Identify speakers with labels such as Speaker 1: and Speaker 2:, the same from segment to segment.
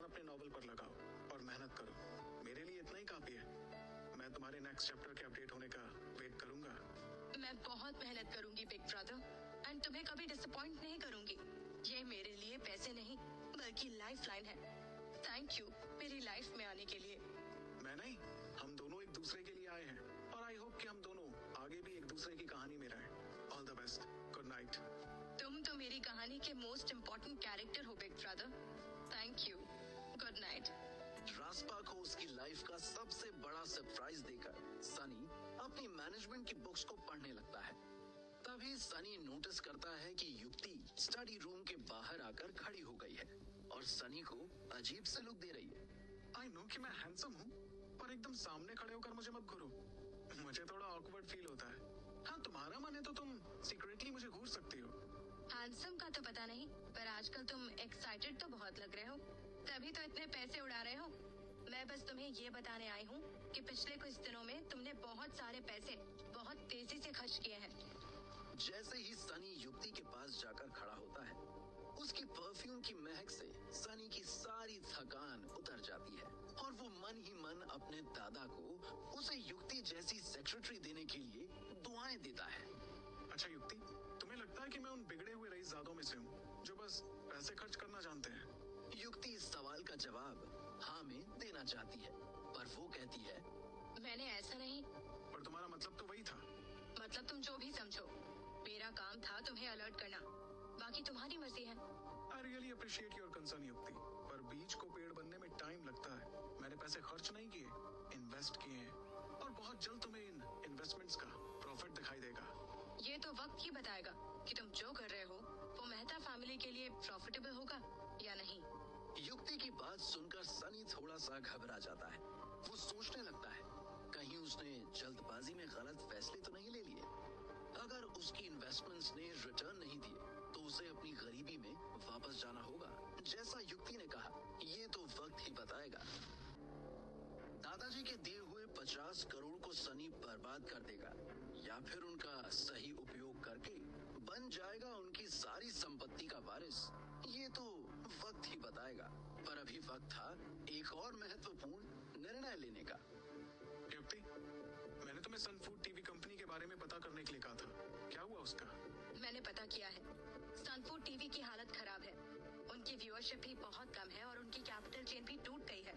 Speaker 1: अपने नॉवल पर लगाओ और मेहनत करो। मेरे लिए इतना ही काफी है। मैं तुम्हारे नेक्स्ट चैप्टर के अपडेट होने का वेट करूंगा।
Speaker 2: मैं बहुत मेहनत करूंगी बिग ब्रदर, एंड तुम्हें कभी डिसअपॉइंट नहीं करूंगी। ये मेरे लिए पैसे नहीं बल्कि लाइफ लाइन है। थैंक यू मेरी लाइफ में आने के लिए।
Speaker 1: मैं नहीं, हम दोनों एक दूसरे के लिए आए हैं और आई होप कि हम दोनों आगे भी एक दूसरे की कहानी में रहें। All the best, good night.
Speaker 2: तुम तो मेरी कहानी के मोस्ट इम्पोर्टेंट कैरेक्टर हो big brother. Thank you, good night.
Speaker 3: रास्पा को उसकी लाइफ का सबसे बड़ा सरप्राइज देकर सनी अपनी मैनेजमेंट की बुक्स को पढ़ने लगता है। तभी सनी नोटिस करता है कि युक्ति स्टडी रूम के बाहर आकर खड़ी हो गई है और सनी को अजीब से लुक दे रही है।
Speaker 1: आई नो कि मैं हैंडसम हूँ, पर एकदम सामने खड़े होकर मुझे मत घूरो। मुझे थोड़ा ऑकवर्ड फील होता है। हाँ, तुम्हारा मन है तो तुम सीक्रेटली मुझे घूर सकती हो।
Speaker 2: हैंडसम का तो पता नहीं, पर आजकल तुम एक्साइटेड तो बहुत लग रहे हो, तभी तो इतने पैसे उड़ा रहे हो। मैं बस तुम्हें ये बताने आई हूँ कि पिछले कुछ दिनों में तुमने बहुत सारे पैसे बहुत तेजी से खर्च किए हैं।
Speaker 3: जैसे ही सनी युक्ति के पास जाकर खड़ा होता है, उसकी परफ्यूम की महक से सनी की सारी थकान उतर जाती है और वो मन ही मन अपने दादा को उसे युक्ति जैसी सेक्रेटरी देने के लिए दुआएं देता है।
Speaker 1: अच्छा युक्ति, तुम्हें लगता है कि मैं उन बिगड़े हुए रईसजादों में से हूँ जो बस पैसे खर्च करना जानते हैं?
Speaker 3: युक्ति इस सवाल का जवाब हाँ में देना चाहती है, पर वो कहती है,
Speaker 2: मैंने ऐसा नहीं।
Speaker 1: पर तुम्हारा मतलब तो वही था।
Speaker 2: मतलब तुम जो भी समझो, मेरा काम था तुम्हें अलर्ट करना, बाकी तुम्हारी मर्जी है।
Speaker 1: I really appreciate your concern युक्ति, पर बीज को पेड़ बनने में टाइम लगता है। मैंने पैसे खर्च नहीं किए, इन्वेस्ट किए हैं, और बहुत जल्द तुम्हें इन इन्वेस्टमेंट्स का प्रॉफिट दिखाई देगा।
Speaker 2: ये तो वक्त ही बताएगा कि तुम जो कर रहे हो वो मेहता फैमिली के लिए प्रॉफिटेबल होगा या नहीं।
Speaker 3: युक्ति की बात सुनकर सनी थोड़ा सा घबरा जाता है। वो सोचने लगता है कहीं उसने जल्दबाजी में गलत फैसले तो नहीं ले लिए। अगर उसकी इन्वेस्टमेंट्स ने रिटर्न नहीं दिए तो उसे अपनी गरीबी में वापस जाना होगा। जैसा युक्ति ने कहा, ये तो वक्त ही बताएगा। दादाजी के दिए हुए 50 करोड़ को सनी बर्बाद कर देगा या फिर उनका सही उपयोग करके बन जाएगा उनकी सारी संपत्ति का वारिस, ये तो वक्त ही बताएगा। पर अभी वक्त था एक और महत्वपूर्ण निर्णय लेने का।
Speaker 1: युक्ति, मैंने तुम्हें सन फूड टीवी कंपनी के बारे में पता करने के लिए कहा था, क्या हुआ उसका?
Speaker 2: मैंने पता किया है। सन फूड टीवी की हालत खराब है। उनकी व्यूअरशिप भी बहुत कम है और उनकी कैपिटल चेन भी टूट गई है।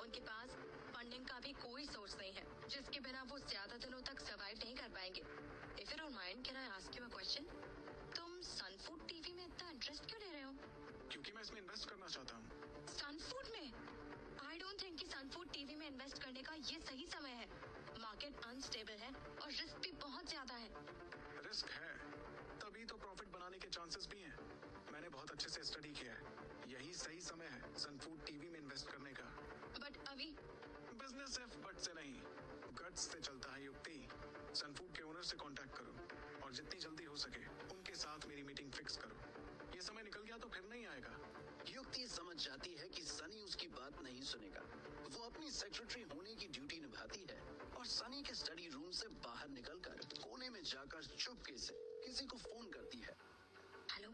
Speaker 2: उनके पास फंडिंग का भी कोई सोर्स नहीं है, जिसके बिना वो ज्यादा दिनों तक सर्वाइव नहीं कर पाएंगे। If you don't mind, can I ask you a question? तुम सन फूड टीवी में इतना इंटरेस्ट क्यों ले रहे हो?
Speaker 1: क्योंकि मैं इसमें इन्वेस्ट करना चाहता हूँ।
Speaker 2: सन फूड में? आई डोंट थिंक कि सन फूड टीवी में इन्वेस्ट करने का ये सही समय है। मार्केट अनस्टेबल है और रिस्क भी बहुत ज्यादा है।
Speaker 1: रिस्क है, तभी तो प्रॉफिट बनाने के चांसेस भी हैं। मैंने बहुत अच्छे से स्टडी किया है। यही सही समय है सन फूड टीवी में इन्वेस्ट करने का।
Speaker 2: बट अभी
Speaker 1: बिजनेस सिर्फ बट से नहीं, गट्स से चलता है युक्ति। सन फूड के ओनर से कांटेक्ट करो और जितनी जल्दी हो सके उनके साथ मेरी मीटिंग फिक्स करो। ये समय निकल गया तो फिर नहीं आएगा।
Speaker 3: युक्ति समझ जाती है कि सनी उसकी बात नहीं सुनेगा। वो अपनी सेक्रेटरी होने की ड्यूटी निभाती है और सनी के स्टडी रूम से बाहर निकलकर कोने में जाकर चुपके से किसी को फोन करती है।
Speaker 2: हेलो,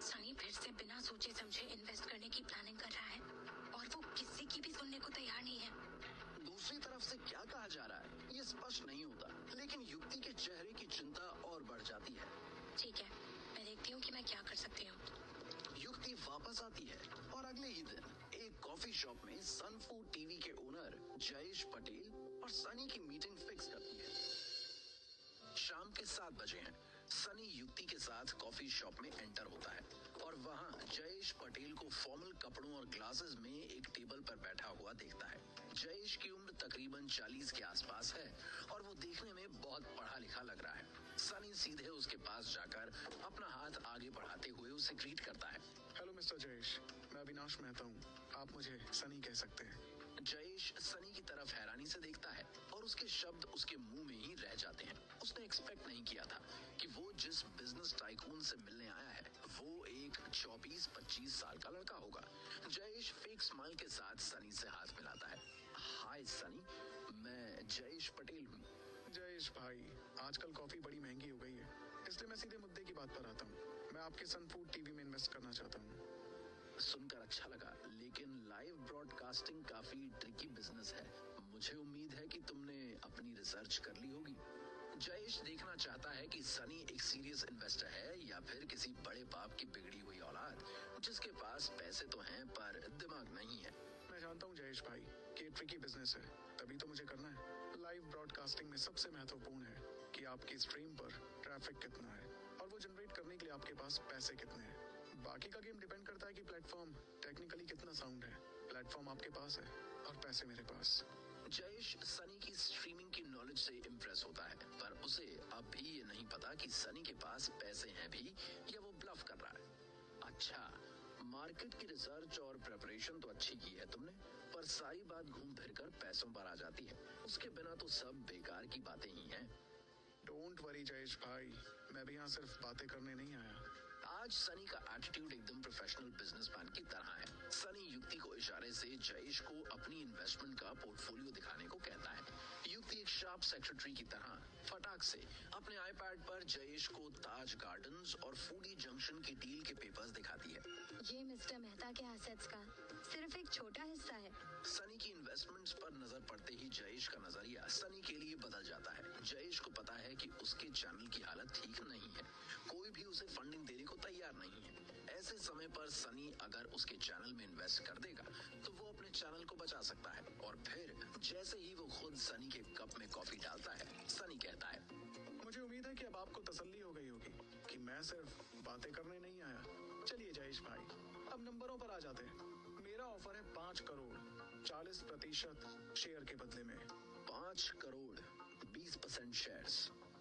Speaker 2: सनी फिर से बिना सोचे समझे इन्वेस्ट करने की प्लानिंग कर रहा है और वो किसी की भी सुनने को तैयार नहीं है।
Speaker 3: दूसरी तरफ से क्या कहा जा रहा है ये स्पष्ट नहीं होता, लेकिन युक्ति के चेहरे की चिंता और बढ़ जाती है।
Speaker 2: ठीक है, मैं देखती हूँ कि मैं क्या कर सकती हूँ।
Speaker 3: युक्ति वापस आती है और अगले ही दिन एक कॉफी शॉप में सन फूड टीवी के ओनर जयेश पटेल और सनी की मीटिंग फिक्स करती है। शाम के 7 बजे हैं। सनी युक्ति के साथ कॉफी शॉप में एंटर होता है और वहां जयेश पटेल को फॉर्मल कपड़ों और ग्लासेस में एक टेबल पर बैठा हुआ देखता है। जयेश की उम्र तकरीबन 40 के आसपास है और वो देखने में बहुत पढ़ा लिखा लग रहा है। सनी सीधे उसके पास जाकर अपना हाथ आगे बढ़ाते हुए उसे ग्रीट करता है।
Speaker 1: हेलो मिस्टर जयेश, मैं अविनाश मेहता हूँ। आप मुझे सनी कह सकते हैं।
Speaker 3: जयेश सनी की तरफ हैरानी से देखता है और उसके शब्द उसके मुंह में ही रह जाते हैं। उसने एक्सपेक्ट नहीं किया था कि वो जिस बिजनेस टाइकून से मिलने आया है वो एक 24-25 साल का लड़का होगा। जयेश फेक स्माइल के साथ सनी से हाथ मिलाता है। हाय सनी, मैं जयेश पटेल हूँ।
Speaker 1: जयेश भाई, आजकल कॉफी बड़ी महंगी हो गई है, इसलिए मैं सीधे मुद्दे की बात पर आता हूँ। मैं आपके सन फूड टीवी में इन्वेस्ट करना चाहता हूँ।
Speaker 3: सुनकर अच्छा लगा, लेकिन लाइव ब्रॉडकास्टिंग काफी ट्रिकी बिजनेस है। मुझे उम्मीद है कि तुमने अपनी रिसर्च कर ली होगी। जयेश देखना चाहता है कि सनी एक सीरियस इन्वेस्टर है या फिर किसी बड़े बाप की बिगड़ी हुई औलाद जिसके पास पैसे तो हैं पर दिमाग नहीं है।
Speaker 1: मैं जानता हूँ जयेश भाई कि ट्रिकी बिजनेस है, तभी तो मुझे करना है। लाइव ब्रॉडकास्टिंग में सबसे महत्वपूर्ण है कि आपकी स्ट्रीम पर ट्रैफिक कितना है और वो जनरेट करने के लिए आपके पास पैसे कितने हैं। बाकी का गेम डिपेंड करता है कि प्लेटफॉर्म टेक्निकली कितना साउंड है। प्लेटफॉर्म आपके पास है और पैसे मेरे पास।
Speaker 3: जयेश सनी की स्ट्रीमिंग की नॉलेज से इम्प्रेस होता है, पर उसे अब भी ये नहीं पता कि सनी के पास पैसे हैं भी या वो ब्लफ कर रहा है। अच्छा, मार्केट की रिसर्च और प्रिपरेशन तो अच्छी की है तुमने, पर सारी बात घूम फिर कर पैसों पर आ जाती है। उसके बिना तो सब बेकार की बातें ही हैं।
Speaker 1: डोंट वरी जयेश भाई, मैं भी यहाँ सिर्फ बातें करने नहीं आया।
Speaker 3: आज सनी का एटीट्यूड एकदम प्रोफेशनल बिजनेसमैन की तरह है। सनी युक्ति को इशारे से जयेश को अपनी इन्वेस्टमेंट का पोर्टफोलियो दिखाने को कहता है। युक्ति एक शार्प सेक्रेटरी की तरह फटाक से अपने आईपैड पर जयेश को ताज गार्डन्स और फूडी जंक्शन की डील के पेपर्स दिखाती है।
Speaker 2: ये मिस्टर मेहता के एसेट्स का सिर्फ एक छोटा हिस्सा है।
Speaker 3: सनी की इन्वेस्टमेंट्स पर नजर पड़ते ही जयेश का नजरिया सनी के लिए बदल जाता है। जयेश को पता है कि उसके चैनल की हालत ठीक नहीं है, कोई भी उसे फंडिंग देने को तैयार नहीं है। ऐसे समय पर सनी अगर उसके चैनल में इन्वेस्ट कर देगा तो वो अपने चैनल को बचा सकता है। और फिर जैसे ही वो खुद सनी के कप में कॉफी डालता है, सनी कहता है,
Speaker 1: मुझे उम्मीद है कि अब आपको तसल्ली हो गई होगी कि मैं सिर्फ बातें करने नहीं आया। चलिए जयेश भाई, अब नंबरों पर आ जाते हैं। मेरा ऑफर है 5 करोड़ 40% शेयर के बदले में।
Speaker 3: 5 करोड़ 20% शेयर्स।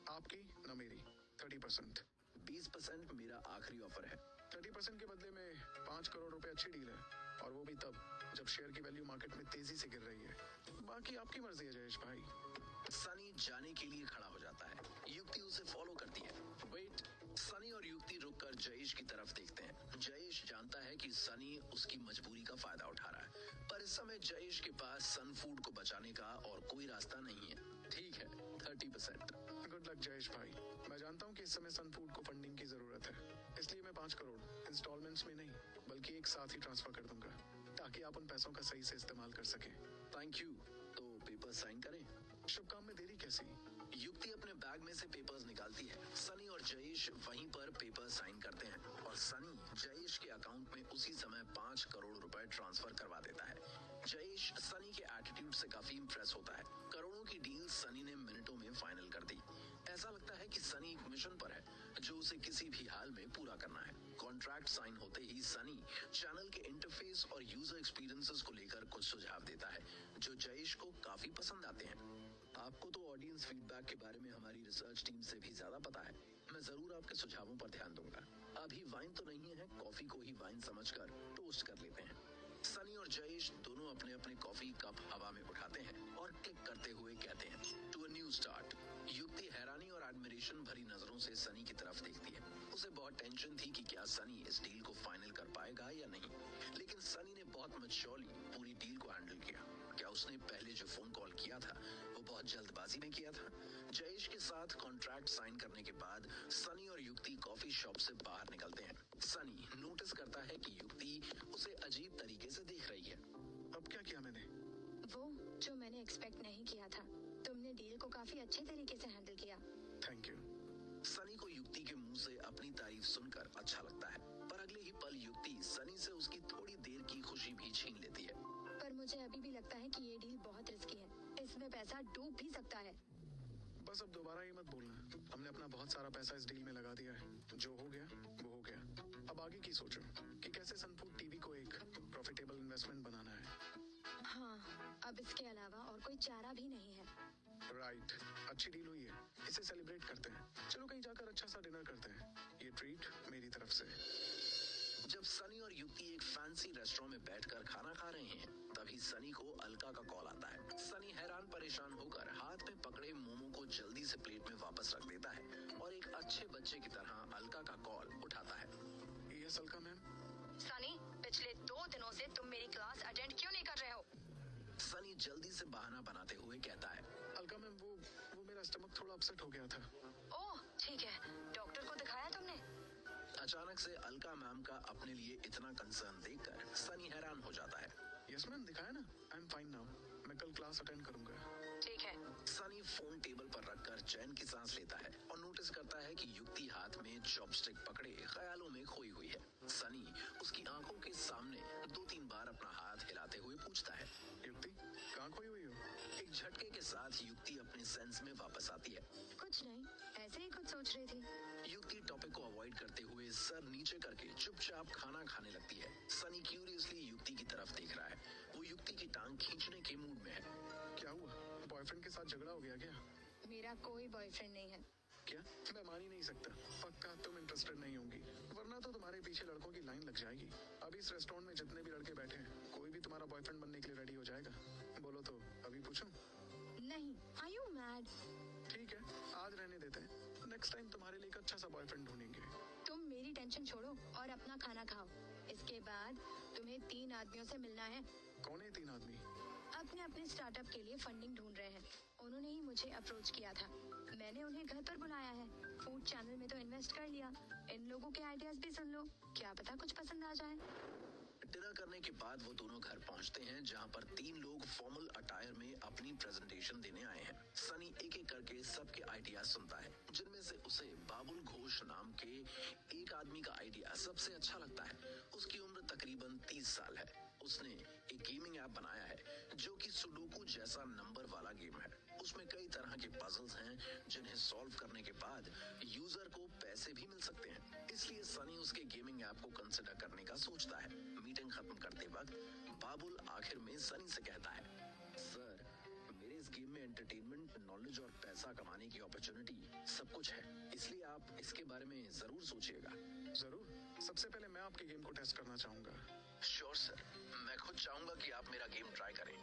Speaker 1: आपकी न मेरी 30%।
Speaker 3: 20% मेरा आखिरी ऑफर है।
Speaker 1: 30% के बदले में 5 करोड़ रुपए अच्छी डील है, और वो भी तब जब शेयर की वैल्यू मार्केट में तेजी से गिर रही है। बाकी आपकी मर्जी है जयेश भाई।
Speaker 3: सनी जाने के लिए खड़ा हो जाता है। युक्ति उसे फॉलो करती है। वेट, सनी और युक्ति रुककर जयेश की तरफ देखते हैं। जयेश जानता है कि सनी उसकी मजबूरी का फायदा उठा रहा है, पर इस समय जयेश के पास सन फूड को बचाने का और कोई रास्ता नहीं है। ठीक है, 30%।
Speaker 1: गुड लक जयेश भाई। मैं जानता हूँ कि इस समय सन फूड को फंडिंग की जरूरत है, इसलिए मैं 5 करोड़ इंस्टॉलमेंट्स में नहीं बल्कि एक साथ ही ट्रांसफर कर दूंगा, ताकि आप उन पैसों का सही से इस्तेमाल कर सकें।
Speaker 3: Thank you. तो पेपर साइन करें?
Speaker 1: शुभ काम में देरी कैसी?
Speaker 3: युक्ति अपने बैग में से पेपर्स निकालती है। सनी और जयेश वहीं पर पेपर साइन करते हैं और सनी जयेश के अकाउंट में उसी समय 5 करोड़ रुपए ट्रांसफर करवा देता है। जयेश सनी के एटीट्यूड से काफी इंप्रेस होता है। करोड़ों की डील सनी ने मिनटों में फाइनल कर दी। ऐसा लगता है कि सनी एक मिशन पर है जो उसे किसी भी हाल में पूरा करना है। कॉन्ट्रैक्ट साइन होते ही सनी चैनल के इंटरफेस और यूजर एक्सपीरियंसेस को लेकर कुछ सुझाव देता है जो जयेश को काफी पसंद आते हैं। आपको तो ऑडियंस फीडबैक के बारे में हमारी रिसर्च टीम से भी ज्यादा पता है। मैं जरूर आपके सुझावों पर ध्यान दूंगा। अभी वाइन तो नहीं है, कॉफी को ही वाइन समझकर टोस्ट कर लेते हैं। सनी और जयेश दोनों अपने अपने कॉफी कप हवा में उठाते हैं और क्लिक करते हुए कहते हैं, टू अ न्यू स्टार्ट। युक्ति हैरानी और एडमिरेशन भरी नजरों से सनी की तरफ देखती है। उसे बहुत टेंशन थी कि क्या सनी इस डील को फाइनल कर पाएगा या नहीं, लेकिन सनी ने बहुत मैच्योरली पूरी डील को हैंडल किया। क्या उसने पहले जो फोन कॉल किया था वो बहुत जल्दबाजी में किया था? जयेश के साथ कॉन्ट्रैक्ट साइन करने के बाद सनी और युक्ति कॉफी शॉप से बाहर निकलते हैं। सनी नोटिस करता है कि युक्ति उसे अजीब तरीके से देख रही है।
Speaker 1: अब क्या किया मैंने?
Speaker 2: वो जो मैंने एक्सपेक्ट नहीं किया था। तुमने डील को काफी अच्छे तरीके से हैंडल किया।
Speaker 1: Thank you.
Speaker 3: सनी को युक्ति के मुंह से अपनी तारीफ सुनकर अच्छा लगता है, पर अगले ही पल युक्ति सनी से उसकी थोड़ी देर की खुशी भी छीन लेती है।
Speaker 2: पर मुझे अभी भी लगता है कि ये डील बहुत रिस्की है। इसमें पैसा डूब भी सकता है।
Speaker 1: बस अब दोबारा ये मत बोलना। हमने अपना बहुत सारा पैसा इस डील में लगा दिया है। जो हो गया वो हो गया। अब आगे की सोचो कि कैसे सन फूड टीवी को एक प्रॉफिटेबल इन्वेस्टमेंट बनाना है।
Speaker 2: हाँ, अब इसके अलावा और कोई चारा भी नहीं है।
Speaker 1: राइट, अच्छी डील हुई है, इसे सेलिब्रेट करते हैं। चलो कहीं जाकर अच्छा सा डिनर करते हैं। ये ट्रीट मेरी तरफ से।
Speaker 3: जब सनी और युक्ति एक फैंसी रेस्टोरेंट में बैठकर खाना खा रहे हैं, तभी सनी को अलका का कॉल आता है। सनी हैरान परेशान होकर हाथ में पकड़े मोमो को जल्दी से प्लेट में वापस रख देता है और एक अच्छे बच्चे की तरह अलका का कॉल उठाता है।
Speaker 1: Yes Alka ma'am.
Speaker 2: सनी, पिछले 2 दिनों से तुम मेरी क्लास अटेंड क्यों नहीं कर रहे हो?
Speaker 3: सनी जल्दी से बहाना बनाते हुए कहता है,
Speaker 1: अलका मैम, वो मेरा स्टमक थोड़ा अपसेट हो गया था।
Speaker 2: ओह ठीक है, डॉक्टर को दिखाया तुमने?
Speaker 3: अचानक से अलका मैम का अपने लिए इतना कंसर्न देखकर सनी हैरान हो जाता है।
Speaker 1: यस जिसमें दिखाया ना, आई एम फाइन नाउ, मैं कल क्लास अटेंड करूंगा।
Speaker 2: ठीक है।
Speaker 3: सनी फोन टेबल पर रखकर चैन की सांस लेता है और नोटिस करता है कि युक्ति हाथ में चॉपस्टिक पकड़े ख्यालों में खोई हुई है। सनी उसकी आंखों के सामने 2-3 बार अपना हाथ हिलाते हुए पूछता है,
Speaker 1: युक्ति, कहाँ खोई हुई हो?
Speaker 3: एक झटके के साथ युक्ति अपने सेंस में वापस आती है।
Speaker 2: कुछ नहीं, ऐसे ही कुछ सोच रही थी।
Speaker 3: युक्ति टॉपिक को अवॉइड करते हुए सर नीचे करके चुपचाप खाना खाने लगती है। सनी क्यूरियसली युक्ति की तरफ देख रहा है। वो युक्ति की टांग खींचने के मूड में है।
Speaker 1: क्या हुआ, बॉयफ्रेंड के साथ झगड़ा हो गया क्या?
Speaker 2: मेरा कोई बॉयफ्रेंड नहीं है।
Speaker 1: क्या? मैं मान ही नहीं सकता। पक्का तुम इंटरेस्टेड नहीं होंगी, वरना तो तुम्हारे पीछे लड़कों की लाइन लग जाएगी। अभी इस रेस्टोरेंट में जितने भी लड़के बैठे हैं, कोई भी तुम्हारा बॉयफ्रेंड बनने के लिए रेडी हो जाएगा। बोलो तो अभी पूछूं?
Speaker 2: नहीं, आर यू मैड?
Speaker 1: ठीक है, आज रहने देते हैं। नेक्स्ट टाइम तुम्हारे लिए एक अच्छा सा बॉयफ्रेंड ढूंढेंगे।
Speaker 2: तुम मेरी टेंशन छोड़ो और अपना खाना खाओ। इसके बाद तुम्हें 3 आदमियों से मिलना है।
Speaker 1: कौन है 3 आदमी?
Speaker 2: अपने अपने स्टार्टअप के लिए फंडिंग ढूंढ रहे हैं। उन्होंने ही मुझे अप्रोच किया था। मैंने उन्हें घर पर बुलाया है। फूड चैनल में तो इन्वेस्ट कर लिया। इन लोगों के आइडियाज भी सुन लो, क्या पता कुछ पसंद आ जाए।
Speaker 3: डिनर करने के बाद वो दोनों घर पहुंचते हैं, जहां पर 3 लोग फॉर्मल अटायर में अपनी प्रेजेंटेशन देने आए हैं। सनी एक एक करके सबके आइडिया सुनता है, जिनमें से उसे बाबुल घोष नाम के एक आदमी का आइडिया सबसे अच्छा लगता है। उसकी उम्र तकरीबन 30 साल है। उसने एक गेमिंग ऐप बनाया है जो कि सुडोकू जैसा नंबर वाला गेम है। उसमें कई तरह के पजल्स हैं जिन्हें सॉल्व करने के बाद यूजर को पैसे भी मिल सकते हैं। इसलिए सनी उसके गेमिंग ऐप को कंसिडर करने का सोचता है। मीटिंग खत्म करते वक्त बाबुल आखिर में सनी से कहता है, सर, मेरे इस गेम में एंटरटेनमेंट, नॉलेज और पैसा कमाने की अपॉर्चुनिटी सब कुछ है, इसलिए आप इसके बारे में जरूर सोचिएगा।
Speaker 1: जरूर। सबसे पहले मैं आपके गेम को टेस्ट करना चाहूंगा।
Speaker 3: श्योर सर, मैं खुद चाहूंगा कि आप मेरा गेम ट्राई करें।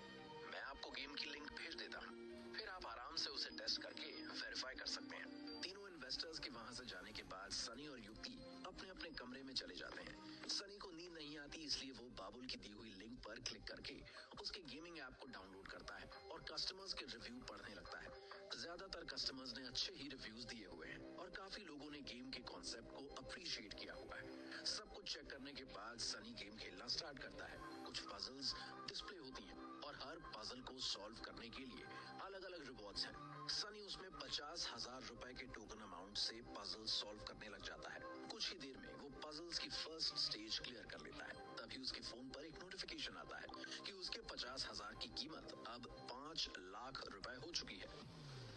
Speaker 3: मैं आपको गेम की लिंक भेज देता हूँ, फिर आप आराम से उसे टेस्ट करके वेरीफाई कर सकते हैं। तीनों इन्वेस्टर्स के वहां से जाने के बाद सनी और युक्ति अपने अपने कमरे में चले जाते हैं। सनी को नींद नहीं आती, इसलिए वो बाबुल की दी हुई लिंक पर क्लिक करके उसके गेमिंग ऐप को डाउनलोड करता है और कस्टमर्स के रिव्यू पढ़ने लगता है। ज्यादातर कस्टमर्स ने अच्छे ही रिव्यूज दिए हुए हैं और काफी लोगों ने गेम के कॉन्सेप्ट को अप्रिशिएट किया हुआ है। सब कुछ चेक करने के बाद सनी गेम खेलना स्टार्ट करता है। कुछ पजल्स डिस्प्ले होती हैं और हर पजल को सॉल्व करने के लिए अलग अलग रिवॉर्ड्स हैं। सनी उसमें 50,000 रुपए के टोकन अमाउंट से पजल सॉल्व करने लग जाता है। कुछ ही देर में वो पजल्स की फर्स्ट स्टेज क्लियर कर लेता है। तभी उसके फोन पर एक नोटिफिकेशन आता है कि उसके 50,000 की कीमत अब 5 लाख रुपए हो चुकी है,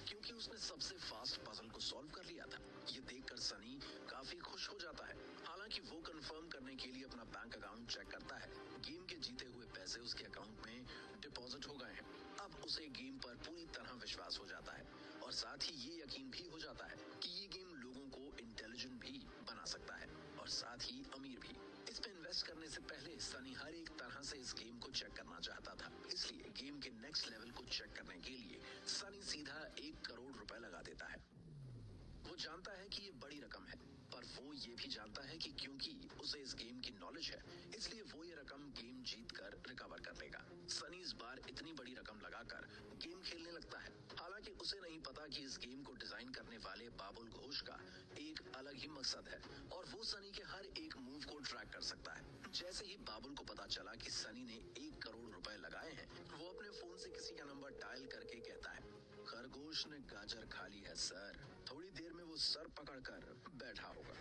Speaker 3: क्योंकि उसने सबसे फास्ट पजल को सॉल्व कर लिया था। ये देखकर सनी काफी खुश हो जाता है। हालांकि वो कंफर्म करने के लिए अपना बैंक अकाउंट चेक करता है। गेम के जीते हुए पैसे उसके अकाउंट में डिपॉजिट हो गए हैं। अब उसे गेम पर पूरी तरह विश्वास हो जाता है और साथ ही ये यकीन भी हो जाता है कि ये गेम लोगों को इंटेलिजेंट भी बना सकता है और साथ ही अमीर भी। इस पे इन्वेस्ट करने से पहले सनी हर एक तरह से इस गेम को चेक करना चाहता था, इसलिए गेम के नेक्स्ट लेवल को चेक करने के लिए सनी सीधा 1 करोड़ रुपए लगा देता है। वो जानता है कि ये बड़ी रकम है, पर वो ये भी जानता है कि क्योंकि उसे इस गेम की नॉलेज है, इसलिए वो ये रकम गेम जीत कर रिकवर कर लेगा। सनी इस बार इतनी बड़ी रकम लगाकर गेम खेलने लगता है। हालांकि उसे नहीं पता कि इस गेम को डिजाइन करने वाले बाबुल घोष का एक अलग ही मकसद है और वो सनी के हर एक मूव को ट्रैक कर सकता है। जैसे ही बाबुल को पता चला कि सनी ने 1 करोड़ रुपए लगाए हैं, वो अपने फोन से किसी का नंबर डायल करके कहता है, खरगोश ने गाजर खा ली है सर। थोड़ी देर में वो सर पकड़कर बैठा होगा।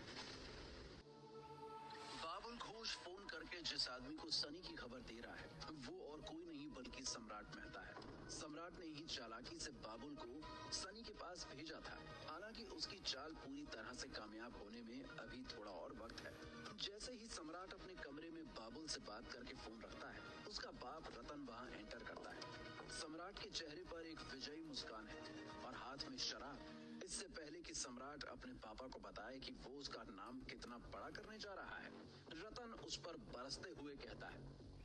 Speaker 3: बाबुल घोष फोन करके जिस आदमी को सनी की खबर दे रहा है, वो और कोई नहीं बल्कि सम्राट मेहता है। सम्राट ने ही चालाकी से बाबुल को सनी के पास भेजा था। हालांकि उसकी चाल पूरी तरह से कामयाब होने में अभी थोड़ा और वक्त है। जैसे ही सम्राट अपने कमरे में बाबुल से बात करके फोन रखता है, उसका बाप रतन वहां एंटर करता है। सम्राट के चेहरे पर एक विजयी मुस्कान है और हाथ में शराब। इससे पहले कि सम्राट अपने पापा को बताए कि वो उसका नाम कितना बड़ा करने जा रहा है, रतन उस पर बरसते हुए कहता है,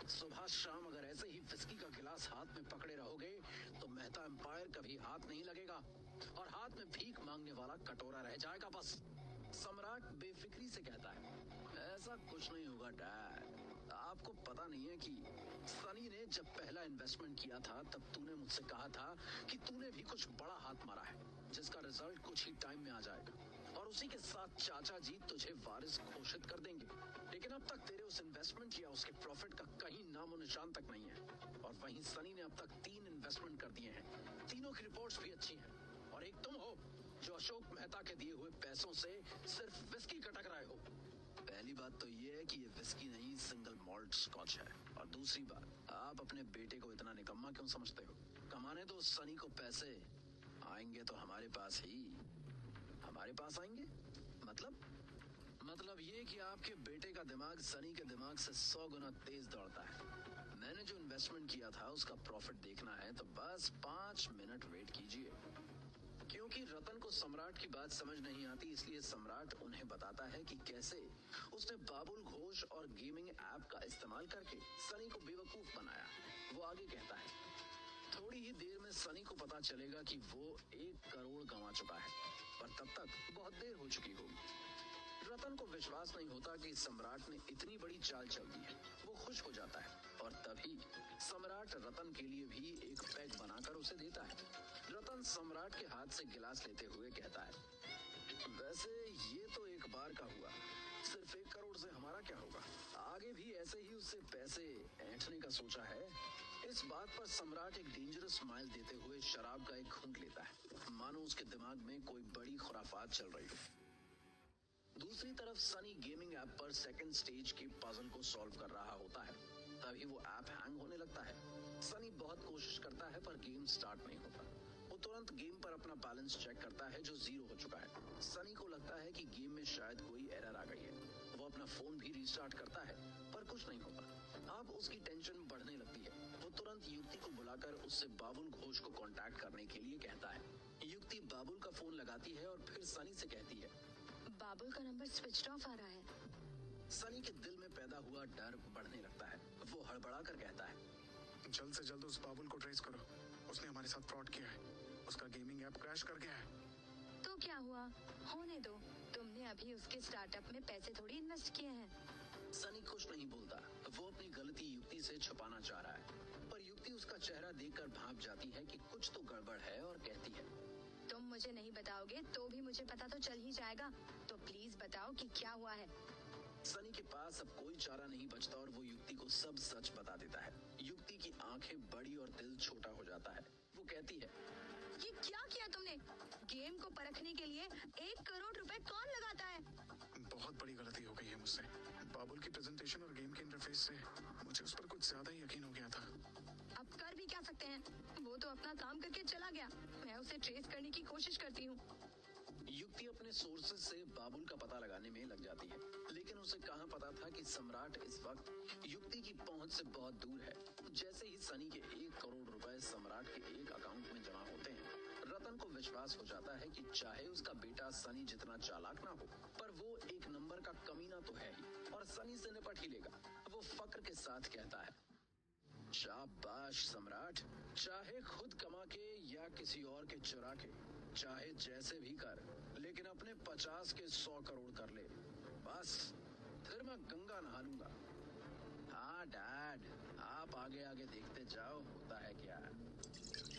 Speaker 3: सुबह शाम अगर ऐसे ही विस्की का गिलास हाथ में पकड़े रहोगे तो मेहता एम्पायर कभी हाथ नहीं लगेगा और हाथ में भीख मांगने वाला कटोरा रह जाएगा बस। सम्राट बेफिक्री से कहता है, ऐसा कुछ नहीं होगा डैड। आपको पता नहीं है कि सनी ने जब पहला इन्वेस्टमेंट किया था, तब तूने मुझसे कहा था कि तूने भी कुछ बड़ा हाथ मारा है, जिसका रिजल्ट कुछ ही टाइम में आ जाएगा और उसी के साथ चाचा जी तुझे वारिस घोषित कर देंगे। लेकिन अब तक तेरे उस इन्वेस्टमेंट या उसके प्रॉफिट का कहीं नामो निशान तक नहीं है। और वहीं सनी ने अब तक 3 इन्वेस्टमेंट कर दिए हैं। तीनों की रिपोर्ट्स भी अच्छी हैं। और एक तुम हो जो अशोक मेहता के दिए हुए पैसों से सिर्फ विस्की कटक रहे हो। पहली बात तो ये है कि ये विस्की नहीं, सिंगल मॉल्ट स्कॉच है। और दूसरी बात, आप अपने बेटे को इतना निकम्मा क्यों समझते हो? कमाने दो सनी को पैसे, आएंगे तो हमारे पास ही। हमारे पास आएंगे मतलब ये कि आपके बेटे का दिमाग सनी के दिमाग से 100 गुना तेज दौड़ता है। मैंने जो इन्वेस्टमेंट किया था उसका प्रॉफिट देखना है तो बस 5 मिनट वेट कीजिए। क्योंकि रतन को सम्राट की बात समझ नहीं आती, इसलिए सम्राट उन्हें बताता है कि कैसे उसने बाबुल घोष और गेमिंग ऐप का इस्तेमाल करके सनी को बेवकूफ बनाया। वो आगे कहता है, थोड़ी ही देर में सनी को पता चलेगा कि वो 1 करोड़ गंवा चुका है, पर तब तक बहुत देर हो चुकी होगी। रतन को विश्वास नहीं होता कि सम्राट ने इतनी बड़ी चाल चल दी है। वो खुश हो जाता है और तभी सम्राट रतन के लिए भी एक पैक बनाकर उसे देता है। रतन सम्राट के हाथ से गिलास लेते हुए कहता है, वैसे ये तो एक बार का हुआ, सिर्फ 1 करोड़ से हमारा क्या होगा? आगे भी ऐसे ही उससे पैसे ऐंठने का सोचा है। इस बात पर सम्राट एक डेंजरस स्माइल देते हुए शराब का एक घूंट लेता है, मानो उसके दिमाग में कोई बड़ी खुराफात चल रही हो। दूसरी तरफ सनी गेमिंग ऐप पर सेकंड स्टेज के पजल को सॉल्व कर रहा होता है। तभी वो ऐप हैंग होने लगता है। सनी बहुत कोशिश करता है पर गेम स्टार्ट नहीं होता। वो तुरंत गेम पर अपना बैलेंस चेक करता है जो 0 हो चुका है। सनी को लगता है कि गेम में शायद कोई एरर आ गई है। वो अपना फोन भी रिस्टार्ट करता है पर कुछ नहीं होता। अब उसकी टेंशन बढ़ने लगती है। वो तुरंत युक्ति को बुलाकर उससे बाबुल घोष को कांटेक्ट करने के लिए कहता है। युक्ति बाबुल का फोन लगाती है और फिर सनी से कहती है,
Speaker 2: बाबुल का नंबर स्विच ऑफ आ रहा है।
Speaker 3: सनी के दिल में पैदा हुआ डर बढ़ने लगता है। वो हड़बड़ा कर कहता है,
Speaker 1: जल्द से जल्द उस बाबुल को ट्रेस करो। उसने हमारे साथ फ्रॉड किया है। उसका गेमिंग ऐप क्रैश कर गया है।
Speaker 2: तो क्या हुआ? होने दो। तुमने अभी उसके स्टार्टअप में पैसे थोड़ी इन्वेस्ट किए हैं।
Speaker 3: सनी कुछ नहीं बोलता। वो अपनी गलती युक्ति से छुपाना चाह रहा है, पर युक्ति उसका चेहरा देखकर भांप जाती है कि कुछ तो गड़बड़ है और कहती है,
Speaker 2: तुम मुझे नहीं बताओगे तो भी मुझे पता तो चल ही जाएगा। तो प्लीज बताओ कि क्या हुआ है।
Speaker 3: सनी के पास अब कोई चारा नहीं बचता और वो युक्ति को सब सच बता देता है। युक्ति की आंखें बड़ी और दिल छोटा हो जाता है। वो कहती है,
Speaker 2: ये क्या किया तुमने? गेम को परखने के लिए 1 करोड़ रुपए कौन लगाता है?
Speaker 1: बहुत बड़ी गलती हो गई है मुझसे। बाबुल की प्रेजेंटेशन और गेम के इंटरफेस से मुझे उस पर कुछ ज्यादा ही यकीन हो गया था।
Speaker 2: अब कर भी क्या सकते हैं? वो तो अपना काम करके चला गया। मैं उसे ट्रेस करने की कोशिश करती हूँ।
Speaker 3: युक्ति अपने सोर्सेज से बाबुल का पता लगाने में लग जाती है, लेकिन उसे कहाँ पता था कि सम्राट इस वक्त युक्ति की पहुंच से बहुत दूर है। जैसे ही सनी के 1 करोड़ रुपए सम्राट के एक अकाउंट में जमा होते हैं, रतन को विश्वास हो जाता है कि चाहे उसका बेटा सनी जितना चालाक ना हो, पर वो एक नंबर का कमीना तो है ही और सनी से निपट ही लेगा। वो फक्र के साथ कहता है, शाबाश सम्राट, चाहे खुद कमा के या किसी और के चुरा के, चाहे जैसे भी कर, लेकिन अपने 50 के 100 करोड़ कर ले, बस फिर मैं गंगा नहा लूंगा। हाँ डैड, आप आगे आगे देखते जाओ होता है क्या।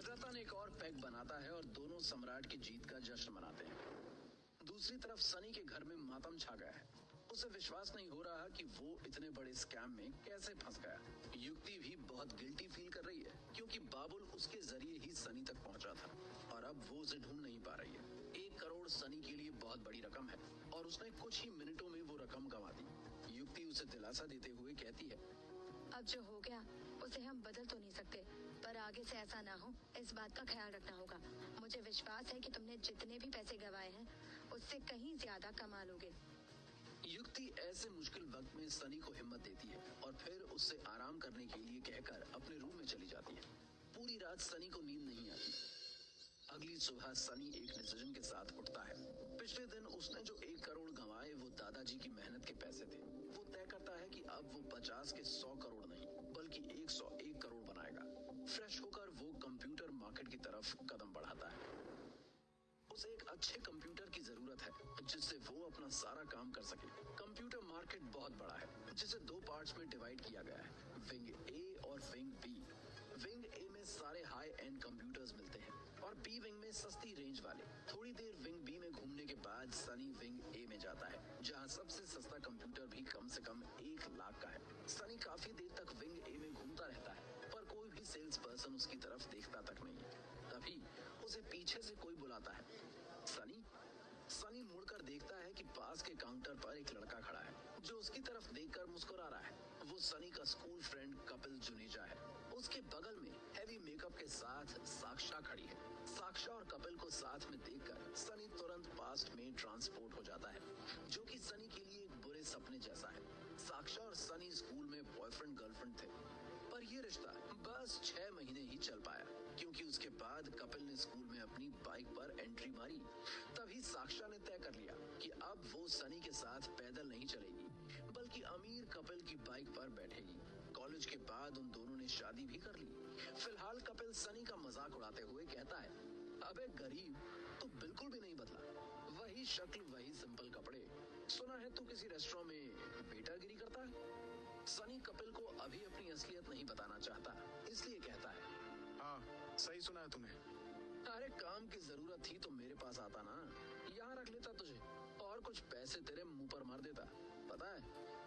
Speaker 3: रतन एक और पैक बनाता है और दोनों सम्राट की जीत का जश्न मनाते हैं। दूसरी तरफ सनी के घर में मातम छा गया है। उसे विश्वास नहीं हो रहा कि वो इतने बड़े स्कैम में कैसे फंस गया। युक्ति भी बहुत गिल्टी फील कर रही है क्योंकि बाबुल उसके जरिए ही सनी तक पहुंचा था और अब वो उसे ढूंढ नहीं पा रही है। 1 करोड़ सनी के लिए बहुत बड़ी रकम है और उसने कुछ ही मिनटों में वो रकम गंवा दी। युक्ति उसे दिलासा देते हुए कहती है,
Speaker 2: अब जो हो गया उसे हम बदल तो नहीं सकते, पर आगे से ऐसा ना हो इस बात का ख्याल रखना होगा। मुझे विश्वास है कि तुमने जितने भी पैसे गंवाए हैं उससे कहीं ज्यादा कमा लोगे।
Speaker 3: युक्ति ऐसे मुश्किल वक्त में सनी को हिम्मत देती है और फिर उससे आराम करने के लिए कहकर अपने रूम में चली जाती है। पूरी रात सनी को नींद नहीं आती। अगली सुबह सनी एक डिसीजन के साथ उठता है। पिछले दिन उसने जो 1 करोड़ गंवाए वो दादाजी की मेहनत के पैसे थे। वो तय करता है कि अब वो 50 के 100 करोड़ नहीं बल्कि 101 करोड़ बनाएगा। फ्रेश होकर वो कंप्यूटर मार्केट की तरफ कदम बढ़ाता है। उसे एक अच्छे कंप्यूटर की जरूरत है जिससे वो अपना सारा काम कर सके। कंप्यूटर मार्केट बहुत बड़ा है जिसे 2 पार्ट्स में डिवाइड किया गया है, विंग ए और विंग बी। विंग ए में सारे हाई एंड कंप्यूटर्स मिलते हैं और बी विंग में सस्ती रेंज वाले। थोड़ी देर विंग बी में घूमने के बाद सनी विंग ए में जाता है जहां सबसे सस्ता कंप्यूटर भी कम से कम 1 लाख का है। सनी काफी देर तक विंग ए में उसकी तरफ देखकर मुस्कुरा रहा है। वो सनी का स्कूल फ्रेंड कपिल जुनेजा है। उसके बगल में हैवी मेकअप के साथ साक्षा खड़ी है। साक्षा और कपिल को साथ में देखकर सनी तुरंत पास्ट में ट्रांसपोर्ट हो जाता है, जो कि सनी के लिए एक बुरे सपने जैसा है। साक्षा और सनी स्कूल में बॉयफ्रेंड गर्लफ्रेंड थे, पर ये रिश्ता बस 6 महीने ही चल पाया, क्योंकि उसके बाद कपिल ने स्कूल में अपनी बाइक पर एंट्री मारी। तभी साक्षा ने तय कर लिया कि अब वो सनी के साथ पैदल नहीं चलेगी, बल्कि अमीर कपिल की बाइक पर बैठेगी। कॉलेज के बाद उन दोनों ने शादी भी कर ली। फिलहाल कपिल सनी का मजाक उड़ाते हुए कहता है, अबे गरीब, तू बिल्कुल भी नहीं बदला, वही शक्ल, वही सिंपल कपड़े। सुना है तू किसी रेस्टोरेंट में बेटागिरी करता है। सनी कपिल को अभी अपनी असलियत नहीं बताना चाहता, इसलिए कहता है,
Speaker 1: हाँ, सही सुना है तूने।
Speaker 3: अरे काम की जरूरत थी तो मेरे पास आता ना, यहाँ रख लेता तुझे और कुछ पैसे तेरे मुंह पर मार देता। पता है,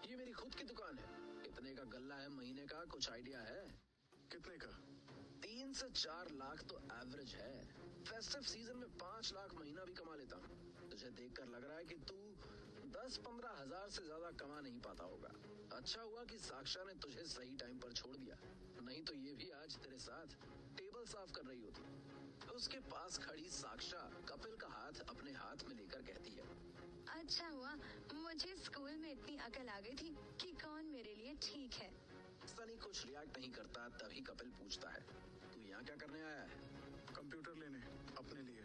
Speaker 3: ये मेरी खुद की दुकान है। कितने का गल्ला है महीने का, कुछ आइडिया है?
Speaker 1: कितने का?
Speaker 3: 3 से 4 लाख तो एवरेज है। फेस्टिव सीजन में 5 लाख महीना भी कमा लेता हूँ। तुझे देखकर लग रहा है कि तू 10-15 हजार से ज्यादा कमा नहीं पाता होगा। अच्छा हुआ कि साक्षा ने तुझे सही टाइम पर छोड़ दिया, नहीं तो ये भी आज तेरे साथ टेबल साफ कर रही होती। उसके पास खड़ी साक्षा कपिल का हाथ अपने हाथ में लेकर कहती है,
Speaker 2: अच्छा हुआ मुझे स्कूल में इतनी अकल आ गई थी कि कौन मेरे लिए ठीक है।
Speaker 3: सनी कुछ रिएक्ट नहीं करता। तभी कपिल पूछता है, तू यहाँ क्या करने आया है?
Speaker 1: कंप्यूटर लेने, अपने लिए।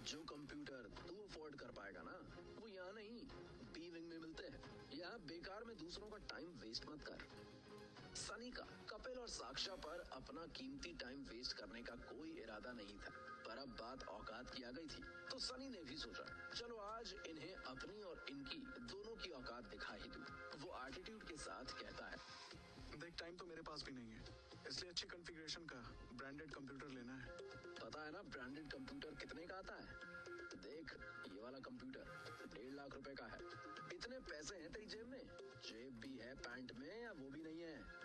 Speaker 3: जो कंप्यूटर तू अफोर्ड कर पाएगा ना, वो यहाँ नहीं, बी विंग में मिलते हैं। यहाँ बेकार में दूसरों का टाइम वेस्ट मत कर। सनी का कपिल और साक्षा पर अपना कीमती टाइम वेस्ट करने का कोई इरादा नहीं था, पर अब बात औकात की आ गई थी, तो सनी ने भी सोचा, चलो आज इन्हें अपनी और इनकी दोनों की औकात दिखा ही दूं। वो एटीट्यूड के साथ कहता है,
Speaker 1: देख, टाइम तो मेरे पास भी नहीं है, इसलिए अच्छी कॉन्फ़िगरेशन का ब्रांडेड कंप्यूटर लेना है।
Speaker 3: पता है ना ब्रांडेड कंप्यूटर कितने का आता है? देख, ये वाला कंप्यूटर 1.5 लाख रुपए का है। इतने पैसे हैं तेरी जेब में? जेब भी है पैंट में या वो भी नहीं है?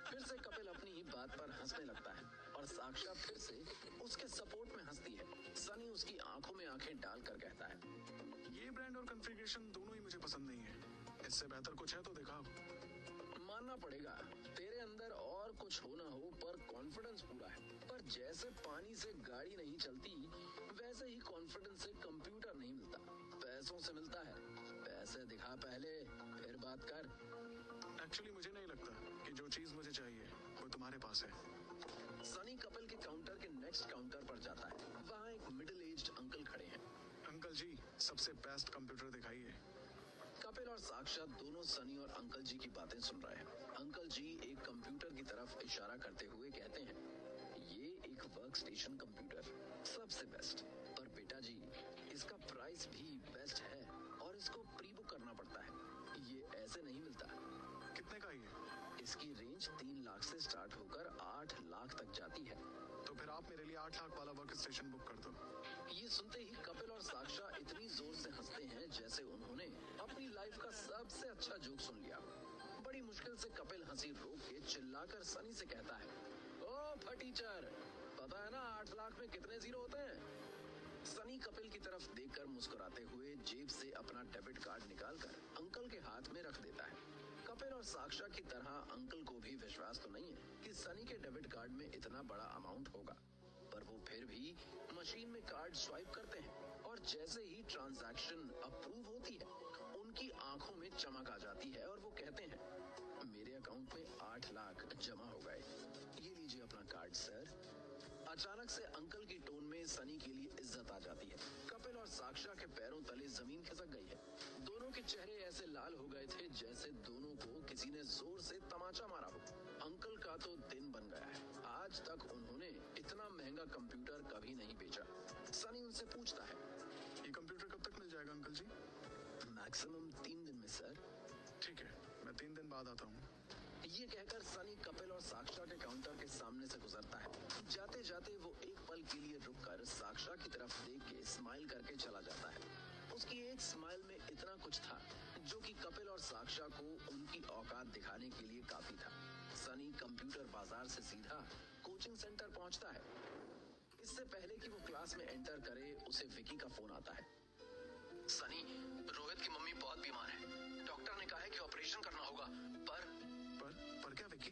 Speaker 3: फिर से कपिल अपनी ही बात पर हंसने लगता है और साक्षा फिर से उसके सपोर्ट में हंसती है। सनी उसकी आंखों में आंखें डालकर कहता है,
Speaker 1: ये ब्रांड और कॉन्फ़िगरेशन दोनों ही मुझे पसंद नहीं है। इससे बेहतर कुछ है तो दिखाओ।
Speaker 3: मानना पड़ेगा, तेरे अंदर और कुछ हो ना हो पर कॉन्फिडेंस पूरा है। पर जैसे पानी से गाड़ी नहीं चलती, वैसे ही कॉन्फिडेंस से कंप्यूटर नहीं मिलता, पैसों से मिलता है। पैसे दिखा पहले, फिर बात कर।
Speaker 1: एक्चुअली मुझे नहीं लगता कि जो चीज मुझे चाहिए वो तुम्हारे पास है।
Speaker 3: सनी कपिल के काउंटर के नेक्स्ट काउंटर पर जाता है। वहाँ एक मिडिल एज्ड अंकल खड़े हैं।
Speaker 1: अंकल जी, सबसे बेस्ट कंप्यूटर दिखाइए।
Speaker 3: कपिल और साक्षा दोनों सनी और अंकल जी की बातें सुन रहे हैं। अंकल जी एक कंप्यूटर की तरफ इशारा करते हुए कहते हैं, ये एक वर्क स्टेशन कंप्यूटर, सबसे बेस्ट। पर बेटा जी, इसका प्राइस भी बेस्ट है और इसको प्री बुक करना पड़ता है, ये ऐसे नहीं मिलता।
Speaker 1: कितने का ये?
Speaker 3: इसकी रेंज 3 लाख से स्टार्ट होकर 8 लाख तक जाती है।
Speaker 1: तो फिर आप मेरे लिए 8 लाख वाला वर्क स्टेशन बुक कर दो।
Speaker 3: ये सुनते ही कपिल और साक्षा इतनी जोर से हंसते हैं जैसे उन्होंने अपनी लाइफ का सबसे अच्छा जोक सुन लिया। बड़ी मुश्किल से कपिल हंसी रोक के चिल्लाकर सनी से कहता है, ओ फटीचर, पता है ना 8 लाख में कितने जीरो होते हैं? सनी कपिल की तरफ देखकर मुस्कुराते हुए जेब से अपना डेबिट कार्ड निकालकर अंकल के हाथ में रख देता है। कपिल और साक्षा की तरह अंकल को भी विश्वास तो नहीं है कि सनी के डेबिट कार्ड में इतना बड़ा अमाउंट होगा, पर वो फिर भी मशीन में कार्ड स्वाइप करते हैं और जैसे ही ट्रांजैक्शन अप्रूव होती है, उनकी आंखों में चमक आ जाती है और वो कहते हैं, मेरे अकाउंट में 8 लाख जमा हो गए, ये लीजिए अपना कार्ड सर। अचानक से अंकल की टोन में सनी के लिए इज्जत आ जाती है। कपिल और साक्षा के पैरों तले जमीन खिसक गई है। दोनों के चेहरे ऐसे लाल हो गए थे जैसे दोनों को किसी ने जोर से तमाचा मारा हो। अंकल का तो दिन बन गया है। आज तक उन्होंने इतना महंगा कंप्यूटर कभी नहीं बेचा। सनी उनसे पूछता है,
Speaker 1: ये कंप्यूटर कब तक मिल जाएगा अंकल जी?
Speaker 3: मैक्सिमम 3 दिन में सर।
Speaker 1: ठीक है, मैं 3 दिन बाद आता हूँ।
Speaker 3: ये कहकर सनी कपिल और साक्षा के काउंटर के सामने से गुजरता है। जाते जाते वो एक पल के लिए रुककर साक्षा की तरफ देख के स्माइल करके चला जाता है। उसकी एक स्माइल में इतना कुछ था जो कि कपिल और साक्षा को उनकी औकात दिखाने के लिए काफी था। सनी कंप्यूटर बाजार से सीधा कोचिंग सेंटर पहुंचता है। इससे पहले कि वो क्लास में एंटर करे, उसे विकी का फोन आता है। सनी, रोहित की मम्मी बहुत बीमार है। डॉक्टर ने कहा के ऑपरेशन करना होगा।
Speaker 1: पर क्या विक्की?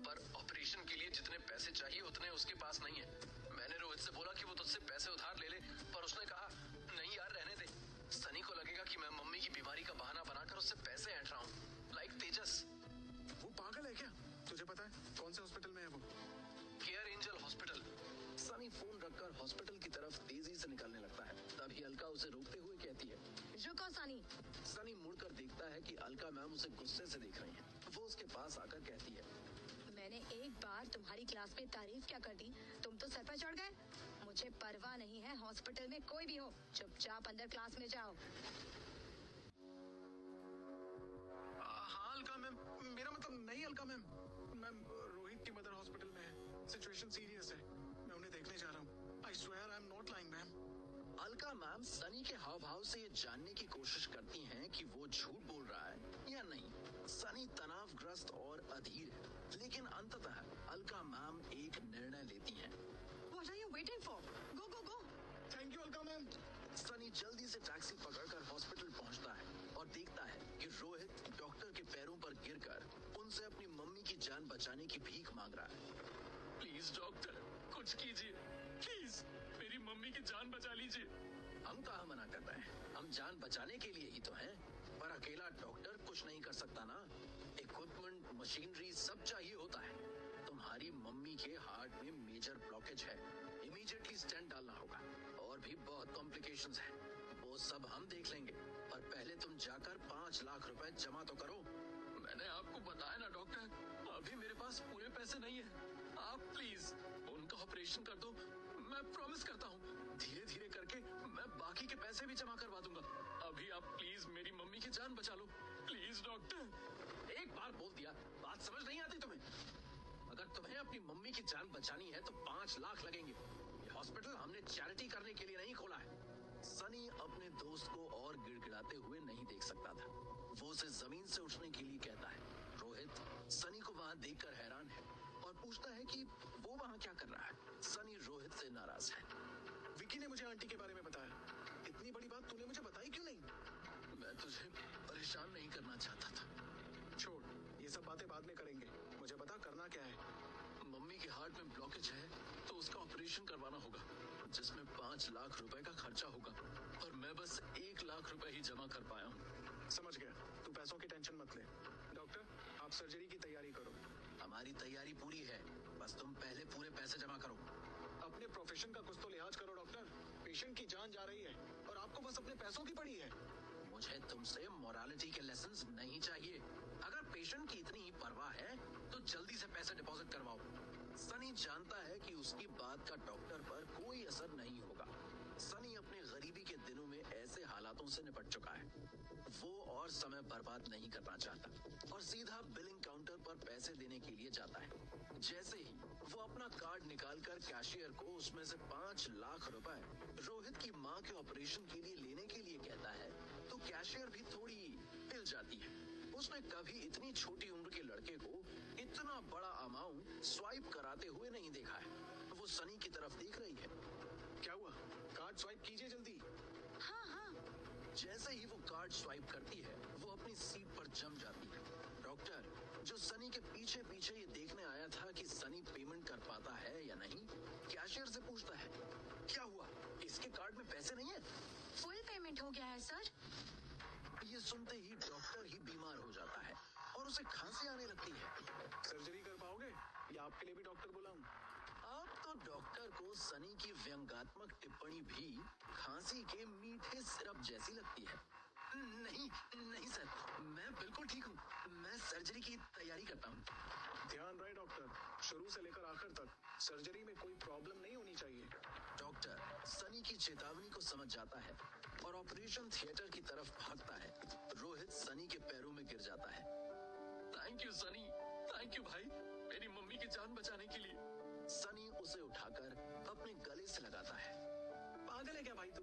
Speaker 3: पर ऑपरेशन के लिए जितने पैसे चाहिए उतने उसके पास नहीं है। मैंने रोहित से बोला कि वो तुझसे पैसे उधार ले ले, पर उसने कहा नहीं यार रहने दे। सनी को लगेगा कि मैं मम्मी की बीमारी का बहाना बनाकर उससे पैसे ऐंठ रहा हूँ, लाइक तेजस।
Speaker 1: वो पागल है क्या? तुझे पता है कौन से हॉस्पिटल में है वो?
Speaker 3: Care angel hospital. Sunny phone रखकर हॉस्पिटल की तरफ तेजी से निकलने लगता है। तभी अलका उसे रोकते हुए कहती है,
Speaker 2: रुको सनी।
Speaker 3: सनी मुड़कर देखता है कि अलका मैम उसे गुस्से से देख रही हैं। वो उसके पास आकर कहती है,
Speaker 2: मैंने एक बार तुम्हारी क्लास में तारीफ क्या कर दी, तुम तो सर पर चढ़ गए। मुझे परवाह नहीं है हॉस्पिटल में कोई भी हो, चुपचाप अंदर क्लास में जाओ।
Speaker 1: हाँ अलका मैम, मेरा मतलब नहीं अलका मैम। मैम रोहित की मदर हॉस्पिटल में है, सिचुएशन सीरियस है, मैं उन्हें देखने जा रहा हूँ। I swear I am not lying ma'am.
Speaker 3: Alka ma'am Sunny के हाव भाव से ये जानने की कोशिश करती हैं कि वो झूठ बोल रहा है या नहीं। सनी तनावग्रस्त और अधीर है, लेकिन अंततः अलका मैम एक निर्णय लेती हैं।
Speaker 2: What are you waiting for? Go go go!
Speaker 1: Thank you Alka ma'am.
Speaker 3: Sunny जल्दी से टैक्सी पकड़कर हॉस्पिटल पहुंचता है और देखता है कि रोहित डॉक्टर के पैरों पर गिरकर उनसे अपनी मम्मी की जान बचाने की भीख मांग रहा है।
Speaker 4: प्लीज डॉक्टर कुछ कीजिए, प्लीज मेरी मम्मी की जान बचा लीजिए।
Speaker 3: हम कहाँ मना कर रहे हैं, हम जान बचाने के लिए ही तो हैं। पर अकेला डॉक्टर कुछ नहीं कर सकता ना, इक्विपमेंट मशीनरी सब चाहिए होता है। तुम्हारी मम्मी के हार्ट में मेजर ब्लॉकेज है, इमीडिएटली स्टेंट डालना होगा, और भी बहुत कॉम्प्लिकेशंस हैं। वो सब हम देख लेंगे, पर पहले तुम जाकर 5 लाख रुपए जमा तो करो।
Speaker 4: मैंने आपको बताया ना डॉक्टर, अभी मेरे पास पूरे पैसे नहीं है। आप प्लीज उनका ऑपरेशन कर दो, मैं प्रॉमिस करता हूँ धीरे धीरे करके मैं बाकी के पैसे भी जमा करवा दूंगा। अभी आप प्लीज मेरी मम्मी की जान बचा लो, प्लीज डॉक्टर।
Speaker 3: एक बार बोल दिया, बात समझ नहीं आती तुम्हें? अगर तुम्हें अपनी मम्मी की जान बचानी है तो 5 लाख लगेंगे। ये हॉस्पिटल हमने चैरिटी करने के लिए नहीं खोला है। सनी अपने दोस्त को और गिड़गिड़ाते हुए नहीं देख सकता था। वो उसे जमीन से उठने के लिए कहता है। रोहित सनी को वहाँ देखकर हैरान है और पूछता है कि वो वहाँ क्या कर रहा है। सनी रोहित से नाराज है।
Speaker 1: विक्की ने मुझे आंटी के बारे में बताया, इतनी बड़ी बात तूने मुझे बताई क्यों नहीं?
Speaker 3: मैं तुझे परेशान नहीं करना चाहता था।
Speaker 1: छोड़, ये सब बातें बाद में करेंगे, मुझे बता करना क्या है।
Speaker 4: मम्मी के हार्ट में ब्लॉकेज है तो उसका ऑपरेशन करवाना होगा, जिसमें 5 लाख रुपए का खर्चा होगा, और मैं बस 1 लाख रुपए ही जमा कर पाया हूँ।
Speaker 1: समझ गया, तू पैसों की टेंशन मत ले। डॉक्टर आप सर्जरी की तैयारी करो।
Speaker 3: हमारी तैयारी पूरी है, बस तुम पहले पूरे पैसे जमा करो।
Speaker 1: अपने प्रोफेशन का कुछ तो लिहाज करो डॉक्टर, पेशेंट की जान जा रही है और आपको बस अपने पैसों की पड़ी है।
Speaker 3: मुझे तुमसे मोरालिटी के लेसन्स नहीं चाहिए। अगर पेशेंट की इतनी ही परवाह है तो जल्दी से पैसे डिपॉजिट करवाओ। सनी जानता है कि उसकी बात का डॉक्टर पर कोई असर नहीं होगा। सनी अपने गरीबी के दिनों में ऐसे हालातों से निपट चुका है। वो और समय बर्बाद नहीं करना चाहता और सीधा बिलिंग काउंटर पर पैसे देने के लिए जाता है। जैसे ही वो अपना कार्ड निकालकर कैशियर को उसमें से 5 लाख रुपए रोहित की माँ के ऑपरेशन के लिए लेने के लिए कहता है, तो कैशियर भी थोड़ी हिल जाती है। उसने कभी इतनी छोटी उम्र के लड़के को इतना बड़ा अमाउंट स्वाइप कराते हुए नहीं देखा है। वो सनी की तरफ देख रही है।
Speaker 1: क्या हुआ? कार्ड स्वाइप कीजिए जल्दी।
Speaker 2: हाँ हाँ।
Speaker 3: जैसे ही वो कार्ड स्वाइप करती है वो अपनी सीट पर जम जाती है। डॉक्टर जो सनी के पीछे पीछे ये देखने आया था कि सनी पेमेंट कर पाता है या नहीं, कैशियर से पूछता है, क्या हुआ, इसके कार्ड में पैसे नहीं है?
Speaker 2: फुल पेमेंट हो गया है सर।
Speaker 3: ये सुनते ही डॉक्टर ही बीमार हो जाता है और उसे खांसी आने लगती है।
Speaker 1: सर्जरी कर पाओगे या आपके लिए भी डॉक्टर बुलाऊं?
Speaker 3: अब तो डॉक्टर को सनी की व्यंग्यात्मक टिप्पणी भी खांसी के मीठे सिरप जैसी लगती है। नहीं नहीं सर, मैं बिल्कुल ठीक हूँ, मैं सर्जरी की तैयारी करता हूँ।
Speaker 1: ध्यान रहे डॉक्टर, शुरू से लेकर आखिर तक सर्जरी में कोई प्रॉब्लम नहीं होनी चाहिए।
Speaker 3: डॉक्टर सनी की चेतावनी को समझ जाता है और ऑपरेशन थिएटर की तरफ भागता है। रोहित सनी के पैरों में गिर जाता है।
Speaker 4: Thank you Sunny, thank you भाई, मेरी मम्मी की जान बचाने के लिए।
Speaker 3: सनी उसे उठाकर अपने गले से लगाता है।
Speaker 1: पागल है क्या भाई तू?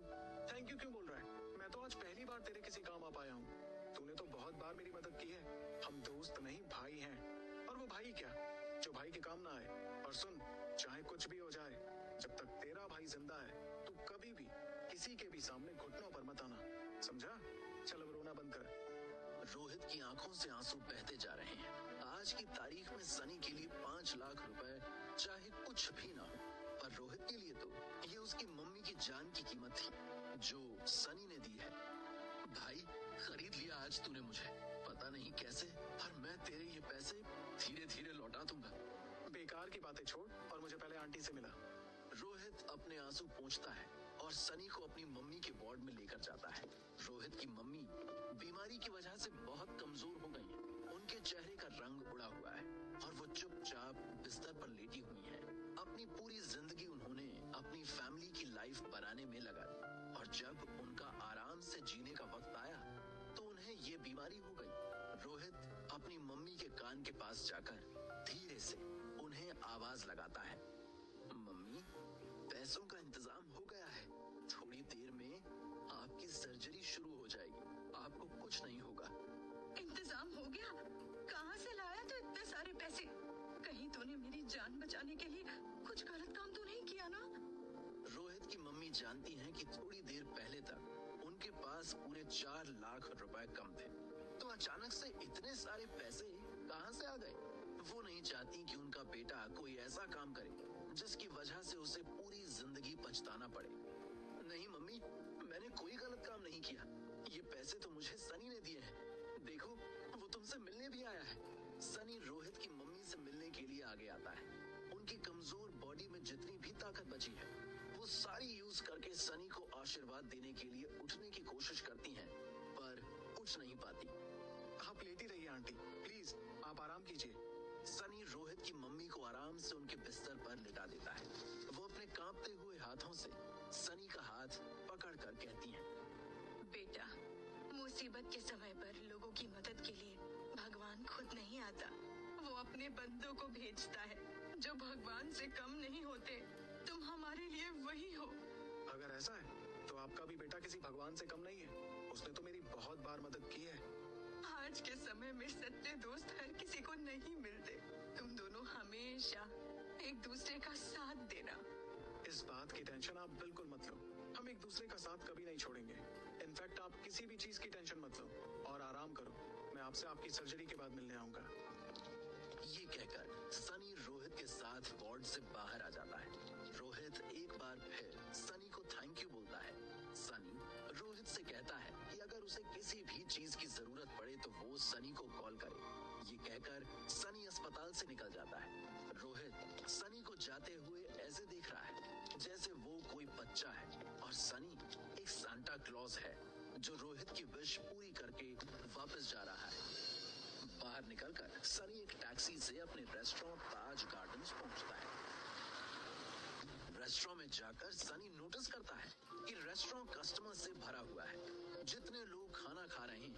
Speaker 1: थैंक यू क्यों बोल रहा है? मैं तो आज पहली बार तेरे किसी काम आ पाया हूँ। तूने तो बहुत बार मेरी मदद की है। हम दोस्त नहीं भाई हैं। और वो भाई क्या जो भाई के काम ना आए। और सुन, चाहे कुछ भी हो जाए, जब तक तेरा भाई जिंदा है तू कभी भी किसी के भी सामने घुटनों पर मत आना, समझा? चल अब रोना बंद कर।
Speaker 3: रोहित की आंखों से आंसू बहते जा रहे हैं। आज की तारीख में सनी के लिए 5 लाख रुपए चाहे कुछ भी ना हो, पर रोहित के लिए तो ये उसकी मम्मी की जान की कीमत थी, जो सनी ने दी है। भाई, खरीद लिया आज तूने मुझे, पता नहीं कैसे, पर मैं तेरे ये पैसे धीरे धीरे लौटा दूंगा।
Speaker 1: बेकार की बातें छोड़ और मुझे पहले आंटी से मिला।
Speaker 3: रोहित अपने आंसू पोंछता है और सनी को अपनी मम्मी के वार्ड में लेकर जाता है। रोहित की मम्मी बीमारी की वजह से बहुत कमजोर हो गई हैं। उनके चेहरे का रंग उड़ा हुआ है और वो चुपचाप बिस्तर पर लेटी हुई हैं। अपनी पूरी जिंदगी उन्होंने अपनी फैमिली की लाइफ बनाने में लगा दी, और जब उनका आराम से जीने का वक्त आया तो उन्हें ये बीमारी हो गई। रोहित अपनी मम्मी के कान के पास जाकर धीरे से उन्हें आवाज लगाता है, मम्मी, पैसों का इंतजाम हो गया है, थोड़ी देर में आपकी सर्जरी शुरू हो जाएगी, आपको कुछ नहीं होगा।
Speaker 2: इंतजाम हो गया? कहाँ से लाया तू इतने सारे पैसे? कहीं तूने मेरी जान बचाने के लिए कुछ गलत काम तो नहीं किया ना?
Speaker 3: रोहित की मम्मी जानती हैं कि थोड़ी देर पहले तक उनके पास पूरे 4 लाख रुपए कम थे, तो अचानक से इतने सारे पैसे कहाँ से आ गए? वो नहीं चाहती कि उनका बेटा कोई ऐसा काम करे जिसकी वजह से उसे पूरी जिंदगी पछताना पड़े। नहीं मम्मी, मैंने कोई गलत काम नहीं किया, ये पैसे तो मुझे सनी ने दिए हैं, देखो वो तुमसे मिलने भी आया है। सनी रोहित की मम्मी से मिलने के लिए आगे आता है। उनकी कमजोर बॉडी में जितनी भी ताकत बची है वो सारी यूज करके सनी को आशीर्वाद देने के लिए उठने की कोशिश करती हैं, पर उठ नहीं पाती।
Speaker 1: आप लेटी रहिए आंटी, प्लीज आप आराम कीजिए।
Speaker 3: सनी रोहित की मम्मी को आराम से उनके बिस्तर पर लिटा देता है। वो अपने कांपते हुए हाथों से सनी का हाथ पकड़कर कहती हैं,
Speaker 2: बेटा, मुसीबत के समय पर लोगों की मदद के लिए भगवान खुद नहीं आता, वो अपने बंदों को भेजता है जो भगवान से कम नहीं होते। तुम हमारे लिए वही हो।
Speaker 1: अगर ऐसा है तो आपका भी बेटा किसी भगवान से कम नहीं है, उसने तो मेरी बहुत बार मदद की है।
Speaker 2: आज के समय में सच्चे दोस्त हर किसी को नहीं मिलते। तुम दोनों हमेशा एक दूसरे का साथ देना।
Speaker 1: इस बात की टेंशन आप बिल्कुल मत लो, हम एक दूसरे का साथ कभी नहीं छोड़ेंगे। इनफैक्ट आप किसी भी चीज की टेंशन मत लो और आराम करो, मैं आपसे आपकी सर्जरी के बाद मिलने आऊंगा।
Speaker 3: ये कहकर सनी रोहित के साथ वार्ड से बाहर आ जाता है। रोहित एक बार फिर सनी को थैंक यू बोलता है। सनी रोहित से कहता है कि अगर उसे किसी भी चीज की जरूरत पड़े तो वो सनी को कॉल करे। ये कहकर सनी अस्पताल से निकल जाता है। रोहित सनी को जाते हुए ऐसे देख रहा है जैसे वो कोई बच्चा है और सनी एक सांता क्लॉज है जो रोहित की विश पूरी करके वापस जा रहा है। बाहर निकलकर सनी एक टैक्सी से अपने रेस्टोरेंट ताज गार्डन्स पहुंचता है। रेस्टोरेंट में जाकर सनी नोटिस करता है कि रेस्टोरेंट कस्टमर से भरा हुआ है। जितने लोग खाना खा रहे हैं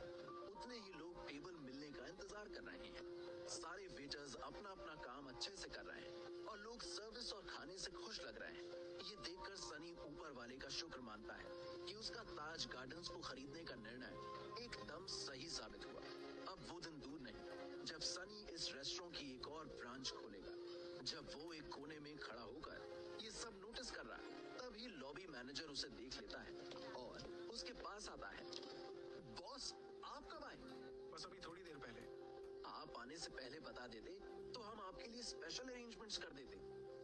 Speaker 3: उतने ही लोग टेबल मिलने का इंतजार कर रहे हैं। सारे वेटर्स अपना अपना काम अच्छे से कर रहे हैं और लोग सर्विस और खाने से खुश लग रहे हैं। ये देखकर सनी ऊपर वाले का शुक्र मानता है कि उसका ताज गार्डन्स को खरीदने का निर्णय एकदम सही साबित हुआ। अब वो दिन दूर नहीं जब सनी इस रेस्टोरेंट की एक और ब्रांच खोलेगा। जब वो एक कोने में खड़ा होकर ये सब नोटिस कर रहा है, तभी लॉबी मैनेजर उसे देख लेता है और उसके पास आता है। बॉस, आप कब आए?
Speaker 1: बस अभी थोड़ी देर पहले।
Speaker 3: आप आने से पहले बता देते तो हम आपके लिए स्पेशल अरेंजमेंट्स कर देते।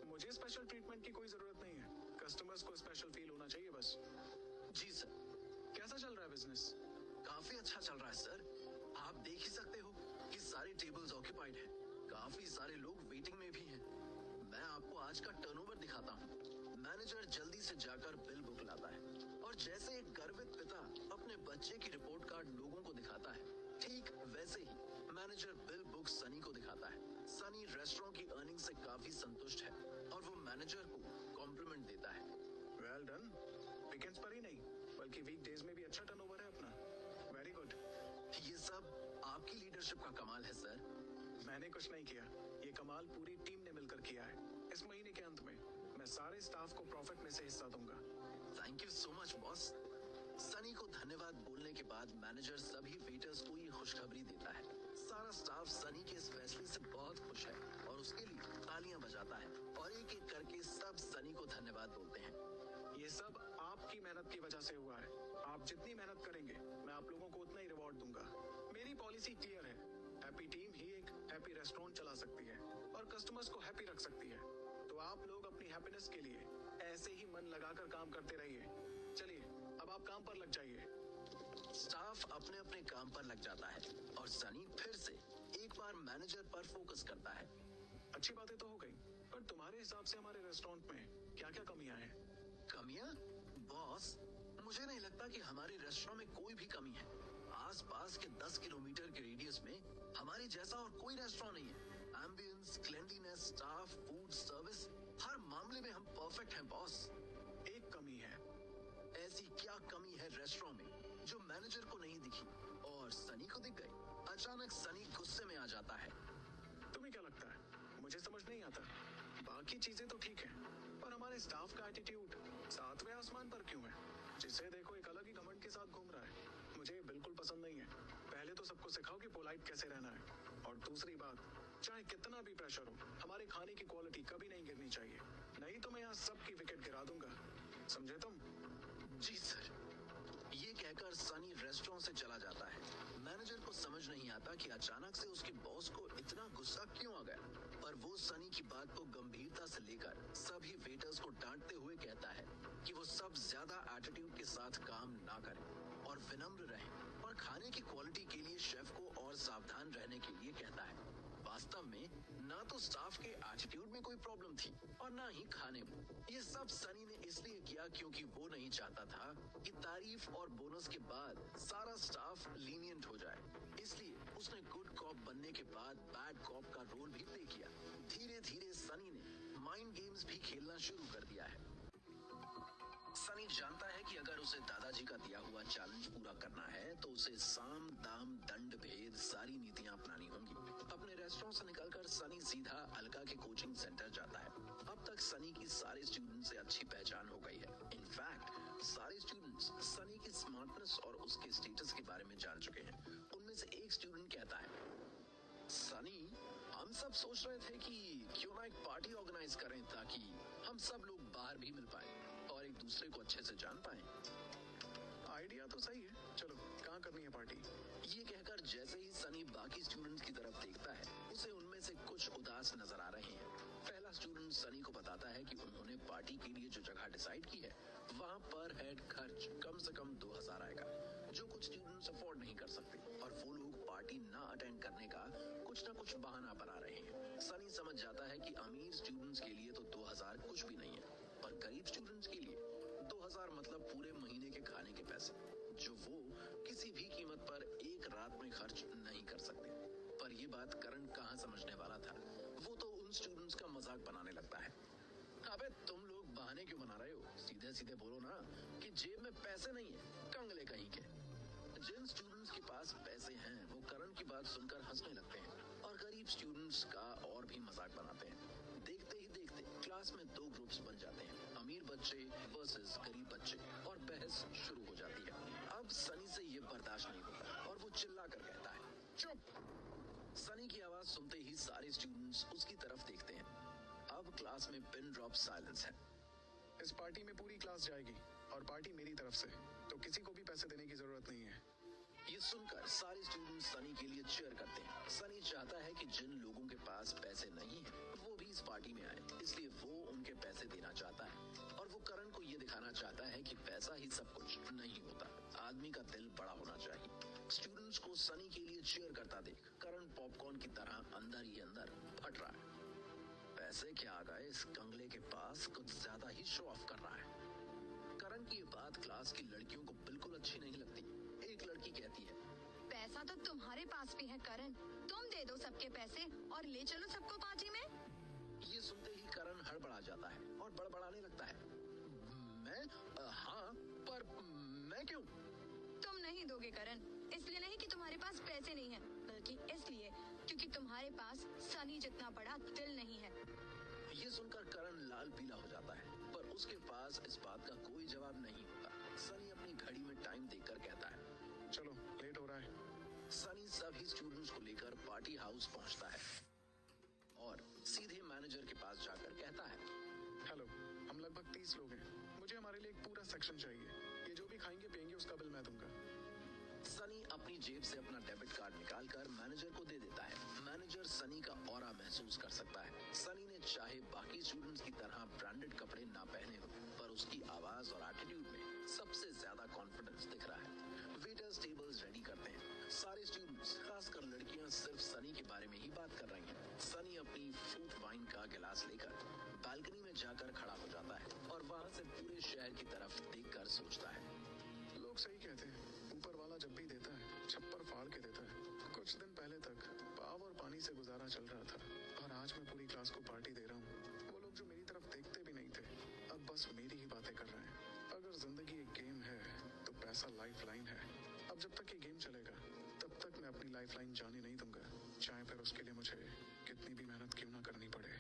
Speaker 1: मुझे स्पेशल ट्रीटमेंट की कोई जरूरत नहीं है, कस्टमर्स को स्पेशल फील होना चाहिए बस।
Speaker 3: जी सर।
Speaker 1: कैसा चल रहा है बिजनेस?
Speaker 3: काफी अच्छा चल रहा है सर। आप देख ही सकते हो कि सारे टेबल्स ऑक्यूपाइड हैं। काफी सारे लोग वेटिंग में भी हैं। मैं आपको आज का टर्नओवर दिखाता हूँ। मैनेजर जल्दी से जाकर बिल बुक लाता है और जैसे एक गर्वित पिता अपने बच्चे की रिपोर्ट कार्ड लोगों को दिखाता है, ठीक वैसे ही मैनेजर बिल बुक सनी को दिखाता है। सनी रेस्टोरेंट की अर्निंग से काफी संतुष्ट है और वो मैनेजर को कॉम्प्लीमेंट देता है।
Speaker 1: Well done. वीकेंड्स पर ही नहीं बल्कि वीकडेज में भी अच्छा टर्नओवर है अपना। Very good.
Speaker 3: ये सब आपकी लीडरशिप का कमाल है सर।
Speaker 1: मैंने कुछ नहीं किया, ये कमाल पूरी टीम ने मिलकर किया है। इस महीने के अंत में मैं सारे स्टाफ को प्रॉफिट में से हिस्सा दूंगा।
Speaker 3: Thank you so much boss. Sunny को धन्यवाद बोलने के बाद मैनेजर सभी वेटर्स को ये खुशखबरी देता है। सारा स्टाफ सनी के इस फैसले से बहुत खुश है और उसके लिए तालियां बजाता है और एक एक करके सब सनी को धन्यवाद बोलते हैं।
Speaker 1: ये सब आपकी मेहनत की वजह से हुआ है। आप जितनी मेहनत करेंगे मैं आप लोगों को उतना ही रिवॉर्ड दूंगा। मेरी पॉलिसी क्लियर है, हैप्पी टीम ही एक हैप्पी रेस्टोरेंट चला सकती है और कस्टमर्स को हैप्पी रख सकती है। तो आप लोग अपनी हैप्पीनेस के लिए ऐसे ही मन लगाकर काम करते रहिए। चलिए अब आप काम पर लग जाइए।
Speaker 3: स्टाफ अपने अपने काम पर लग जाता है और सनी फिर से एक बार मैनेजर पर फोकस करता है।
Speaker 1: अच्छी बातें तो हो गई, पर तुम्हारे हिसाब से हमारे रेस्टोरेंट में क्या क्या कमियां हैं?
Speaker 3: कमियां? बॉस, मुझे नहीं लगता कि हमारे रेस्टोरेंट में कोई भी कमी है। आसपास के 10 किलोमीटर के रेडियस में हमारे जैसा और कोई रेस्टोरेंट नहीं है। Ambience, cleanliness, staff, food, service, हर मामले में हम परफेक्ट हैं बॉस।
Speaker 1: एक कमी है।
Speaker 3: ऐसी क्या कमी है रेस्टोरेंट में जो मैनेजर को नहीं दिखी और सनी को दिख गई? अचानक सनी गुस्से में आ जाता है।
Speaker 1: तुम्हें क्या लगता है मुझे समझ नहीं आता? बाकी चीजें तो ठीक है, पर हमारे स्टाफ का एटीट्यूड सातवें आसमान पर क्यों है? जिसे देखो एक अलग ही घमंड के साथ घूम रहा है। मुझे ये बिल्कुल पसंद नहीं है। पहले तो सबको सिखाओ कि पोलाइट कैसे रहना है, और दूसरी बात, चाहे कितना भी प्रेशर हो, हमारे खाने की क्वालिटी कभी नहीं गिरनी चाहिए, नहीं तो मैं यहाँ सबकी विकेट गिरा दूंगा। समझे तुम?
Speaker 3: जी सर। ये कहकर सनी रेस्टोरेंट से चला जाता है। मैनेजर को समझ नहीं आता कि अचानक से उसके बॉस को इतना गुस्सा क्यों आ गया, पर वो सनी की बात को गंभीरता से लेकर सभी वेटर्स को डांटते हुए कहता है कि वो सब ज्यादा एटीट्यूड के साथ काम ना करें और विनम्र रहें, और खाने की क्वालिटी के लिए शेफ को और सावधान रहने के लिए कहता है। वास्तव में ना तो स्टाफ के एटीट्यूड में कोई प्रॉब्लम थी और ना ही खाने में। ये सब सनी ने इसलिए किया क्योंकि वो नहीं चाहता था कि तारीफ और बोनस के बाद सारा स्टाफ लीनियंट हो जाए। इसलिए उसने गुड कॉप बनने के बाद बैड कॉप का रोल भी प्ले किया। धीरे धीरे सनी ने माइंड गेम्स भी खेलना शुरू कर दिया है। सनी जानता है कि अगर उसे दादाजी का दिया हुआ चैलेंज पूरा करना है तो उसे साम दाम दंड भेद सारी नीतियां अपनानी होंगी। अपने रेस्टोरेंट से निकलकर सनी सीधा अलका के कोचिंग सेंटर जाता है। अब तक सनी की सारे स्टूडेंट से अच्छी पहचान हो गई है। इनफैक्ट सारे स्टूडेंट्स सनी की स्मार्टनेस और उसके स्टेटस के बारे में जान चुके हैं। उनमें से एक स्टूडेंट कहता है, सनी, हम सब सोच रहे थे कि क्यों ना एक पार्टी ऑर्गेनाइज करें ताकि हम सब लोग बाहर भी मिल पाए और एक दूसरे को अच्छे से जान पाएं।
Speaker 1: आइडिया तो सही है, चलो कहाँ करनी है पार्टी?
Speaker 3: ये कहकर जैसे ही सनी बाकी स्टूडेंट्स की तरफ देखता है, उसे उनमें से कुछ उदास नजर आ रहे हैं। पहला स्टूडेंट सनी को बताता है कि उन्होंने पार्टी के लिए जो जगह डिसाइड की है वहाँ पर हेड खर्च कम से कम 2000 आएगा, जो कुछ स्टूडेंट्स अफोर्ड नहीं कर सकते, और वो लोग पार्टी ना अटेंड करने का कुछ ना कुछ बहाना बना रहे हैं। सनी समझ जाता है कि अमीर स्टूडेंट्स के लिए तो 2000 कुछ भी नहीं है, पर गरीब स्टूडेंट्स के लिए 2000 मतलब पूरे महीने के खाने के पैसे, जो वो किसी भी कीमत पर एक रात में खर्च नहीं कर सकते। पर ये बात करण कहाँ समझने वाला था। वो तो उन स्टूडेंट्स का मजाक बनाने लगता है। अबे तुम लोग बहाने क्यों बना रहे हो? सीधे सीधे बोलो ना कि जेब में पैसे नहीं है, कंगले कहीं के। जिन स्टूडेंट्स के पास पैसे हैं वो करण की बात सुनकर हंसने लगते हैं और गरीब स्टूडेंट्स का और भी मजाक बनाते हैं। देखते ही देखते क्लास में 2 ग्रुप्स बन जाते हैं, अमीर बच्चे वर्सेस गरीब बच्चे, और बहस शुरू हो जाती है। अब सनी से ये बर्दाश्त नहीं होता और वो चिल्ला कर कहता है, चुप। सनी की आवाज सुनते ही सारे स्टूडेंट्स उसकी तरफ देखते हैं। अब क्लास में पिन ड्रॉप साइलेंस है।
Speaker 1: इस पार्टी में पूरी क्लास जाएगी और पार्टी मेरी तरफ से, तो किसी को भी पैसे देने की जरूरत नहीं है।
Speaker 3: ये सुनकर सारे स्टूडेंट सनी के लिए चीयर करते हैं। सनी चाहता है कि जिन लोगों के पास पैसे नहीं हैं, वो भी इस पार्टी में आए, इसलिए वो उनके पैसे देना चाहता है और वो करण को ये दिखाना चाहता है कि पैसा ही सब कुछ नहीं होता, आदमी का दिल बड़ा होना चाहिए। स्टूडेंट्स को सनी के लिए चीयर करता देख करण पॉपकॉर्न की तरह अंदर ही अंदर फट रहा है। पैसे क्या आ गए, इस कंगले के पास कुछ ज्यादा ही शो ऑफ कर रहा है। करण की ये बात क्लास की लड़कियों को बिल्कुल अच्छी नहीं लगती। एक लड़की कहती है,
Speaker 2: पैसा तो तुम्हारे पास भी है करण, तुम दे दो सबके पैसे और ले चलो सबको पार्टी में।
Speaker 3: ये सुनते ही करण हड़बड़ा जाता है और बड़बड़ाने लगता है, मैं हाँ, पर मैं क्यों?
Speaker 2: तुम नहीं दोगे करण, इसलिए नहीं कि तुम्हारे पास पैसे नहीं है, बल्कि इसलिए क्योंकि तुम्हारे पास सनी जितना बड़ा दिल नहीं है।
Speaker 3: ये सुनकर करण लाल पीला हो जाता है, पर उसके पास इस बात का कोई जवाब नहीं होता। सनी अपनी घड़ी में टाइम देखकर कहता है,
Speaker 1: चलो लेट हो रहा है।
Speaker 3: सनी सभी स्टूडेंट्स को लेकर पार्टी हाउस पहुंचता है और सीधे मैनेजर के पास जाकर कहता है,
Speaker 1: हेलो, हम लगभग 30 लोग हैं, मुझे हमारे लिए एक पूरा सेक्शन चाहिए। ये जो भी खाएंगे पिएंगे उसका बिल मैं दूंगा।
Speaker 3: सनी अपनी जेब से अपना डेबिट कार्ड निकालकर मैनेजर को दे देता है। मैनेजर सनी का ऑरा महसूस कर सकता है। सनी ने चाहे बाकी स्टूडेंट्स की तरह ब्रांडेड कपड़े ना पहने हो, पर उसकी आवाज और एटीट्यूड में सबसे ज्यादा कॉन्फिडेंस दिख रहा है। वेटर्स टेबल्स रेडी करते हैं। सारे स्टूडेंट्स, खासकर लड़कियां, सिर्फ सनी के बारे में ही बात कर रही हैं। सनी अपनी फ्रूट वाइन का गिलास लेकर बालकनी में जाकर खड़ा हो जाता है और वहां से पूरे शहर की तरफ देखकर सोचता है।
Speaker 1: लोग सही कहते हैं, ऊपर वाला जब भी देता है छप्पर फाड़ के देता है। कुछ दिन पहले तक पाव और पानी से गुजारा चल रहा था और आज मैं पूरी क्लास को पार्टी दे रहा हूँ। वो लोग जो मेरी तरफ देखते भी नहीं थे, अब बस मेरी ही बातें कर रहे हैं। अगर जिंदगी एक गेम है तो पैसा लाइफ लाइन है। अब जब तक ये गेम चलेगा तब तक मैं अपनी लाइफ लाइन जाने नहीं दूंगा, चाहे फिर उसके लिए मुझे कितनी भी मेहनत क्यों ना करनी पड़े।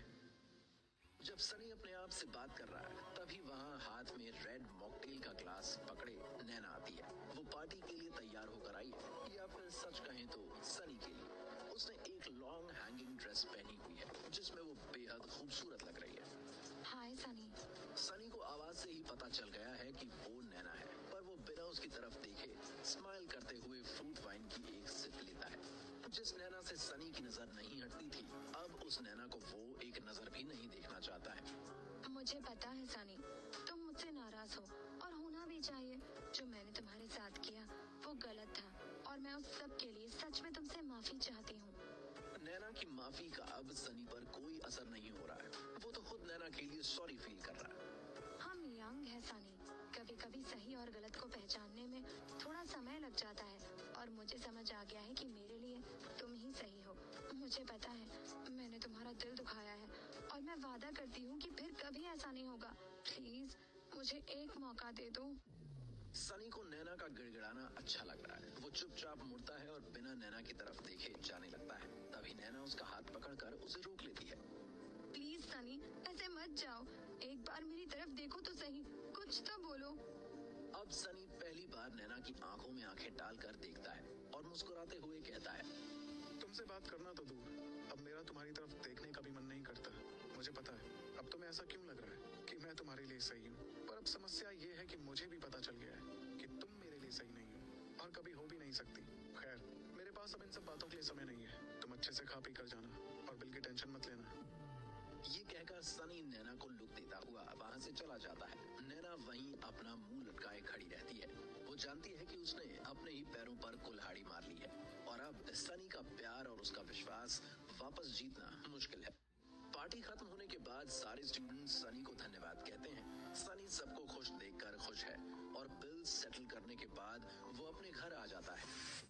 Speaker 3: जब सनी अपने आप से बात कर रहा है, तभी वहाँ हाथ में रेड मॉकटेल का ग्लास पकड़े नैना आती है। वो पार्टी के लिए तैयार होकर आई है, या फिर सच कहें तो सनी के लिए। उसने एक लॉन्ग हैंगिंग ड्रेस पहनी हुई है जिसमें वो बेहद खूबसूरत लग रही है।
Speaker 2: हाय सनी।
Speaker 3: सनी को आवाज से ही पता चल गया है कि वो नैना है, पर वो बिना उसकी तरफ देखे स्माइल करते हुए फ्रूट वाइन की एक सिप लेता है। जिस नैना से सनी की नजर नहीं हटती थी, अब उस नैना को वो एक नजर भी नहीं देखना चाहता है।
Speaker 2: मुझे पता है सनी, तुम मुझसे नाराज हो और होना भी चाहिए। जो मैंने तुम्हारे साथ किया वो गलत था और मैं उस सब के लिए सच में तुमसे माफी चाहती हूँ।
Speaker 3: नैना की माफी का अब सनी पर कोई असर नहीं हो रहा है। वो तो खुद नैना के लिए सॉरी फील कर रहा है।
Speaker 2: हम यंग है सनी, कभी कभी सही और गलत को पहचानने में थोड़ा समय लग जाता है और मुझे समझ आ गया है कि मेरे लिए तुम ही सही हो। मुझे पता है मैंने तुम्हारा दिल दुखाया है और मैं वादा करती हूँ कि फिर कभी ऐसा नहीं होगा। प्लीज मुझे एक मौका दे दो।
Speaker 3: सनी को नैना का गिड़गिड़ाना अच्छा लग रहा है। वो चुपचाप मुड़ता है और बिना नैना की तरफ देखे जाने लगता है। तभी नैना उसका हाथ पकड़कर उसे रोक लेती है।
Speaker 2: प्लीज सनी, ऐसे मत जाओ, एक बार मेरी तरफ देखो तो सही, कुछ तो बोलो।
Speaker 3: अब सनी पहली बार नैना की आंखों में आंखें डालकर देखता है और मुस्कुराते हुए कहता है,
Speaker 1: तुमसे बात करना तो दूर, अब मेरा तुम्हारी तरफ देखने का भी मन नहीं करता। मुझे पता है अब तुम्हें ऐसा क्यों लग रहा है कि मैं तुम्हारे लिए सही हूँ, पर अब समस्या ये है कि मुझे भी पता चल गया है कि तुम मेरे लिए सही नहीं हो और कभी हो भी नहीं सकती। खैर, मेरे पास अब इन सब बातों के लिए समय नहीं है। तुम अच्छे से खा पी कर जाना और बिल की टेंशन मत लेना।
Speaker 3: ये कहकर सनी नैना को लुक देता हुआ वहाँ से चला जाता है। नैना वहीं अपना मुंह लटकाए खड़ी रहती है। वो जानती है कि उसने अपने ही पैरों पर कुल्हाड़ी मार ली है और अब सनी का प्यार और उसका विश्वास वापस जीतना मुश्किल है। पार्टी खत्म होने के बाद सारे स्टूडेंट्स सनी को धन्यवाद कहते हैं। सनी सबको खुश देखकर खुश है और बिल सेटल करने के बाद वो अपने घर आ जाता है।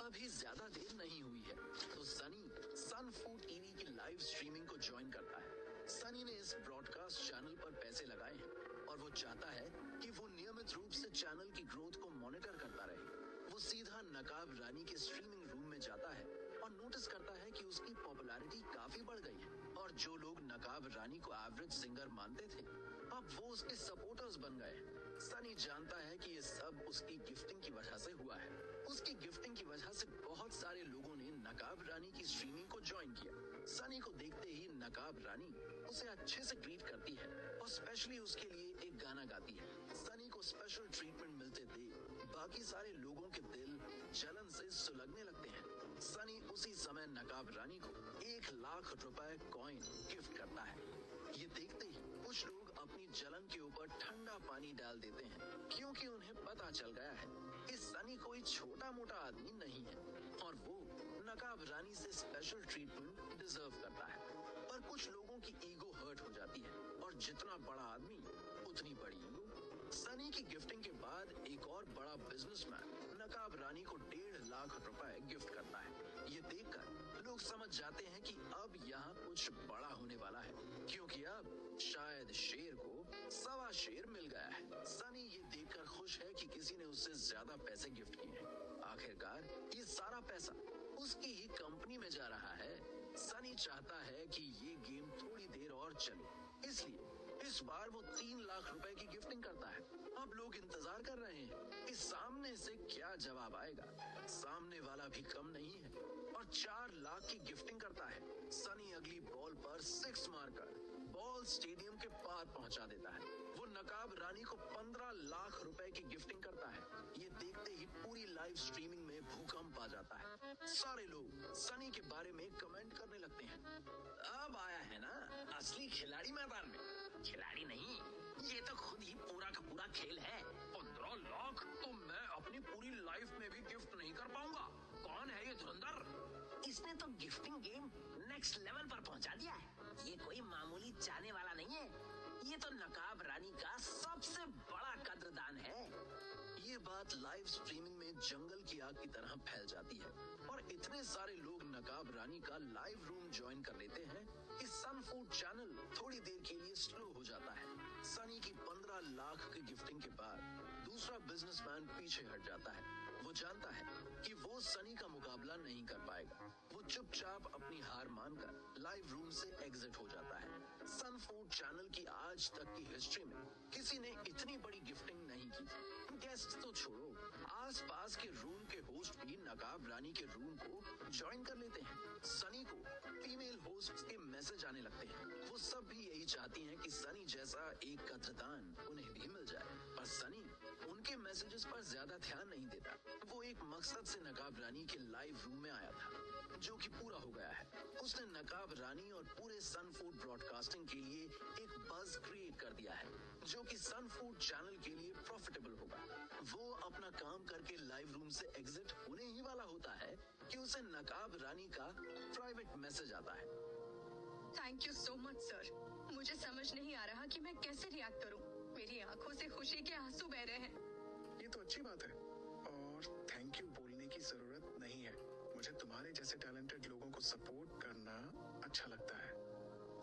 Speaker 3: अभी ज्यादा देर नहीं हुई है तो सनी सन फूड टीवी की लाइव स्ट्रीमिंग को ज्वाइन करता है। सनी ने इस ब्रॉडकास्ट चैनल पर पैसे लगाए हैं और वो चाहता है कि वो नियमित रूप से चैनल की ग्रोथ को मॉनिटर करता रहे। वो सीधा नकाब रानी के स्ट्रीमिंग रूम में जाता है और नोटिस करता है कि उसकी पॉपुलैरिटी काफी बढ़ गई है और जो लोग नकाब रानी को एवरेज सिंगर मानते थे, अब वो उसके सपोर्टर्स बन गए। सनी जानता है कि ये सब उसकी गिफ्टिंग की वजह से हुआ है। उसकी गिफ्टिंग की वजह से बहुत सारे लोगों ने नकाब रानी की स्ट्रीमिंग को ज्वाइन किया। सनी को देखते ही नकाब रानी उसे अच्छे से ग्रीट करती है और स्पेशली उसके लिए एक गाना गाती है। सनी को स्पेशल ट्रीटमेंट मिलते देख बाकी सारे लोगों के दिल जलन से सुलगने लगते हैं। सनी उसी समय नकाब रानी को 1,00,000 रुपए कॉइन गिफ्ट करता है। ये देखते ही कुछ लोग अपनी जलन के ऊपर ठंडा पानी डाल देते हैं, क्योंकि उन्हें पता चल गया है कि सनी कोई छोटा मोटा आदमी नहीं है और वो नकाब रानी से स्पेशल ट्रीटमेंट डिजर्व करता है। पर कुछ लोगों की ईगो हर्ट हो जाती है और जितना बड़ा आदमी उतनी बड़ी ईगो। सनी की गिफ्टिंग के बाद एक और बड़ा बिजनेसमैन नकाब रानी को 1,50,000 रुपए गिफ्ट करता है। ये देखकर लोग समझ जाते हैं कि अब यहाँ कुछ बड़ा होने वाला है, क्योंकि अब शायद शेर को 1.25 शेर मिल गया है। सनी ये देखकर खुश है कि किसी ने उससे ज्यादा पैसे गिफ्ट किए हैं। आखिरकार ये सारा पैसा उसकी ही कंपनी में जा रहा है। सनी चाहता है कि ये गेम थोड़ी देर और चले, इसलिए इस बार वो 3,00,000 रुपए की गिफ्टिंग करता है। अब लोग इंतजार कर रहे हैं कि सामने से क्या जवाब आएगा। सामने वाला भी कम नहीं है और 4,00,000 की गिफ्टिंग करता है। सनी अगली बॉल पर 6 मारकर बॉल स्टेडियम के पार पहुंचा देता है। वो नकाब रानी को 15,00,000 रुपए की गिफ्टिंग करता है। ये देखते ही पूरी लाइव स्ट्रीमिंग में भूकंप आ जाता है। सारे लोग सनी के बारे में कमेंट करने लगते हैं। अब आया है ना असली खिलाड़ी मैदान में। खिलाड़ी नहीं, ये तो खुद ही पूरा का पूरा खेल है।
Speaker 4: 15 लाख तो मैं अपनी पूरी लाइफ में भी गिफ्ट नहीं कर पाऊंगा। कौन है ये धुरंधर?
Speaker 3: इसने तो गिफ्टिंग गेम नेक्स्ट लेवल पर पहुंचा दिया है। ये कोई मामूली चाहने वाला नहीं है, ये तो नकाब रानी का सबसे बड़ा कद्रदान है। ये बात लाइव स्ट्रीमिंग में जंगल की आग की तरह फैल जाती है और इतने सारे लोग नकाब रानी का लाइव रूम ज्वाइन कर लेते हैं कि सन फूड चैनल थोड़ी देर के लिए स्लो हो जाता है। सनी की 15 लाख की गिफ्टिंग के बाद दूसरा बिजनेसमैन पीछे हट जाता है। वो जानता है कि वो सनी का मुकाबला नहीं कर पाएगा। वो चुपचाप अपनी हार मानकर लाइव रूम से एग्जिट हो जाता है। सन फूड चैनल की आज तक की हिस्ट्री में किसी ने इतनी बड़ी गिफ्टिंग नहीं की थी। गेस्ट तो छोड़ो, आसपास के रूम के होस्ट भी नकाब रानी के रूम को ज्वाइन कर लेते हैं। सनी को फीमेल होस्ट के मैसेज आने लगते हैं। वो सब भी यही चाहती हैं कि सनी जैसा एक कद्रदान उन्हें भी मिल जाए, पर सनी उनके मैसेजेस पर ज्यादा ध्यान नहीं देता। वो एक मकसद से नकाब रानी के लाइव रूम में आया था, जो कि पूरा हो गया है। उसने नकाब रानी और पूरे सन फूड ब्रॉडकास्टिंग के लिए एक बज़ क्रिएट कर दिया है, जो कि सन फूड चैनल के लिए प्रॉफिटेबल होगा। वो अपना काम करके लाइव रूम से एग्जिट होने ही वाला होता है कि उसे नकाब रानी का प्राइवेट मैसेज आता है।
Speaker 2: Thank you so much sir. मुझे समझ नहीं आ रहा कि मैं कैसे रिएक्ट करूं। मेरी आंखों से खुशी के आंसू बह रहे हैं।
Speaker 1: ये तो अच्छी बात है और थैंक यू बोलने की जरूरत नहीं है। मुझे तुम्हारे जैसे टैलेंटेड लोगों को सपोर्ट करना अच्छा लगता है।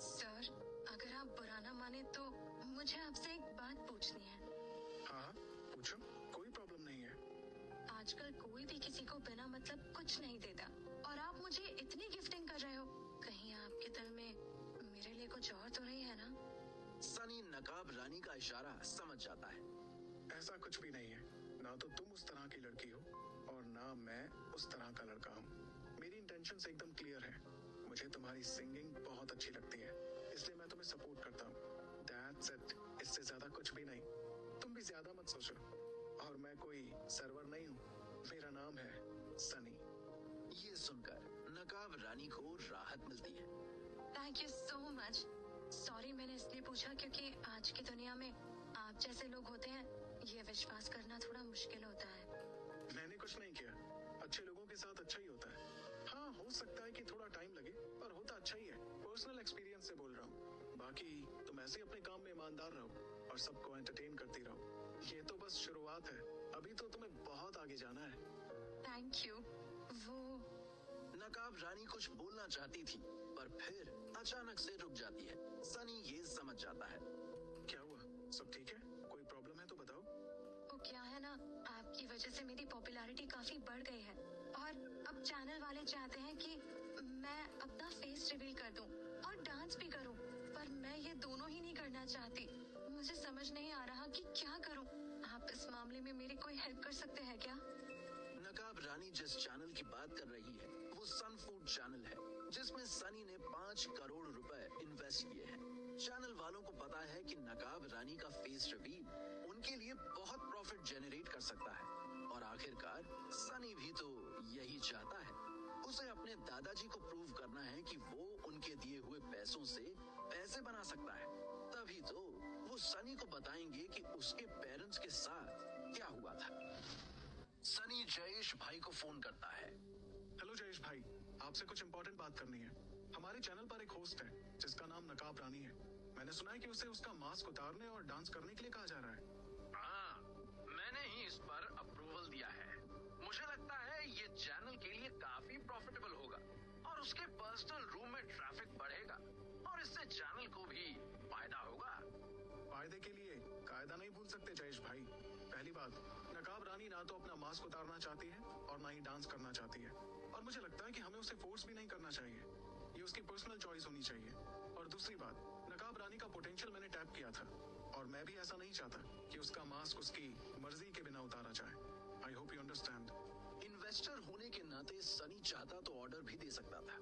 Speaker 2: सर, अगर आप बुरा ना माने तो मुझे आपसे एक बात पूछनी है।
Speaker 1: हाँ पूछो, कोई प्रॉब्लम नहीं है।
Speaker 2: आजकल कोई भी किसी को बिना मतलब कुछ नहीं देता और आप मुझे इतनी गिफ्टिंग कर रहे हो। कहीं आपके दिल में मेरे लिए कुछ और तो नहीं है ना?
Speaker 3: सनी नकाब रानी का इशारा समझ जाता है।
Speaker 1: ऐसा कुछ भी नहीं है। ना तो तुम उस तरह की लड़की हो और ना मैं उस तरह का लड़का हूँ। मेरी इंटेंशंस एकदम क्लियर है। मुझे तुम्हारी सिंगिंग बहुत अच्छी लगती है, इसलिए मैं तुम्हें सपोर्ट करता हूँ। दैट्स इट, इससे ज्यादा कुछ भी नहीं। तुम भी ज्यादा मत सोचो। और मैं कोई सर्वर नहीं हूँ, मेरा नाम है सनी।
Speaker 3: ये सुनकर नकाब रानी को राहत मिलती है।
Speaker 2: Thank you so much. Sorry, मैंने इसलिए पूछा क्योंकि आज की दुनिया में आप जैसे लोग होते हैं, ये विश्वास करना थोड़ा मुश्किल होता है।
Speaker 1: मैंने कुछ नहीं किया। अच्छे लोगों के साथ अच्छा ही होता है। हाँ, हो सकता है कि थोड़ा टाइम लगे, पर होता अच्छा ही है। पर्सनल एक्सपीरियंस से बोल रहा हूँ। बाकी तुम ऐसे अपने काम में ईमानदार रहो और सबको एंटरटेन करती रहो। ये तो बस शुरुआत है, अभी तो तुम्हें बहुत आगे जाना है।
Speaker 2: Thank you. वो
Speaker 3: नकाब रानी कुछ बोलना चाहती थी, पर फिर अचानक से रुक जाती है। सनी ये समझ जाता है।
Speaker 1: क्या हुआ? सब ठीक है? कोई प्रॉब्लम है तो बताओ।
Speaker 2: वो क्या है ना, आपकी वजह से मेरी पॉपुलैरिटी काफी बढ़ गई है और अब चैनल वाले चाहते हैं कि मैं अपना फेस रिवील कर दूं और डांस भी करूं, पर मैं ये दोनों ही नहीं करना चाहती। मुझे समझ नहीं आ रहा कि क्या करूं। आप इस मामले में मेरी कोई हेल्प कर सकते हैं क्या?
Speaker 3: नकाब रानी जिस चैनल की बात कर रही है वो सन फूड चैनल है, जिसमें सनी ने 5 करोड़ रुपए इन्वेस्ट किए हैं। चैनल वालों को पता है कि नकाब रानी का फेस रिवील उनके लिए बहुत प्रॉफिट जनरेट कर सकता है और आखिरकार सनी भी तो यही चाहता है। उसे अपने दादाजी को प्रूव करना है कि वो उनके दिए हुए पैसों से पैसे बना सकता है। तभी तो वो सनी को बताएंगे कि उसके पेरेंट्स के साथ क्या हुआ था। सनी जयेश भाई को फोन करता है।
Speaker 1: हेलो जयेश भाई, आपसे कुछ इम्पोर्टेंट बात करनी है। हमारे चैनल पर एक होस्ट है जिसका नाम नकाब रानी है। मैंने सुना है कि उसे उसका मास्क उतारने और डांस करने के लिए कहा जा रहा है।
Speaker 4: हाँ, मैंने ही इस पर अप्रूवल दिया है। मुझे लगता है ये चैनल के लिए काफी प्रॉफिटेबल होगा और उसके पर्सनल रूम में ट्रैफिक बढ़ेगा और इससे चैनल को भी फायदा होगा।
Speaker 1: फायदे के लिए कायदा नहीं भूल सकते जयेश भाई। पहली बात, नकाब रानी ना तो अपना मास्क उतारना चाहती है और ना ही डांस करना चाहती है, और मुझे लगता है कि हमें उसे फोर्स भी नहीं करना चाहिए। ये उसकी पर्सनल चॉइस होनी चाहिए। और दूसरी बात, नकाब रानी का पोटेंशियल मैंने टैप किया था और मैं भी ऐसा नहीं चाहता कि उसका मास्क उसकी मर्जी के बिना उतारा जाए। I hope you understand.
Speaker 3: Investor होने के नाते सनी चाहता तो ऑर्डर भी दे सकता था,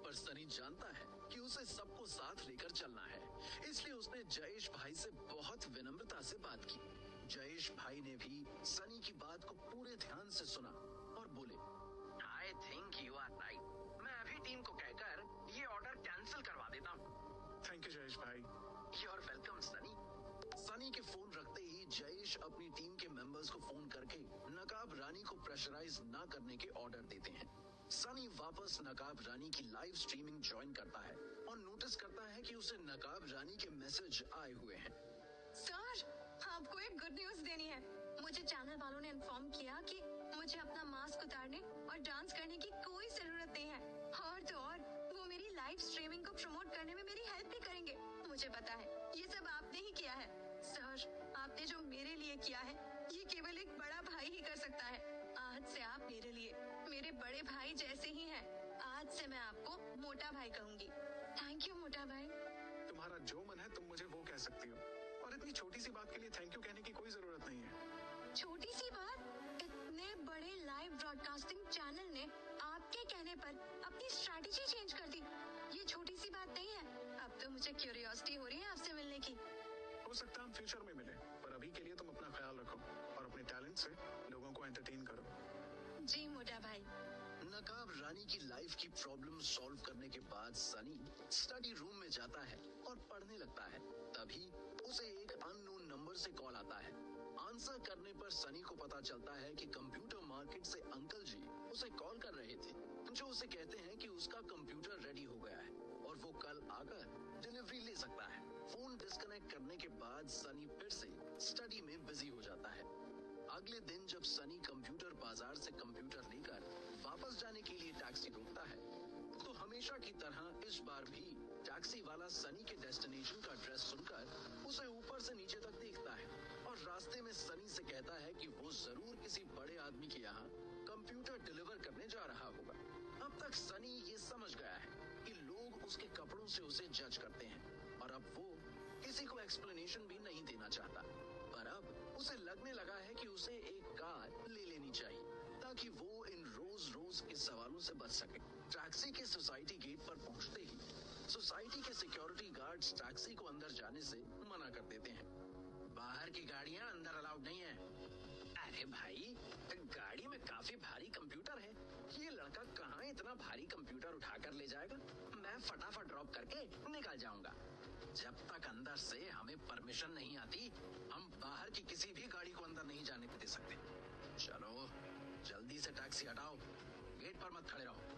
Speaker 3: पर सनी जानता है कि उसे सबको साथ लेकर चलना है, इसलिए उसने जयेश भाई से बहुत विनम्रता से बात की। जयेश भाई ने भी सनी की बात को पूरे ध्यान से सुना और बोले, थिंक यू आर राइट। मैं अभी टीम को कहकर ये ऑर्डर कैंसिल करवा देता हूँ।
Speaker 1: थैंक यू जयेश भाई।
Speaker 3: You are welcome Sunny. Sunny के फोन रखते ही जयेश अपनी टीम के मेंबर्स को फोन करके नकाब रानी को प्रेशराइज ना करने के ऑर्डर देते हैं। सनी वापस नकाब रानी की लाइव स्ट्रीमिंग ज्वाइन करता है और नोटिस करता है कि उसे नकाब रानी के मैसेज आए हुए हैं।
Speaker 2: सर, आपको एक गुड न्यूज देनी है। मुझे चैनल वालों ने इन्फॉर्म किया कि मुझे अपना मास्क उतारने और डांस करने की कोई जरूरत नहीं है। और तो और वो मेरी लाइव स्ट्रीमिंग को प्रमोट करने में मेरी हेल्प भी करेंगे। मुझे पता है ये सब आपने ही किया है। सर, आपने जो मेरे लिए किया है ये केवल एक बड़ा भाई ही कर सकता है। आज से आप मेरे लिए मेरे बड़े भाई जैसे ही हैं। आज से मैं आपको मोटा भाई कहूंगी। थैंक यू मोटा भाई।
Speaker 1: तुम्हारा जो मन है तुम मुझे वो कह सकती हो, और इतनी छोटी सी बात के लिए थैंक यू कहने की कोई जरूरत नहीं है।
Speaker 2: छोटी सी बात, इतने बड़े लाइव ब्रॉडकास्टिंग चैनल ने आपके कहने पर अपनी स्ट्रैटेजी चेंज कर दी। ये छोटी सी बात नहीं है। अब तो मुझे क्यूरियोसिटी हो रही है आपसे मिलने की।
Speaker 1: हो सकता है हम फ्यूचर में मिले, पर अभी के लिए तुम अपना ख्याल रखो और अपने टैलेंट से लोगों को एंटरटेन करो।
Speaker 2: जी मोटा भाई।
Speaker 3: नकाब रानी की लाइफ की प्रॉब्लम सॉल्व करने के बाद सनी स्टडी रूम में जाता है और पढ़ने लगता है। तभी उसे एक अननोन नंबर से कॉल आता है। आंसर करने पर सनी को पता चलता है कि कंप्यूटर मार्केट से अंकल जी उसे कॉल कर रहे थे, जो उसे कहते हैं कि उसका कंप्यूटर रेडी हो गया है और वो कल आकर डिलीवरी ले सकता है। फोन डिस्कनेक्ट करने के बाद सनी फिर से स्टडी में बिजी हो जाता है। अगले दिन जब सनी कंप्यूटर बाजार से कंप्यूटर लेकर वापस जाने के लिए टैक्सी रोकता है, तो हमेशा की तरह इस बार भी टैक्सी वाला सनी के डेस्टिनेशन का एड्रेस सुनकर उसे ऊपर से नीचे तक देखता है और रास्ते में सनी से कहता है कि वो जरूर किसी बड़े आदमी के यहाँ कंप्यूटर डिलीवर करने जा रहा होगा। अब तक सनी ये समझ गया है कि लोग उसके कपड़ों से उसे जज करते हैं और अब वो किसी को एक्सप्लेनेशन भी नहीं देना चाहता। पर अब उसे लगने लगा है कि उसे एक कार ले लेनी चाहिए ताकि वो इन रोज रोज के सवालों से बच सके। टैक्सी के सोसाइटी गेट पर पहुंचते ही सोसाइटी के सिक्योरिटी गार्ड्स टैक्सी को अंदर जाने से मना कर देते हैं। बाहर की गाड़ियां अंदर अलाउड नहीं है। अरे भाई, गाड़ी में काफी भारी कंप्यूटर है। ये लड़का कहाँ इतना भारी कंप्यूटर उठाकर ले जाएगा? मैं फटाफट ड्रॉप करके निकल जाऊंगा। जब तक अंदर से हमें परमिशन नहीं आती, हम बाहर की किसी भी गाड़ी को अंदर नहीं जाने दे सकते। चलो जल्दी से टैक्सी हटाओ, गेट पर मत खड़े रहो।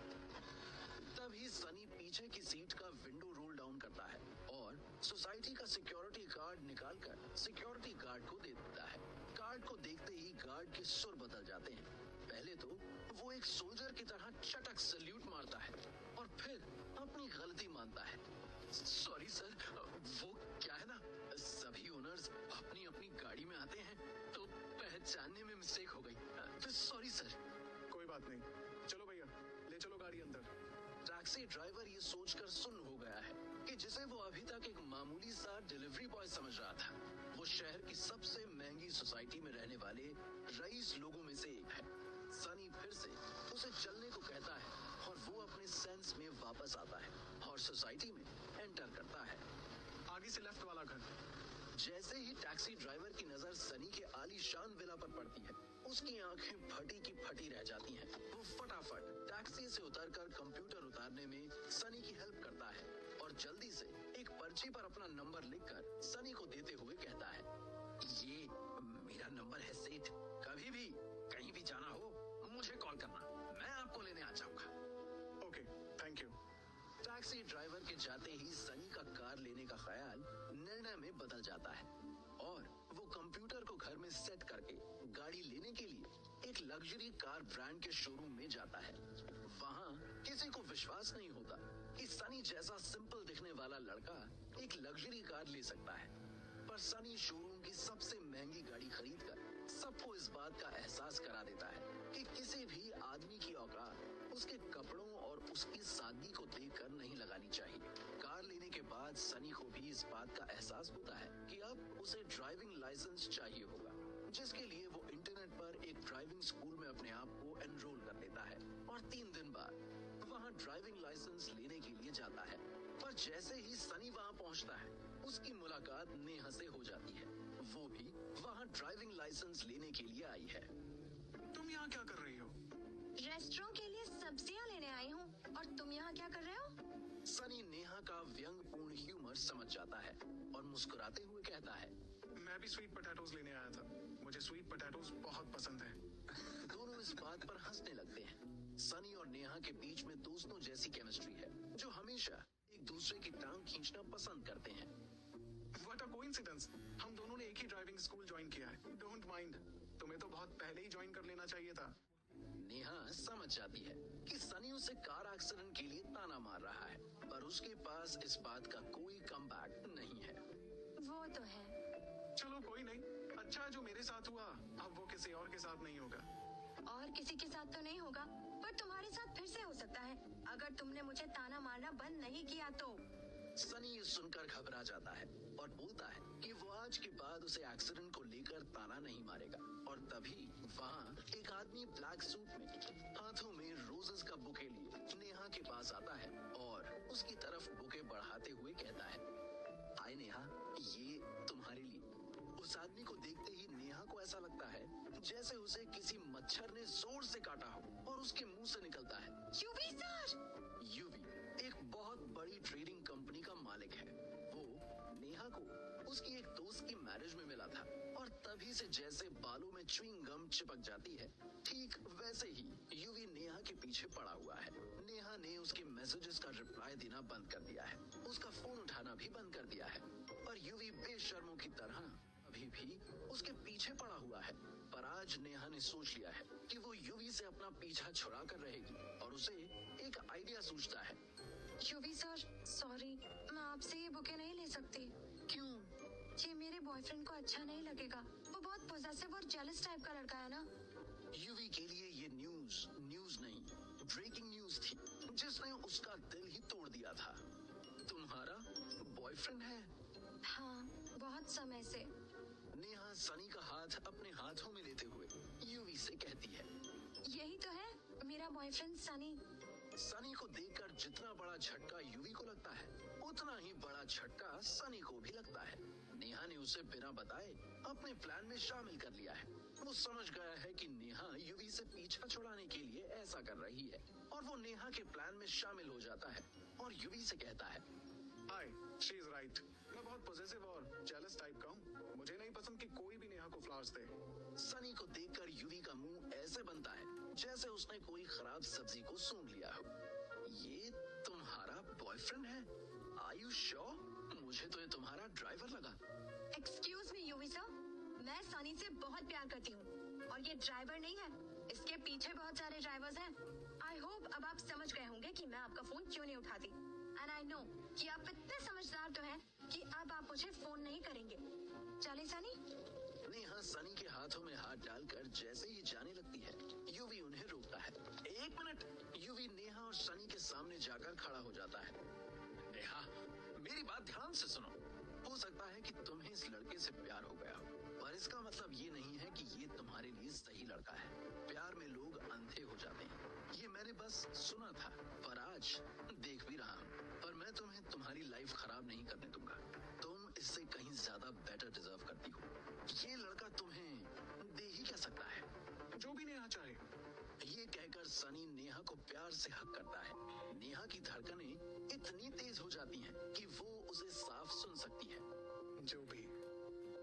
Speaker 3: तभी सनी पीछे की सीट का विंडो रोल डाउन करता है और सोसाइटी का सिक्योरिटी कार्ड निकालकर सिक्योरिटी गार्ड को दे देता है। कार्ड को देखते ही गार्ड के सुर बदल जाते हैं। पहले तो वो एक सोल्जर की तरह चटक सल्यूट मारता है और फिर अपनी गलती मानता है। सॉरी सर, वो क्या है ना, सभी ओनर्स अपनी अपनी गाड़ी में आते हैं तो पहचानने में मिस्टेक हो गई। Sorry sir.
Speaker 1: कोई बात नहीं, चलो भैया ले चलो गाड़ी अंदर।
Speaker 3: टैक्सी ड्राइवर ये सोचकर सुन्न हो गया है कि जिसे वो अभी तक एक मामूली सा डिलीवरी बॉय समझ रहा था, वो शहर की सबसे महंगी सोसाइटी में रहने वाले रईस लोगों में से एक है। सनी फिर से उसे चलने को कहता है और वो अपने सेंस में वापस आता है और सोसाइटी में एंटर करता है।
Speaker 1: आगे से लेफ्ट वाला घर।
Speaker 3: जैसे ही टैक्सी ड्राइवर की नजर सनी के आलीशान विला पर पड़ती है, उसकी आंखें फटी की फटी रह जाती हैं। वो फटाफट टैक्सी से उतरकर कंप्यूटर उतारने में सनी की हेल्प करता है और जल्दी से एक पर्ची पर अपना नंबर लिखकर सनी को देते हुए कहता है, ये मेरा नंबर है सेठ, कभी भी कहीं भी जाना हो मुझे कॉल करना, मैं आपको लेने आ जाऊंगा।
Speaker 1: Okay, thank you.
Speaker 3: Taxi driver के जाते ही सनी का कार लेने का ख्याल निर्णय में बदल जाता है और वो कंप्यूटर को घर में सेट करके गाड़ी लेने के लिए एक लग्जरी कार ब्रांड के शोरूम में जाता है। वहाँ किसी को विश्वास नहीं होता कि सनी जैसा सिंपल दिखने वाला लड़का एक लग्जरी कार ले सकता है, पर सनी शोरूम की सबसे महंगी गाड़ी खरीदकर सबको इस बात का एहसास करा देता है कि किसी भी आदमी की औकात उसके कपड़ों और उसकी सादगी को देखकर नहीं लगानी चाहिए। कार लेने के बाद सनी को भी इस बात का एहसास होता है कि अब उसे ड्राइविंग लाइसेंस चाहिए होगा, जिसके लिए वो इंटरनेट पर एक ड्राइविंग स्कूल में अपने आप को एनरोल कर लेता है और 3 दिन बाद वहाँ ड्राइविंग लाइसेंस लेने के लिए जाता है। पर जैसे ही सनी वहाँ पहुँचता है, उसकी मुलाकात नेहा से हो जाती है। वो भी वहाँ ड्राइविंग लाइसेंस लेने के लिए आई है।
Speaker 1: तुम यहाँ क्या कर रही हो?
Speaker 2: रेस्टोरेंट के लिए सब्जियां लेने आई हूँ और तुम यहाँ क्या कर रहे हो?
Speaker 3: सनी नेहा का व्यंग्यपूर्ण ह्यूमर समझ जाता है और मुस्कुराते हुए कहता है,
Speaker 1: मैं भी स्वीट पोटैटोज लेने आया था। मुझे स्वीट पोटैटोज बहुत पसंद है।
Speaker 3: दोनों इस बात पर हंसने लगते हैं। सनी और नेहा के बीच में दोस्तों जैसी केमिस्ट्री है, जो हमेशा एक दूसरे की टांग खींचना पसंद करते हैं।
Speaker 1: What a coincidence! हम दोनों ने एक ही ड्राइविंग स्कूल ज्वाइन किया है। डोंट माइंड, तुम्हें तो बहुत पहले ही ज्वाइन कर लेना चाहिए था।
Speaker 3: नेहा समझ जाती है कि सनी उसे कार एक्सीडेंट के लिए ताना मार रहा है, पर उसके पास इस बात का कोई कमबैक नहीं है।
Speaker 2: वो तो है।
Speaker 1: चलो कोई नहीं, अच्छा है जो मेरे साथ हुआ, अब वो किसी और के साथ नहीं होगा।
Speaker 2: और किसी के साथ तो नहीं होगा, पर तुम्हारे साथ फिर से हो सकता है, अगर तुमने मुझे ताना मारना बंद नहीं किया तो।
Speaker 3: सनी ये सुनकर घबरा जाता है और बोलता है कि वो आज के बाद उसे एक्सीडेंट को लेकर ताना नहीं मारेगा। और तभी वहाँ एक आदमी ब्लैक सूट में हाथों में रोजेस का बुके लिए नेहा के पास आता है और उसकी तरफ बुके बढ़ाते हुए कहता है, हाय नेहा, ये तुम्हारे लिए। उस आदमी को देखते ही नेहा को ऐसा लगता है जैसे उसे किसी मच्छर ने जोर से काटा हो और उसके मुंह से निकलता है,
Speaker 2: यूवी सर!
Speaker 3: यूवी एक बहुत बड़ी ट्रेडिंग कंपनी का मालिक है। वो नेहा को उसकी एक दोस्त की मैरिज में मिला था और तभी से जैसे बालों में च्युइंग गम चिपक जाती है, ठीक वैसे ही यूवी नेहा के पीछे पड़ा हुआ है। नेहा ने उसके मैसेजेस का रिप्लाई देना बंद कर दिया है, उसका फोन उठाना भी बंद कर दिया है, और यूवी बेशर्मों की तरह अभी भी उसके पीछे पड़ा हुआ है। पर आज नेहा ने सोच लिया है कि वो यूवी से अपना पीछा छुड़ा कर रहेगी और उसे एक आइडिया सूझता है।
Speaker 2: यूवी सर, सॉरी, मैं आपसे ये बुके नहीं ले सकती।
Speaker 3: क्यों?
Speaker 2: ये मेरे बॉयफ्रेंड को अच्छा नहीं लगेगा। वो बहुत पॉसेसिव और जेलस टाइप का लड़का है ना।
Speaker 3: यूवी के लिए ये न्यूज नहीं, ब्रेकिंग न्यूज थी, जिसने उसका दिल ही तोड़ दिया था। तुम्हारा बॉयफ्रेंड है?
Speaker 2: हाँ, बहुत समय से।
Speaker 3: नेहा सनी का हाथ अपने हाथों में लेते हुए यूवी से कहती है,
Speaker 2: यही तो है मेरा बॉयफ्रेंड सनी।
Speaker 3: सनी को देखकर जितना बड़ा झटका यूवी को लगता है, उतना ही बड़ा झटका सनी को भी लगता है। नेहा ने उसे बिना बताए अपने प्लान में शामिल कर लिया है। वो समझ गया है कि नेहा यूवी से पीछा छुड़ाने के लिए ऐसा कर रही है, और वो नेहा के प्लान में शामिल हो जाता है और यूवी से कहता है,
Speaker 1: हाय, शी इज राइट। मैं बहुत पॉसेसिव और जेलस टाइप का हूँ। मुझे नहीं पसंद कि कोई भी नेहा को फ्लावर्स दे।
Speaker 3: सनी को देखकर यूवी का मुंह ऐसे बनता है जैसे उसने कोई खराब सब्जी को सूंघ लिया हो। ये तुम्हारा बॉयफ्रेंड है? Are you sure? मुझे तो ये तुम्हारा ड्राइवर लगा।
Speaker 2: एक्सक्यूज मी यूवी सर, मैं सनी से बहुत प्यार करती हूँ और ये ड्राइवर नहीं है, इसके पीछे बहुत सारे ड्राइवर्स हैं। आई होप अब आप समझ गए होंगे कि मैं आपका फोन क्यों नहीं उठाती। एंड आई नो कि आप इतने समझदार तो हैं कि अब आप मुझे फोन नहीं करेंगे। चले सनी?
Speaker 3: नेहा सनी के हाथों में हाथ डालकर जैसे ही जाने लगती है, यूवी उन्हें रोकता है। एक मिनट! यूवी नेहा और सनी के सामने जाकर खड़ा हो जाता है। नेहा, मेरी बात ध्यान से सुनो। हो सकता है कि तुम्हें इस लड़के से प्यार हो गया हो, पर इसका मतलब ये नहीं है कि ये तुम्हारे लिए सही लड़का है। प्यार में लोग अंधे हो जाते हैं, ये मैंने बस सुना था, पर आज देख भी रहा हूँ। पर मैं तुम्हें तुम्हारी लाइफ खराब नहीं करने दूंगा। तुम इससे कहीं ज्यादा बेटर डिजर्व करती हो। ये लड़का तुम्हें दे ही क्या सकता है?
Speaker 1: जो भी नेहा चाहे।
Speaker 3: ये कहकर सनी नेहा को प्यार से हक करता है। नेहा की धड़कनें इतनी तेज हो जाती हैं कि वो उसे साफ सुन सकती है।
Speaker 1: जो भी।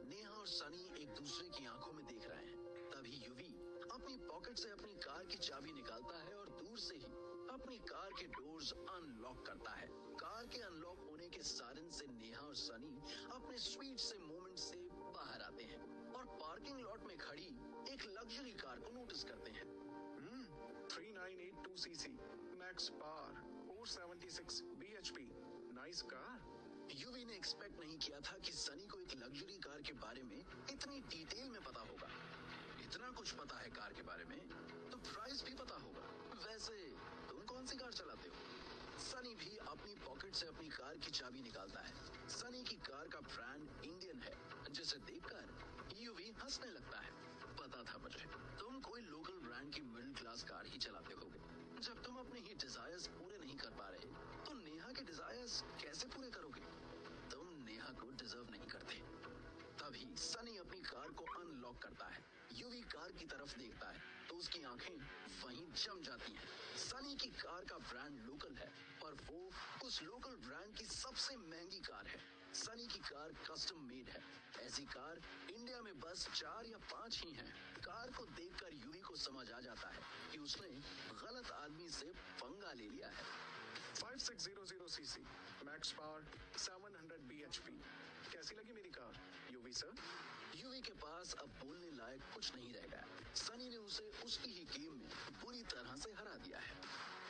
Speaker 3: नेहा और सनी एक दूसरे की आंखों में देख रहे हैं। तभी यूवी अपनी पॉकेट से अपनी कार की चाबी निकालता है और दूर से ही अपनी कार के डोर्स अनलॉक करता है। कार के अनलॉक होने के सायरन से नेहा और सनी अपने स्वीट से मोमेंट से बाहर आते हैं और पार्किंग लॉट में खड़ी एक लग्जरी कार को नोटिस करते हैं।
Speaker 1: 3982 CC, max power, 476 bhp, nice car.
Speaker 3: UV ने एक्सपेक्ट नहीं किया था कि सनी को एक लग्जरी कार के बारे में इतनी डिटेल में पता होगा। इतना कुछ पता है कार के बारे में, तो प्राइस भी पता होगा। वैसे तुम कौन सी कार चलाते हो? सनी भी अपनी पॉकेट से अपनी कार की चाबी निकालता है। सनी की कार का ब्रांड इंडियन है, जिसे देखकर यूवी हंसने लगता है। पता था मुझे, तुम कोई लोकल ब्रांड की मिडिल क्लास कार ही चलाते होगे। जब तुम अपने ही डिजायर्स पूरे नहीं कर पा रहे, तो नेहा के डिजायर्स कैसे पूरे करोगे? तुम नेहा को डिजर्व नहीं करते। तभी सनी अपनी कार को अनलॉक करता है। यूवी कार की तरफ देखता है तो उसकी आंखें वहीं जम जाती हैं। सनी की कार का ब्रांड लोकल है और वो उस लोकल ब्रांड की सबसे महंगी कार है। सनी की कार कस्टम मेड है। ऐसी कार इंडिया में बस 4 या 5 ही हैं। कार को देखकर यूवी को समझ आ जाता है कि उसने गलत आदमी से पंगा ले लिया है।
Speaker 1: 5600cc, max power, 700 bhp। कैसी लगी मेरी कार, यूवी सर?
Speaker 3: यूवी के पास अब बोलने लायक कुछ नहीं रह गया। सनी ने उसे उसकी ही गेम में बुरी तरह से हरा दिया है।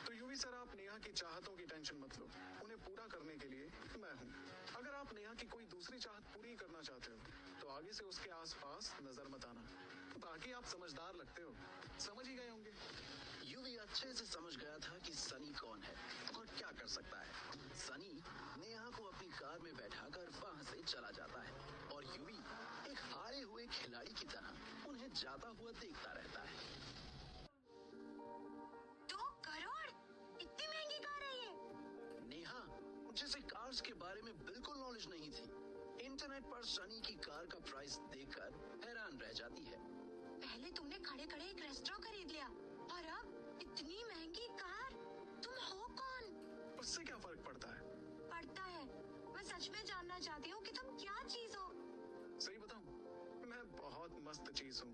Speaker 1: तो यूवी सर, आप नेहा की चाहतों की टेंशन मत लो, उन्हें पूरा करने के लिए मैं हूँ। अगर आप नेहा की कोई दूसरी चाहत पूरी करना चाहते हो तो आगे से उसके आसपास नजर मत आना। बाकी आप समझदार लगते हो, समझ ही गए होंगे।
Speaker 3: यूवी अच्छे से समझ गया था कि सनी कौन है और क्या कर सकता है। सनी नेहा को अपनी कार में बैठाकर वहां से चला जाता है और यूवी एक हारे हुए खिलाड़ी की तरह उन्हें जाता हुआ देखता रहता है।
Speaker 2: 2 करोड़? इतनी महंगी कार है ये?
Speaker 3: नेहा, जिसे कार्स के बारे में बिल्कुल नॉलेज नहीं थी, इंटरनेट पर सनी की कार का प्राइस देखकर हैरान रह जाती है।
Speaker 2: पहले तुमने खड़े खड़े एक रेस्टोरेंट खरीद लिया और अब इतनी महंगी कार। तुम हो कौन?
Speaker 1: उससे क्या फर्क पड़ता है?
Speaker 2: पड़ता है। मैं सच में जानना चाहती हूँ कि तुम क्या चीज हो।
Speaker 1: सही बताऊं, मैं बहुत मस्त चीज हूँ।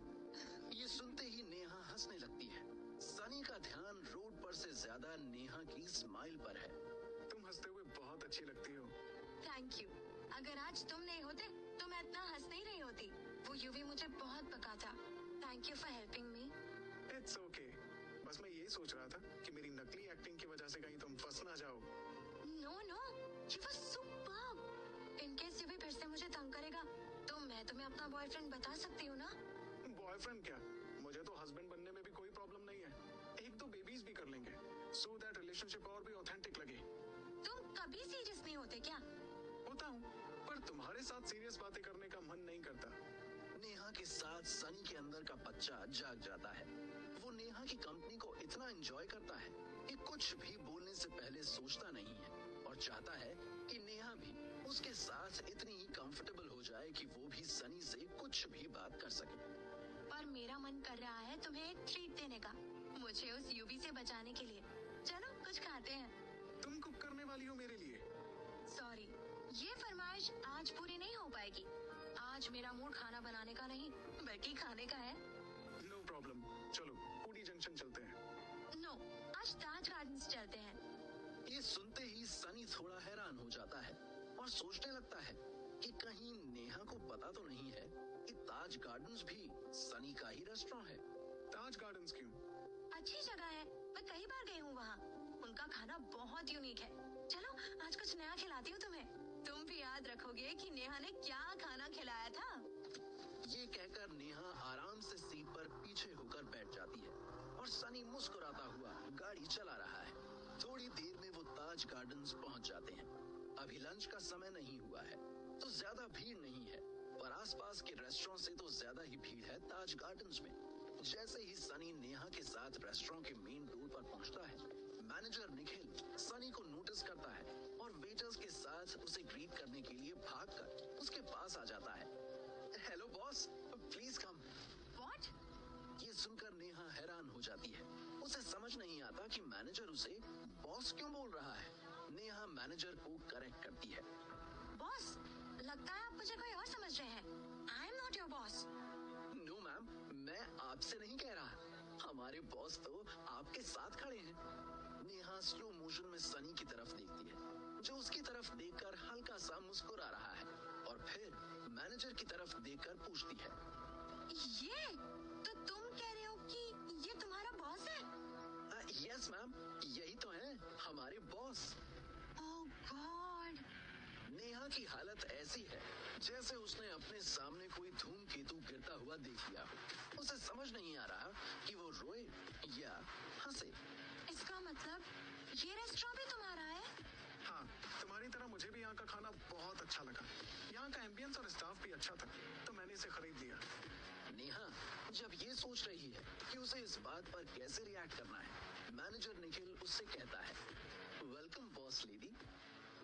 Speaker 3: ये सुनते ही नेहा हंसने लगती है। सनी का ध्यान रोड पर से ज्यादा नेहा की स्माइल पर है।
Speaker 1: तुम हंसते हुए बहुत अच्छी लगती हो।
Speaker 2: Thank you. अगर आज तुम नहीं होते तो मैं इतना हंस नहीं रही होती। वो यूवी मुझे बहुत पका था। Thank you for helping me.
Speaker 1: It's okay. बस मैं यही सोच रहा था कि मेरी नकली एक्टिंग की वजह से कहीं तुम फंस ना जाओ।
Speaker 2: No no, you were superb. In case यूवी फिर से मुझे तंग करेगा तो मैं तुम्हें अपना बॉयफ्रेंड बता सकती हूँ ना?
Speaker 1: बॉयफ्रेंड क्या, मुझे तो हस्बैंड बनने में भी कोई प्रॉब्लम नहीं है। 1-2 बेबीज भी कर लेंगे, सो दैट रिलेशनशिप और भी ऑथेंटिक लगे।
Speaker 2: तुम कभी सीरियस नहीं होते क्या?
Speaker 1: होता हूँ, पर तुम्हारे साथ सीरियस बातें करने का मन नहीं करता।
Speaker 3: नेहा के साथ सनी के अंदर का बच्चा जाग जाता है। वो नेहा की कंपनी को इतना एंजॉय करता है कि कुछ भी बोलने से पहले सोचता नहीं है और चाहता है कि नेहा भी उसके साथ इतनी ही कंफर्टेबल हो जाए कि वो भी सनी से कुछ भी बात कर सके।
Speaker 2: पर मेरा मन कर रहा है तुम्हें एक ट्रीट देने का, मुझे उस यूवी से बचाने के लिए। चलो कुछ खाते हैं।
Speaker 1: तुम कुक करने वाली हो मेरे लिए?
Speaker 2: सॉरी, ये फरमाइश आज पूरी नहीं हो पाएगी। आज मेरा मूड खाना बनाने का नहीं बल्कि खाने का है।
Speaker 1: नो प्रॉब्लम, चलो पूरी जंक्शन चलते हैं।
Speaker 2: नो, आज ताज गार्डन्स चलते हैं।
Speaker 3: ये सुनते ही सनी थोड़ा हैरान हो जाता है और सोचने लगता है कि कहीं नेहा को पता तो नहीं है कि ताज गार्डन्स भी सनी का ही रेस्टोरेंट है।
Speaker 1: ताज गार्डन्स क्यों?
Speaker 2: अच्छी जगह है, मैं कई बार गई हूँ वहाँ। उनका खाना बहुत यूनिक है। चलो आज कुछ नया खिलाती हूँ तुम्हें। तुम भी याद रखोगे कि नेहा ने क्या खाना खिलाया था।
Speaker 3: ये कहकर नेहा आराम से सीट पर पीछे होकर बैठ जाती है और सनी मुस्कुराता हुआ गाड़ी चला रहा है। थोड़ी देर में वो ताज गार्डन्स पहुंच जाते हैं। अभी लंच का समय नहीं हुआ है तो ज्यादा भीड़ नहीं है, पर आसपास के रेस्टोरेंट से तो ज्यादा ही भीड़ है ताज गार्डन्स में। जैसे ही सनी नेहा के साथ रेस्टोरेंट के मेन डोर पर पहुंचता है, मैनेजर निखिल सनी को नोटिस करता है और वेटर्स के साथ उसे ग्रीट करने के लिए भागकर उसके पास आ जाता है। Hello boss, please come.
Speaker 2: What?
Speaker 3: ये सुनकर नेहा हैरान हो जाती है। उसे समझ नहीं आता कि मैनेजर उसे बॉस क्यों बोल रहा है। नेहा मैनेजर को करेक्ट करती है।
Speaker 2: बॉस, लगता है आप मुझे कोई और समझ रहे हैं। I am not your boss.
Speaker 3: No ma'am, मैं आपसे नहीं कह रहा, हमारे बॉस तो आपके साथ खड़े हैं। नेहा स्लो मोशन में सनी की तरफ देखती है, जो उसकी तरफ देखकर हल्का सा मुस्कुरा रहा है और फिर मैनेजर की तरफ देखकर पूछती है,
Speaker 2: ये तो तुम कह रहे हो कि ये तुम्हारा बॉस है?
Speaker 3: यस मैम, यही तो है हमारे बॉस।
Speaker 2: ओह गॉड।
Speaker 3: नेहा की हालत ऐसी है जैसे उसने अपने सामने कोई धूमकेतु गिरता हुआ देख लिया हो। उसे समझ नहीं आ रहा कि वो रोए या हंसे।
Speaker 2: इसका मतलब ये रेस्टोरेंट भी तुम्हारा है?
Speaker 1: हाँ, तुम्हारी तरह मुझे भी यहाँ का खाना बहुत अच्छा लगा। यहाँ का एम्बियंस और स्टाफ भी अच्छा था, तो मैंने इसे खरीद लिया।
Speaker 3: नेहा जब ये सोच रही है कि उसे इस बात पर कैसे रिएक्ट करना है, मैनेजर निखिल उससे कहता है, वेलकम बॉस लेडी।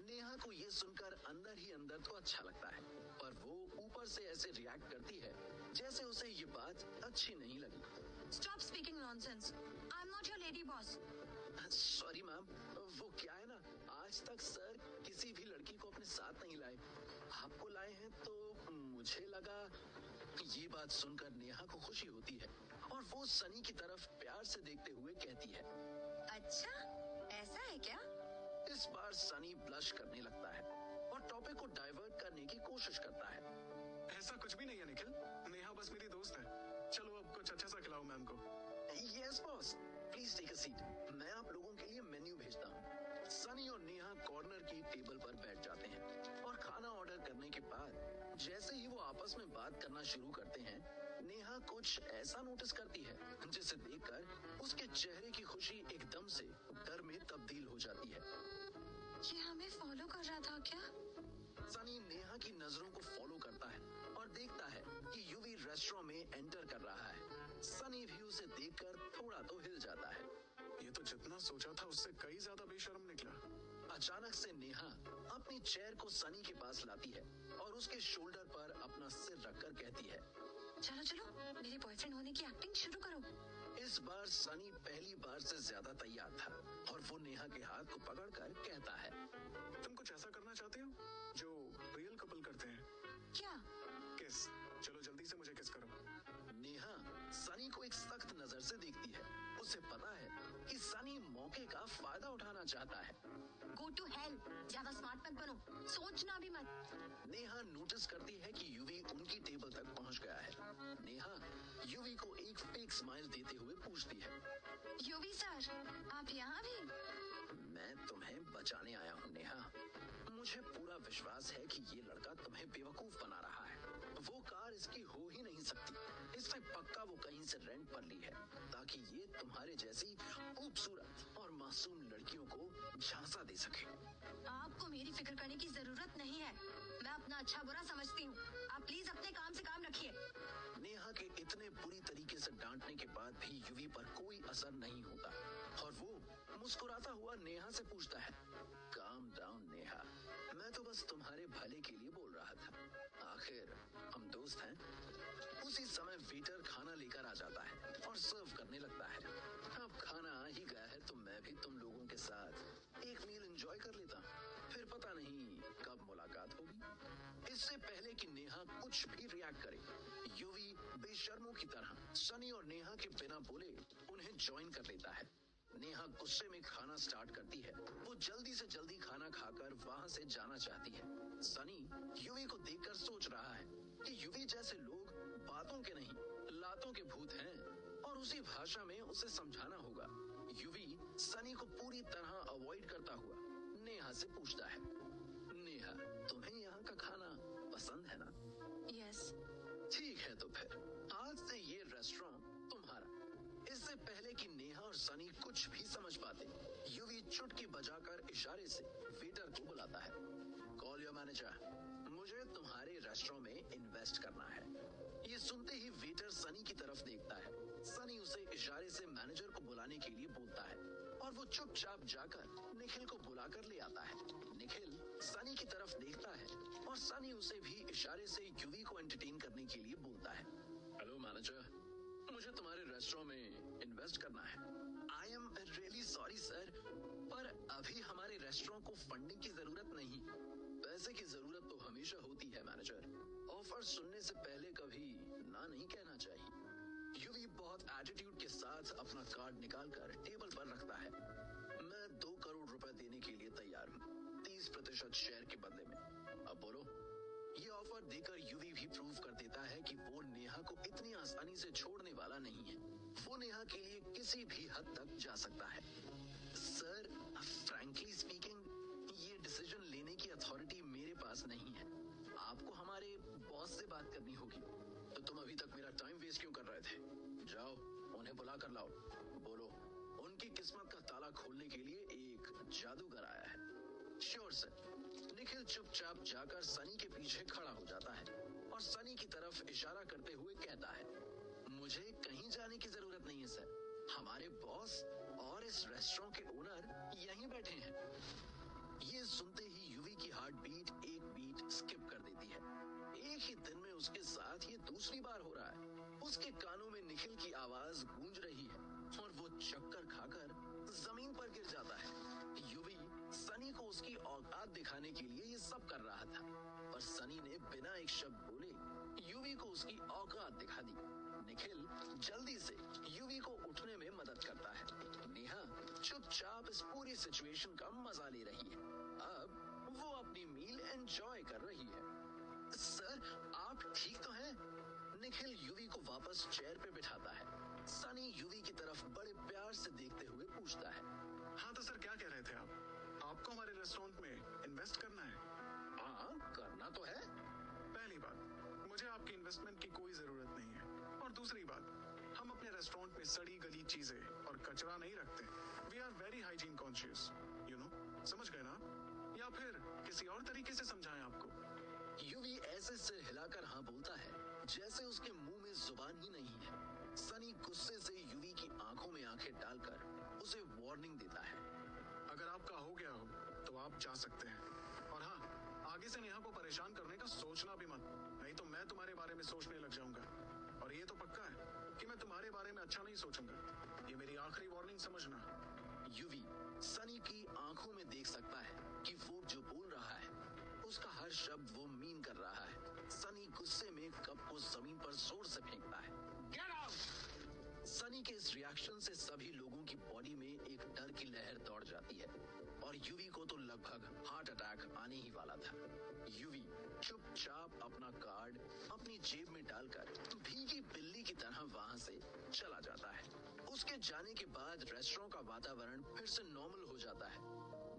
Speaker 3: नेहा को ये सुनकर अंदर ही अंदर तो अच्छा लगता है, पर वो ऊपर से ऐसे रिएक्ट करती है जैसे उसे ये बात अच्छी नहीं लगी।
Speaker 2: Stop speaking nonsense. I'm not your lady boss.
Speaker 3: Sorry ma'am, वो क्या है ना, आज तक सर किसी भी लड़की को अपने साथ नहीं लाए, आपको लाए हैं तो मुझे लगा। ये बात सुनकर नेहा को खुशी होती है और वो सनी की तरफ प्यार से देखते हुए कहती है।
Speaker 2: अच्छा, ऐसा है क्या?
Speaker 3: इस बार सनी ब्लश करने लगता है और टॉपिक को डाइवर्ट करने की कोशिश करता है।
Speaker 1: ऐसा कुछ भी नहीं है निखिल, नेहा बस मेरी दोस्त है। चलो अब कुछ अच्छा सा खिलाओ मैम को।
Speaker 3: Yes boss, please take a seat, मैं आप लोगों के लिए मेन्यू भेजता हूँ। सनी और नेहा कॉर्नर की टेबल पर बैठ जाते हैं और खाना ऑर्डर करने के बाद जैसे ही वो आपस में बात करना शुरू करते हैं, नेहा कुछ ऐसा नोटिस करती है जिसे देखकर उसके चेहरे की खुशी एकदम से डर में तब्दील हो जाती है।
Speaker 2: ये हमें फॉलो कर रहा था क्या?
Speaker 3: सनी नेहा की नजरों को फॉलो करता है और देखता है कि यूवी रेस्टोरेंट में एंटर कर रहा है। सनी भी उसे देखकर थोड़ा तो हिल जाता है।
Speaker 1: ये तो जितना सोचा था उससे कई ज्यादा बेशर्म निकला।
Speaker 3: अचानक से नेहा अपनी चेयर को सनी के पास लाती है और उसके शोल्डर पर अपना सिर रखकर कहती है,
Speaker 2: चलो चलो, मेरे बॉयफ्रेंड होने की एक्टिंग शुरू करो।
Speaker 3: इस बार सनी पहली बार से ज्यादा तैयार था और वो नेहा के हाथ को पकड़कर कहता है,
Speaker 1: तुम कुछ ऐसा करना चाहते हो जो रियल कपल करते हैं?
Speaker 2: क्या?
Speaker 1: किस। चलो जल्दी से मुझे किस करो।
Speaker 3: नेहा सनी को एक सख्त नजर से देखती है। उसे पता है कि सनी मौके का फायदा उठाना चाहता है।
Speaker 2: गो टू हेल, ज्यादा स्मार्ट मत बनो, सोचना भी मत।
Speaker 3: नेहा नोटिस करती है कि यूवी उनकी टेबल तक पहुंच गया है। नेहा यूवी को एक फेक स्माइल देते हुए पूछती है,
Speaker 2: यूवी सर, आप यहाँ भी?
Speaker 3: मैं तुम्हें बचाने आया हूँ नेहा। मुझे पूरा विश्वास है कि ये लड़का तुम्हें बेवकूफ बना रहा है। वो कार इसकी हो ही नहीं सकती। इसने पक्का वो कहीं से रेंट पर ली है ताकि ये तुम्हारे जैसी खूबसूरत और मासूम लड़कियों को झांसा दे सके।
Speaker 2: आपको मेरी फिक्र करने की जरूरत नहीं है। मैं अपना अच्छा बुरा समझती हूँ। आप प्लीज अपने काम से काम रखिए।
Speaker 3: नेहा के इतने बुरी तरीके से डांटने के बाद भी यूवी पर कोई असर नहीं होता और वो मुस्कुराता हुआ नेहा से पूछता है, काम डाउन नेहा, मैं तो बस तुम्हारे भले के लिए बोल रहा था। आखिर हम दोस्त हैं। उसी समय वेटर खाना लेकर आ जाता है और सर्व करने लगता है। अब खाना आ ही गया है तो मैं भी तुम लोगों के साथ एक मील एंजॉय कर लेता हूँ। फिर पता नहीं कब मुलाकात होगी। इससे पहले कि नेहा कुछ भी रिएक्ट करे, यूवी बेशर्मों की तरह सनी और नेहा के बिना बोले उन्हें ज्वाइन कर लेता है। नेहा गुस्से में खाना स्टार्ट करती है। वो जल्दी से जल्दी खाना खाकर वहाँ से जाना चाहती है। सनी यूवी को देखकर सोच रहा है कि यूवी जैसे लोग बातों के नहीं लातों के भूत हैं और उसी भाषा में उसे समझाना होगा। यूवी सनी को पूरी तरह अवॉइड करता हुआ नेहा से पूछता है, नेहा तुम्हें यहाँ का खाना पसंद है ना?
Speaker 2: यस।
Speaker 3: ठीक है तो फिर आज से ये रेस्टोरेंट तुम्हारा। इससे पहले कि नेहा और सनी कुछ भी समझ पाते, यूवी चुटकी बजाकर इशारे से वेटर को बुलाता है। कॉल योर मैनेजर, मुझे तुम्हारे रेस्टोरेंट में इन्वेस्ट करना है। ये सुनते ही वेटर सनी की तरफ देखता है। सनी उसे इशारे से मैनेजर को बुलाने के लिए बोलता है और वो चुपचाप जाकर निखिल को बुलाकर ले आता है। निखिल सनी की तरफ देखता है और सनी उसे भी इशारे से यूवी को एंटरटेन करने के लिए बोलता है। हेलो मैनेजर, मुझे तुम्हारे रेस्टोरेंट में इन्वेस्ट करना है। I am really sorry sir, पर अभी हमारे रेस्टोरेंट को फंडिंग की जरूरत नहीं। पैसे की जरूरत तो हमेशा होती है मैनेजर। ऑफर सुनने से पहले कभी ना नहीं कहना चाहिए। यूवी बहुत एटीट्यूड के साथ अपना कार्ड निकालकर टेबल पर रखता है। मैं 2 करोड़ रुपए देने के लिए तैयार हूँ, 30% शेयर के बदले में। अब बोलो। ये ऑफर देकर यूवी भी प्रूव कर देता है कि वो नेहा को इतनी आसानी से छोड़ने वाला नहीं है। वो नेहा के लिए किसी भी हद तक जा सकता है। सर, फ्रैंकली स्पीकिंग, ये डिसीजन लेने की अथॉरिटी मेरे पास नहीं है। आपको हमारे बॉस से बात करनी होगी। तो तुम अभी तक मेरा टाइम वेस्ट क्यों कर रहे थे? जाओ उन्हें बुला कर लाओ। बोलो उनकी किस्मत का ताला खोलने के लिए एक जादूगर आया है। Sure sir. निखिल चुपचाप जाकर सनी के पीछे खड़ा हो जाता है और सनी की तरफ इशारा करते हुए कहता है, मुझे कहीं जाने की जरूरत नहीं है सर। हमारे बॉस और इस रेस्टोरेंट के ओनर यहीं बैठे हैं। ये सुनते ही यूवी की हार्ट बीट एक बीट स्किप कर देती है। एक ही दिन में उसके साथ ये दूसरी बार हो रहा है। उसके कानों में निखिल की आवाज गूंज दिखाने के लिए ये सब कर रहा था, पर सनी ने बिना एक शब्द बोले यूवी को उसकी औकात दिखा दी। निखिल जल्दी से यूवी को उठने में मदद करता है। नेहा चुपचाप इस पूरी सिचुएशन का मजा ले रही है। अब वो अपनी मील एंजॉय कर रही है। सर, आप ठीक तो हैं? निखिल यूवी को वापस चेयर पे बिठाता है। सनी यूवी की तरफ बड़े प्यार से देखते हुए पूछता है,
Speaker 1: हाँ तो सर, क्या कह रहे थे आप? आपको हमारे रेस्टोरेंट में इन्वेस्ट करना है?
Speaker 3: हाँ, करना तो है।
Speaker 1: पहली बात, मुझे आपकी इन्वेस्टमेंट की कोई जरूरत नहीं है। और दूसरी बात, हम अपने रेस्टोरेंट में सड़ी गली चीजें और कचरा नहीं रखते। We are very hygiene conscious, you know. समझ गए ना? या फिर किसी और तरीके से समझाएं आपको?
Speaker 3: यूवी ऐसे सिर हिलाकर हाँ बोलता है जैसे उसके मुंह में जुबान ही नहीं है। सनी गुस्से से यूवी की आंखों में आंखें डालकर उसे वार्निंग देता है।
Speaker 1: अगर आपका हो गया हो तो आप जा सकते हैं। और हाँ, आगे से नेहा को परेशान करने का सोचना भी मत, नहीं तो मैं तुम्हारे बारे में सोचने लग जाऊंगा। और ये तो पक्का है कि मैं तुम्हारे बारे में अच्छा नहीं सोचूंगा। ये मेरी आखिरी वार्निंग समझना।
Speaker 3: यूवी सनी की आंखों में देख सकता है कि वो जो बोल रहा है उसका हर शब्द वो मीन कर रहा है। सनी गुस्से में कप को जमीन पर जोर से फेंकता है। Get out! सनी के इस रिएक्शन से सभी लोगों की बॉडी में एक डर की लहर दौड़ जाती है और यूवी को तो लगभग हार्ट अटैक आने ही वाला था। यूवी चुपचाप अपना कार्ड अपनी जेब में डालकर भीगी बिल्ली की तरह वहां से चला जाता है। उसके जाने के बाद रेस्टोरेंट का वातावरण फिर से नॉर्मल हो जाता है।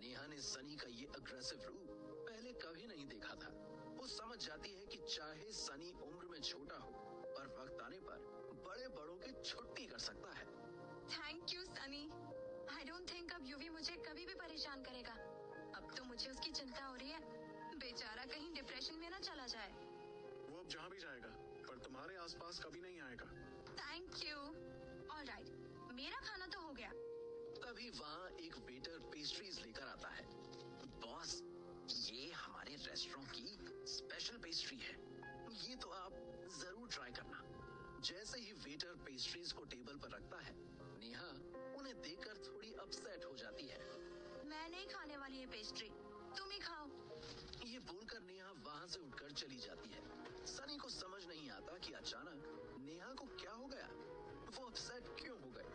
Speaker 3: नेहा ने सनी का ये अग्रेसिव रूप पहले कभी नहीं देखा था। वो समझ जाती है कि चाहे सनी उम्र में छोटा हो, पर वक्त आने पर बड़े बड़ों की छुट्टी कर सकता है।
Speaker 2: Thank you Sunny. I don't think अब यूवी मुझे कभी भी परेशान करेगा। अब तो मुझे उसकी चिंता हो रही है, बेचारा कहीं डिप्रेशन में ना चला जाए।
Speaker 1: वो अब जहाँ भी जाएगा पर तुम्हारे आसपास कभी नहीं आएगा।
Speaker 2: Thank you. ऑलराइट, मेरा खाना तो हो गया।
Speaker 3: तभी वहाँ एक वेटर पेस्ट्रीज लेकर आता है। बॉस, ये हमारे रेस्टोरेंट की स्पेशल पेस्ट्री है, ये तो आप जरूर ट्राई करना। जैसे ही वेटर पेस्ट्रीज को टेबल पर रखता है, नेहा उन्हें देखकर थोड़ी अपसेट हो जाती है।
Speaker 2: मैं नहीं खाने वाली ये पेस्ट्री, तुम ही खाओ।
Speaker 3: ये बोलकर नेहा वहाँ से उठकर चली जाती है। सनी को समझ नहीं आता कि अचानक नेहा को क्या हो गया, वो अपसेट क्यों हो गए।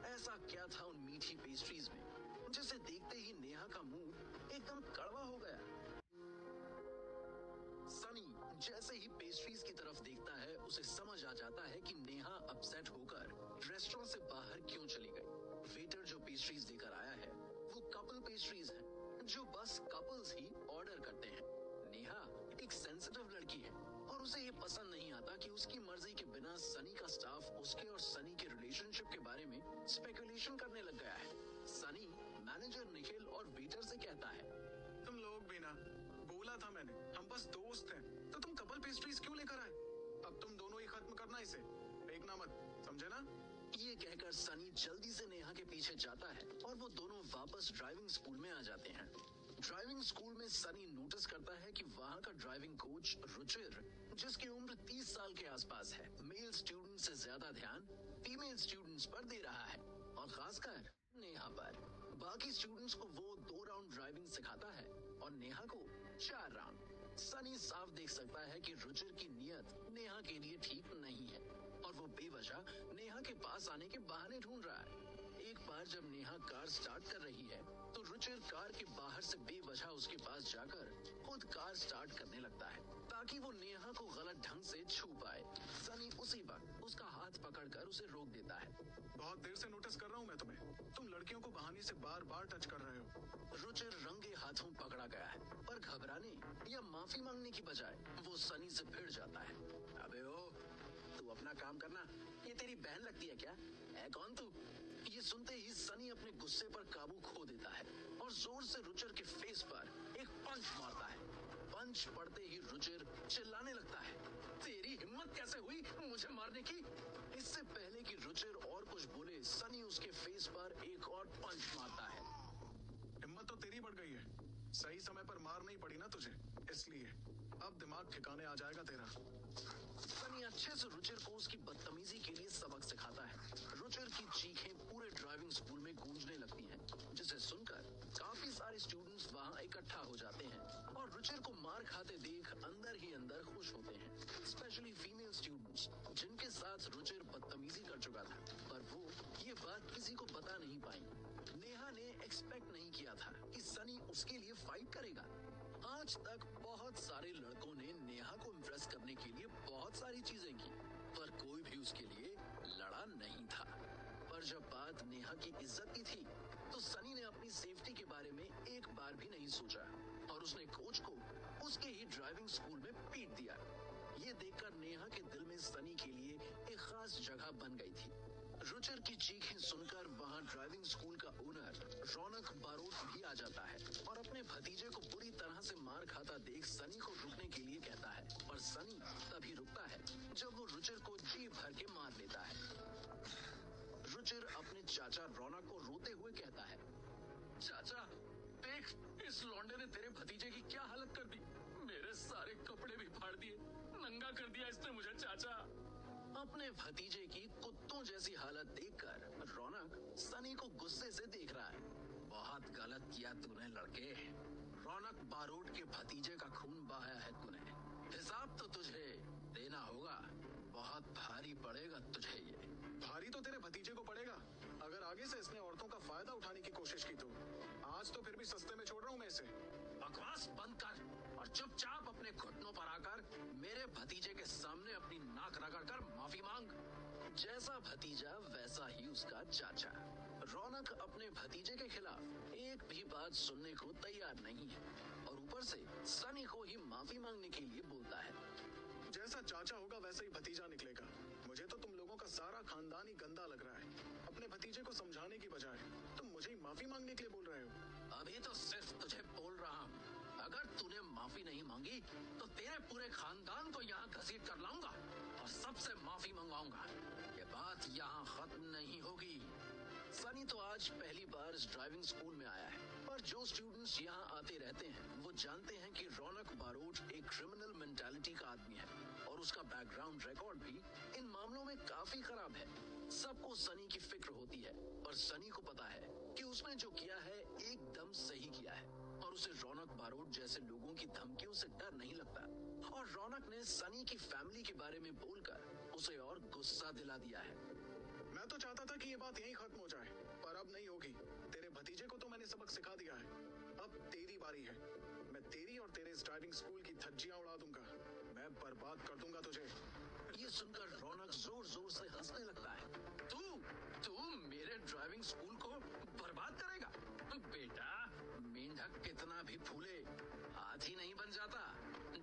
Speaker 3: ऐसा क्या था उन मीठी पेस्ट्रीज में जिसे देखते ही नेहा का मुंह एकदम कड़वा हो गया। सनी जैसे ही पेस्ट्रीज की तरफ देखता है, उसे समझ आ जाता है कि नेहा अपसेट होकर रेस्टोरेंट से बाहर क्यों चली गई। वेटर जो पेस्ट्रीज लेकर आया है वो कपल पेस्ट्रीज हैं, जो बस कपल्स ही ऑर्डर करते हैं। नेहा एक सेंसिटिव लड़की है और उसे ये पसंद नहीं आता कि उसकी मर्जी के बिना सनी का स्टाफ उसके और सनी के रिलेशनशिप के बारे में स्पेकुलेशन करने लग गया है। सनी मैनेजर निखिल और वेटर से कहता है,
Speaker 1: तुम लोग भी ना, बोला था मैंने, हम बस दोस्त हैं, तो तुम कपल पेस्ट्रीज क्यों लेकर आए? अब तुम दोनों ही खत्म करना इसे, फेंकना मत, समझे ना?
Speaker 3: ये कहकर सनी जल्दी से नेहा के पीछे जाता है और वो दोनों वापस ड्राइविंग स्कूल में आ जाते हैं। ड्राइविंग स्कूल में सनी नोटिस करता है कि वहाँ का ड्राइविंग कोच रुचिर, जिसकी उम्र 30 साल के आसपास है, मेल स्टूडेंट से ज्यादा ध्यान फीमेल स्टूडेंट्स पर दे रहा है और खासकर नेहा पर। बाकी स्टूडेंट्स को वो 2 राउंड ड्राइविंग सिखाता है और नेहा को 4 राउंड। सनी साफ देख सकता है कि रुचिर की नीयत नेहा के लिए ठीक नहीं है और वो बेवजह नेहा के पास आने के बहाने ढूंढ रहा है। एक बार जब नेहा कार स्टार्ट कर रही है तो रुचिर कार के बाहर से बेवजह उसके पास जाकर खुद कार स्टार्ट करने लगता है ताकि वो नेहा को गलत ढंग से छू पाए। सनी उसी वक्त उसका हाथ पकड़कर उसे रोक देता है।
Speaker 1: बहुत देर से नोटिस कर रहा हूँ मैं तुम्हें, तुम लड़कियों को बहाने से बार बार टच कर रहे हो।
Speaker 3: रुचिर रंगे हाथों पकड़ा गया है, पर घबराने या माफी मांगने की बजाय वो सनी से भिड़ जाता है। अबे ओ, तू अपना काम करना, ये तेरी बहन लगती है क्या? है कौन तू? ये सुनते ही सनी अपने गुस्से पर काबू खो देता है और जोर से रुचिर के फेस पर एक पंच मारता है। पंच पड़ते ही रुचिर चिल्लाने लगता है, तेरी हिम्मत कैसे हुई मुझे मारने की? इससे पहले कि रुचिर और कुछ बोले, सनी उसके फेस पर एक और पंच मारता है।
Speaker 1: हिम्मत तो तेरी बढ़ गई है, सही समय पर मार नहीं पड़ी ना तुझे, इसलिए अब दिमाग ठिकाने आ जाएगा तेरा।
Speaker 3: सनी अच्छे से रुचिर को उसकी बदतमीजी के लिए सबक सिखाता है। रुचिर की चीखें पूरे ड्राइविंग स्कूल में गूंजने लगती हैं, जिसे सुनकर काफी सारे स्टूडेंट्स वहाँ इकट्ठा हो जाते हैं और रुचिर को मार खाते देख अंदर ही अंदर खुश होते हैं, स्पेशली फीमेल स्टूडेंट्स जिनके साथ रुचिर बदतमीजी कर चुका था, पर वो ये बात किसी को बता नहीं पाई। नेहा ने एक्सपेक्ट नहीं किया था कि सनी उसके लिए फाइट करेगा। आज तक बहुत सारे लड़कों ने नेहा को इम्प्रेस करने के लिए बहुत सारी चीजें की, पर कोई भी उसके लिए लड़ा नहीं था। पर जब बात नेहा की इज्जत की थी, तो सनी ने अपनी सेफ्टी के बारे में एक बार भी नहीं सोचा और उसने कोच को उसके ही ड्राइविंग स्कूल में पीट दिया। ये देखकर नेहा के दिल में सनी के लिए एक खास जगह बन गई थी। रुचिर की चीखें सुनकर वहाँ ड्राइविंग स्कूल का ओनर रौनक बारोट भी आ जाता है और अपने भतीजे को बुरी तरह से मार खाता देख सनी को रुकने के लिए कहता है, पर सनी तभी रुकता है जब वो रुचिर को जी भर के मार लेता है। रुचिर अपने चाचा रौनक को रोते हुए कहता है,
Speaker 4: चाचा देख, इस लौंडे ने तेरे भतीजे की क्या हालत कर दी। मेरे सारे कपड़े भी फाड़ दिए, नंगा कर दिया इसने मुझे। चाचा
Speaker 3: अपने भतीजे की कुत्तों जैसी हालत देखकर रौनक सनी को गुस्से से देख रहा है। बहुत गलत किया तूने लड़के। रौनक बारोट के भतीजे का खून बहाया है तूने, हिसाब तो तुझे देना होगा। बहुत भारी पड़ेगा तुझे ये।
Speaker 1: भारी तो तेरे भतीजे को पड़ेगा अगर आगे से इसने औरतों का फायदा उठाने की कोशिश की तो। आज तो फिर भी सस्ते में छोड़ रहा हूँ मैं इसे।
Speaker 3: बकवास बंद कर और चुपचाप अपने घुटनों पर आकर मेरे भतीजे के सामने अपनी नाक रगड़कर माफी मांग। जैसा भतीजा वैसा ही उसका चाचा। रौनक अपने भतीजे के खिलाफ एक भी बात सुनने को तैयार नहीं है और ऊपर से सनी को ही माफी मांगने के लिए बोलता है।
Speaker 1: जैसा चाचा होगा वैसा ही भतीजा निकलेगा। मुझे तो तुम लोगों का सारा खानदान ही गंदा लग रहा है। अपने भतीजे को समझाने की बजाय तुम मुझे ही माफी मांगने के लिए बोल रहे हो।
Speaker 3: अभी तो सिर्फ तुझे बोल रहा हूँ, अगर तूने माफी नहीं मांगी तो तेरे पूरे खानदान को यहाँ घसीट कर लाऊंगा और सबसे माफी मंगवाऊंगा। ये बात यहाँ खत्म नहीं होगी। सनी तो आज पहली बार इस ड्राइविंग स्कूल में आया है, पर जो स्टूडेंट्स यहाँ आते रहते हैं वो जानते हैं कि रौनक बारोट एक क्रिमिनल मेंटालिटी का आदमी है और उसका बैकग्राउंड रिकॉर्ड भी इन मामलों में काफी खराब है। सबको सनी की फिक्र होती है और सनी को पता है कि उसने जो किया है एकदम सही किया है और उसे रौनक बारोट जैसे लोगों की धमकियों से डर नहीं लगता। और रौनक ने सनी की फैमिली के बारे में बोलकर उसे और गुस्सा दिला दिया है।
Speaker 1: मैं तो चाहता था कि ये बात यहीं खत्म हो जाए, पर अब नहीं होगी। तेरे भतीजे को तो मैंने सबक सिखा दिया है, अब तेरी बारी है। मैं तेरी और तेरे इस ड्राइविंग स्कूल की धज्जियां उड़ा दूंगा। मैं बर्बाद कर दूंगा तुझे।
Speaker 3: ये सुनकर रौनक जोर जोर से हंसने लगता है। तू मेरे ड्राइविंग स्कूल को बर्बाद करेगा? बेटा, मेंढक कितना भी फूले हाथी नहीं बन जाता।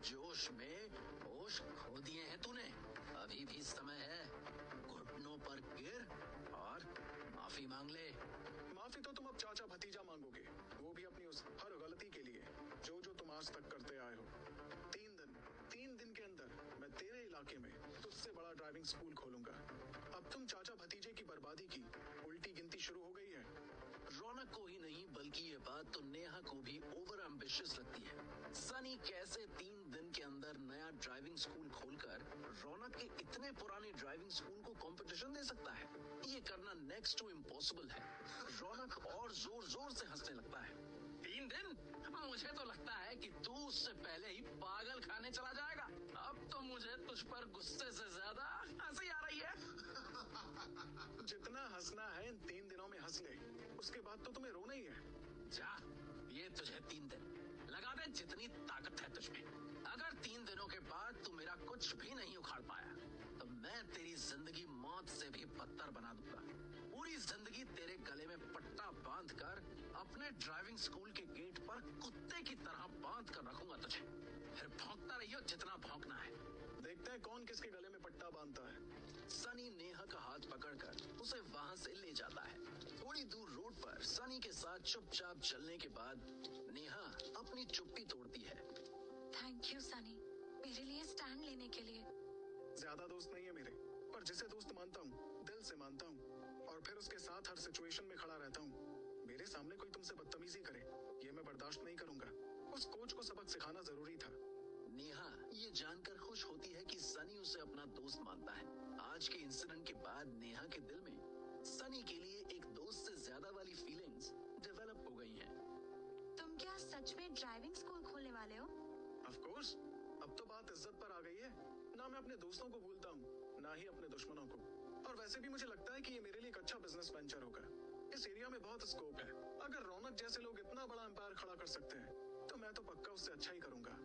Speaker 3: जोश में होश खो दिए हैं तूने। अभी भी समय है, घुटनों पर गिर और माफी मांग ले।
Speaker 1: माफी तो तुम अब चाचा भतीजा मांगोगे, वो भी अपनी उस हर गलती के लिए जो तुम आज तक करते आए हो। 3 दिन के अंदर मैं तेरे इलाके में तुझसे बड़ा ड्राइविंग स्कूल खोलूंगा। अब तुम चाचा भतीजे की बर्बादी की उल्टी गिनती शुरू हो गई है।
Speaker 3: रौनक को ही नहीं बल्कि ये बात तो नेहा को भी ओवर एम्बिशियस लगती है। सनी कैसे 3 दिन के अंदर नया ड्राइविंग स्कूल खोलकर रौनक के इतने पुराने ड्राइविंग स्कूल को कंपटीशन दे सकता है? ये करना नेक्स्ट टू इम्पॉसिबल है। रौनक और जोर जोर से हंसने लगता है। 3 दिन? मुझे तो लगता है कि तू उससे पहले ही पागल खाने चला जाएगा। अब तो मुझे तुझ पर गुस्से से ज्यादा हंसी आ रही है।
Speaker 1: जितना हंसना है इन 3 दिनों में हंस ले, उसके बाद तो तुम्हें रोना ही है।
Speaker 3: जा, ये तुझे 3 दिन लगा दे जितनी ताकत है तुझमें। अगर 3 दिनों के बाद तू मेरा कुछ भी नहीं उखाड़ पाया तो मैं तेरी जिंदगी मौत से भी बदतर बना दूंगा। पूरी जिंदगी तेरे गले में पट्टा बांध कर अपने ड्राइविंग स्कूल के गेट पर कुत्ते की तरह बांध कर रखूंगा तुझे। फिर भौंकता रहियो जितना भौंकना है।
Speaker 1: देखते हैं कौन किसके गले में पट्टा बांधता है।
Speaker 3: सनी नेहा का हाथ पकड़कर उसे वहां से ले जाता है। थोड़ी दूर रोड पर सनी के साथ चुपचाप चलने के बाद नेहा अपनी चुप्पी तोड़ती है।
Speaker 2: थैंक यू सनी, मेरे लिए स्टैंड लेने के लिए।
Speaker 1: ज्यादा दोस्त नहीं है मेरे, पर जिसे दोस्त मानता हूँ दिल से मानता हूँ और फिर उसके साथ हर सिचुएशन में खड़ा रहता हूँ। मेरे सामने कोई तुमसे बदतमीजी करे ये मैं बर्दाश्त नहीं करूंगा। उस कोच को सबक सिखाना जरूरी था।
Speaker 3: नेहा ये जानकर खुश होती है कि सनी उसे अपना दोस्त मानता है। आज के इंसिडेंट के बाद नेहा के दिल में सनी के लिए एक दोस्त से ज्यादा वाली फीलिंग्स डेवलप हो गई हैं।
Speaker 2: सच में ड्राइविंग स्कूल खोलने वाले हो?
Speaker 1: ऑफ कोर्स, अब तो बात इज्जत पर आ गई है। ना मैं अपने दोस्तों को भूलता हूँ, ना ही अपने दुश्मनों को। और वैसे भी मुझे लगता है कि ये मेरे लिए एक अच्छा बिजनेस वेंचर होगा। इस एरिया में बहुत स्कोप है। अगर रौनक जैसे लोग इतना बड़ा एम्पायर खड़ा कर सकते हैं, तो मैं तो पक्का उससे अच्छा ही करूंगा।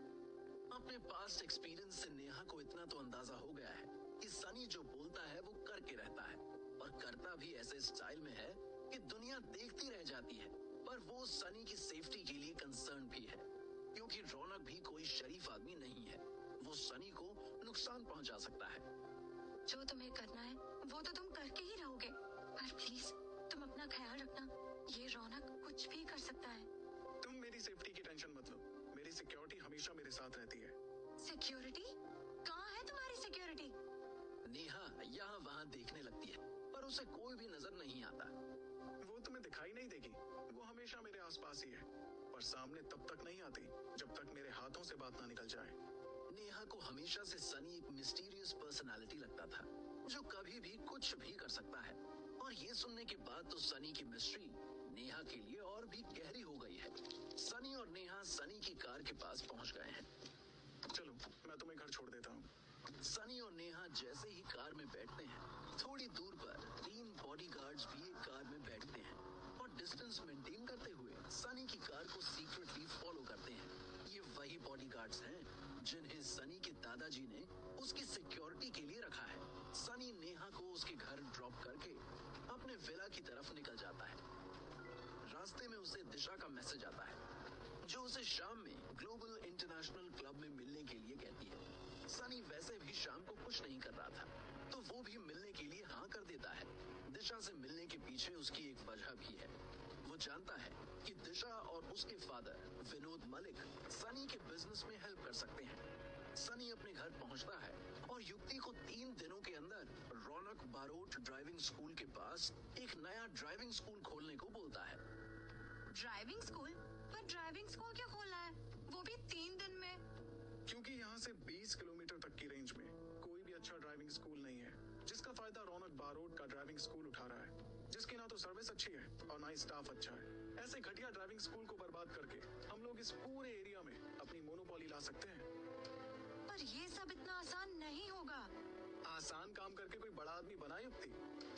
Speaker 3: अपने पास्ट एक्सपीरियंस से नेहा को इतना तो अंदाजा हो गया है कि सनी जो बोलता है वो करके रहता है, और करता भी ऐसे स्टाइल में है कि दुनिया देखती रह जाती है। पर वो सनी की सेफ्टी के लिए कंसर्न भी है, क्योंकि रौनक भी कोई शरीफ आदमी नहीं है। वो सनी को नुकसान पहुंचा सकता है।
Speaker 2: जो तुम्हें करना है वो तो तुम करके ही रहोगे, पर प्लीज तुम अपना ख्याल रखना। ये रौनक कुछ भी कर सकता है।
Speaker 1: तुम मेरी सेफ्टी की टेंशन मत लो, मेरी सिक्योरिटी हमेशा मेरे साथ रहती है।
Speaker 2: सिक्योरिटी? कहाँ है तुम्हारी सिक्योरिटी?
Speaker 3: नेहा यहाँ वहाँ देखने लगती है, पर उसे कोई भी नजर नहीं आता।
Speaker 1: वो तुम्हें दिखाई नहीं देगी, वो हमेशा मेरे आसपास ही है, पर सामने तब तक नहीं आती जब तक मेरे हाथों से बात ना निकल जाए।
Speaker 3: नेहा को हमेशा से सनी एक मिस्टीरियस पर्सनालिटी लगता था, जो कभी भी कुछ भी कर सकता है। और ये सुनने के बाद तो सनी की मिस्ट्री नेहा के लिए और भी गहरी हो गई है। सनी और नेहा सनी की कार के पास पहुंच गए हैं।
Speaker 1: चलो, मैं तुम्हें घर छोड़ देता हूँ।
Speaker 3: सनी और नेहा जैसे ही कार में बैठते हैं, थोड़ी दूर पर 3 बॉडीगार्ड्स भी एक कार में बैठते हैं और डिस्टेंस मेंटेन करते हुए सनी की कार को सीक्रेटली फॉलो करते हैं। ये वही बॉडीगार्ड्स हैं जिन्हें सनी के दादाजी ने उसकी सिक्योरिटी के लिए रखा है। सनी नेहा को उसके घर ड्रॉप करके अपने विला की तरफ निकल जाता है। रास्ते में उसे दिशा का मैसेज आता है, जो उसे शाम में ग्लोबल इंटरनेशनल क्लब में मिलने के लिए कहती है। सनी वैसे भी शाम को कुछ नहीं कर रहा था, तो वो भी मिलने के लिए हाँ कर देता है। दिशा से मिलने के पीछे उसकी एक वजह भी है। वो जानता है कि दिशा और उसके फादर विनोद मलिक सनी के बिजनेस में हेल्प कर सकते हैं। सनी अपने घर पहुंचता है और युक्ति को 3 दिनों के अंदर रौनक बारोट ड्राइविंग स्कूल के पास एक नया ड्राइविंग स्कूल खोलने को बोलता है।
Speaker 2: Driving school? पर ड्राइविंग स्कूल क्या खोलना है, वो भी 3 दिन में?
Speaker 1: क्योंकि यहाँ से 20 किलोमीटर तक की रेंज में कोई भी अच्छा ड्राइविंग स्कूल नहीं है, जिसका फायदा रौनक बारोट का ड्राइविंग स्कूल उठा रहा है, जिसकी ना तो सर्विस अच्छी है और ना ही स्टाफ अच्छा है। ऐसे घटिया ड्राइविंग स्कूल को बर्बाद करके हम लोग इस पूरे एरिया में अपनी मोनोपोली ला सकते हैं।
Speaker 2: पर ये सब इतना आसान नहीं होगा।
Speaker 1: आसान काम करके कोई बड़ा आदमी बना युक्ति।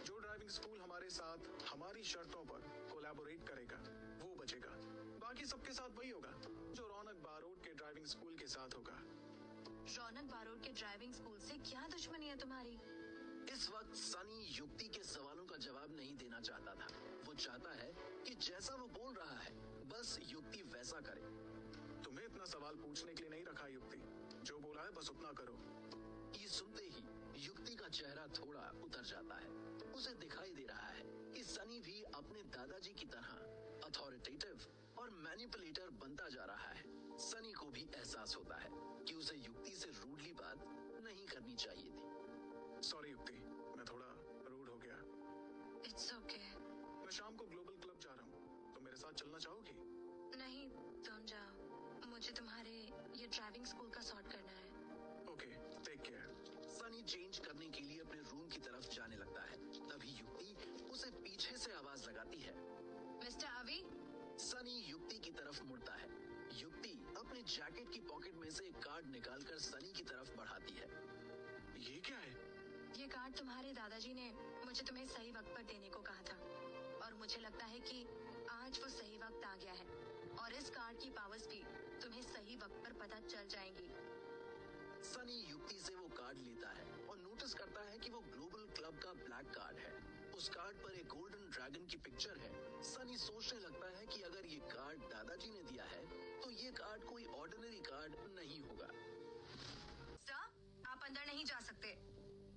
Speaker 1: जो ड्राइविंग स्कूल हमारे साथ हमारी शर्तों पर कोलैबोरेट करेगा वो बचेगा। बाकी सबके साथ वही होगा जो रौनक बारोट के ड्राइविंग स्कूल के साथ होगा।
Speaker 2: रौनक बारोट के ड्राइविंग स्कूल से क्या दुश्मनी है तुम्हारी?
Speaker 3: इस वक्त सनी युक्ति के सवालों का जवाब नहीं देना चाहता था। वो चाहता है कि जैसा वो बोल रहा है बस युक्ति वैसा करे।
Speaker 1: तुम्हें इतना सवाल पूछने के लिए नहीं रखा युक्ति, जो बोला है बस उतना करो।
Speaker 3: ये सुनते ही युक्ति का चेहरा थोड़ा उतर जाता है। उसे दिखाई दे रहा है कि सनी भी अपने दादाजी की तरह अथॉरिटेटिव और मैनिपुलेटर बनता जा रहा है। सनी को भी एहसास होता है कि उसे युक्ति से रूडली बात नहीं करनी चाहिए थी।
Speaker 1: सॉरी युक्ति, मैं थोड़ा रूड हो गया।
Speaker 2: It's okay.
Speaker 1: मैं शाम को ग्लोबल क्लब जा रहा हूँ, तुम मेरे साथ चलना चाहोगी?
Speaker 2: नहीं, तुम जाओ, मुझे तुम्हारे ये ड्राइविंग स्कूल का सॉर्ट करना है।
Speaker 1: Okay, take care.
Speaker 3: Sunny change करने के लिए अपने रूम की तरफ जाने लगता है। तभी युक्ति उसे पीछे से आवाज लगाती है,
Speaker 2: मिस्टर अवी।
Speaker 3: सनी युक्ति की तरफ मुड़ता है। युक्ति अपने जैकेट की पॉकेट में से एक कार्ड निकालकर सनी की तरफ बढ़ाती है।
Speaker 1: ये क्या है?
Speaker 2: ये कार्ड तुम्हारे दादाजी ने मुझे तुम्हें सही वक्त पर देने को कहा था, और मुझे लगता है कि आज वो सही वक्त आ गया है, और इस कार्ड की पावर्स भी तुम्हें सही वक्त पर पता चल जाएंगी।
Speaker 3: सनी युक्ति से वो कार्ड लेता है और नोटिस करता है कि वो ग्लोबल क्लब का ब्लैक कार्ड है। उस कार्ड पर एक गोल्डन ड्रैगन की पिक्चर है। सनी सोचने लगता है कि अगर ये कार्ड दादाजी ने दिया है तो ये कार्ड कोई ऑर्डिनरी कार्ड नहीं होगा।
Speaker 2: सर, आप अंदर नहीं जा सकते।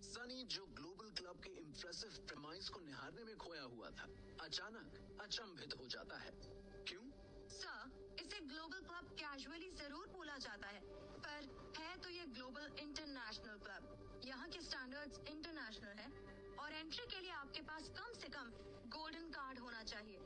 Speaker 3: सनी, जो ग्लोबल क्लब के इम्प्रेसिव प्रेमाइस को निहारने में खोया हुआ था, अचानक अचंभित हो जाता है।
Speaker 1: क्यों?
Speaker 2: सर, इसे ग्लोबल क्लब कैजुअली जरूर बोला जाता है, पर है तो ये ग्लोबल इंटरनेशनल क्लब। यहाँ के स्टैंडर्ड्स इंटरनेशनल है, और एंट्री के लिए आपके पास कम से कम गोल्डन कार्ड होना चाहिए।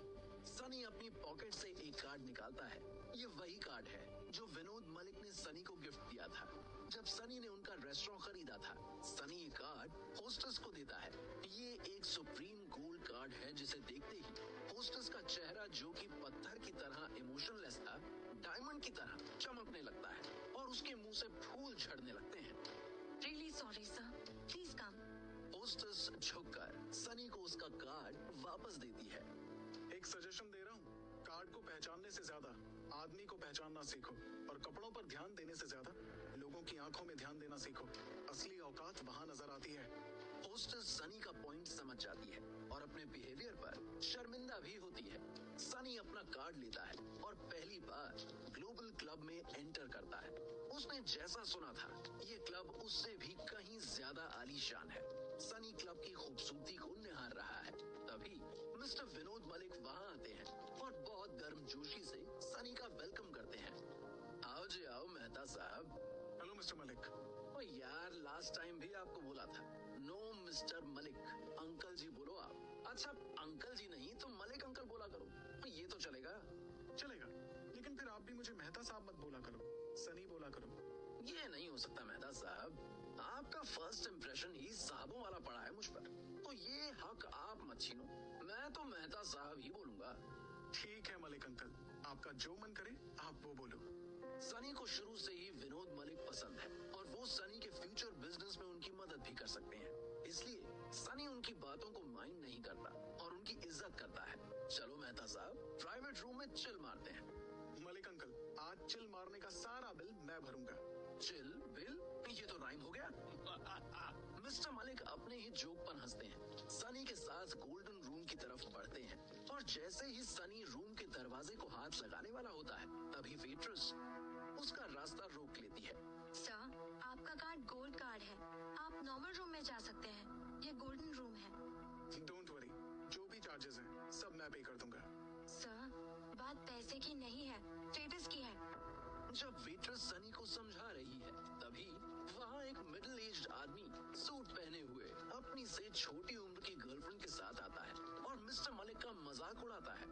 Speaker 3: सनी अपनी पॉकेट से एक कार्ड निकालता है। ये वही कार्ड है जो विनोद मलिक ने सनी को गिफ्ट दिया था जब सनी ने उनका रेस्टोरेंट खरीदा था। सनी ये कार्ड होस्टेस को देता है। ये एक सुप्रीम गोल्ड कार्ड है जिसे देखते ही होस्टेस का चेहरा, जो कि पत्थर की तरह इमोशनलेस था, डायमंड की तरह चमकने लगता है और उसके मुंह से फूल झड़ने लगते हैं।
Speaker 2: Really sorry sir, please come.
Speaker 3: Hostess झुककर सनी को उसका कार्ड वापस देती है।
Speaker 1: एक सजेशन दे रहा हूँ, कार्ड को पहचानने से ज्यादा आदमी को पहचानना सीखो और कपड़ों पर ध्यान देने से ज्यादा लोगों की आंखों में ध्यान देना सीखो। असली औकात वहाँ नजर आती है।
Speaker 3: होस्टेस सनी का पॉइंट समझ जाती है और अपने बिहेवियर पर शर्मिंदा भी होती है। सनी अपना कार्ड लेता है और पहली बार ग्लोबल क्लब में एंटर करता है। उसने जैसा सुना था, ये क्लब उससे भी कहीं ज्यादा आलीशान है। सनी क्लब की खूबसूरती को निहार रहा है, तभी मिस्टर विनोद मलिक वहाँ आते हैं और बहुत गर्मजोशी से सनी का वेलकम करते हैं। आओ जी आओ मेहता साहब।
Speaker 1: Hello mister Malik.
Speaker 3: ओ यार, लास्ट टाइम भी आपको बोला था, नो मिस्टर मलिक, अंकल जी बोलो आप। अच्छा, अंकल जी नहीं तो मलिक अंकल बोला करो, ये तो चलेगा?
Speaker 1: चलेगा, लेकिन फिर आप भी मुझे मेहता साहब मत बोला करो, सनी बोला करो।
Speaker 3: ये नहीं हो सकता मेहता साहब, आपका फर्स्ट इम्प्रेशन ही साहबों वाला पड़ा है मुझ पर, तो ये हक आप मत छीनो। मैं तो मेहता साहब ही बोलूंगा।
Speaker 1: ठीक है मलिक अंकल, आपका जो मन करे आप वो बोलो।
Speaker 3: सनी को शुरू से ही विनोद मलिक पसंद है और वो सनी के फ्यूचर बिजनेस में उनकी मदद भी कर सकते हैं, इसलिए सनी उनकी बातों को माइंड नहीं करता और उनकी इज्जत करता है। चलो मेहता साहब, प्राइवेट रूम में चिल मारते हैं।
Speaker 1: मलिक अंकल, आज चिल मारने का सारा बिल मैं भरूंगा।
Speaker 3: चिल बिल, ये तो राइम हो गया। मिस्टर मलिक अपने ही जोक पर हंसते हैं, सनी के साथ गोल्डन रूम की तरफ बढ़ते हैं और जैसे ही सनी रूम के दरवाजे को हाथ लगाने वाला होता है, तभी वेट्रेस उसका रास्ता रोक लेती है।
Speaker 2: सर, आपका कार्ड गोल्ड कार्ड है, आप नॉर्मल रूम में जा सकते हैं, ये गोल्डन रूम है।
Speaker 1: डोंट वरी, जो भी चार्जेस हैं सब मैं पे कर दूंगा।
Speaker 2: सर, बात पैसे की नहीं है, स्टेटस की है।
Speaker 3: जब वेट्रेस सनी को समझा रही है, तभी वहाँ एक मिडिल एज्ड आदमी सूट पहने हुए अपनी से छोटी उम्र की गर्लफ्रेंड के साथ आता है और मिस्टर मलिक का मजाक उड़ाता है।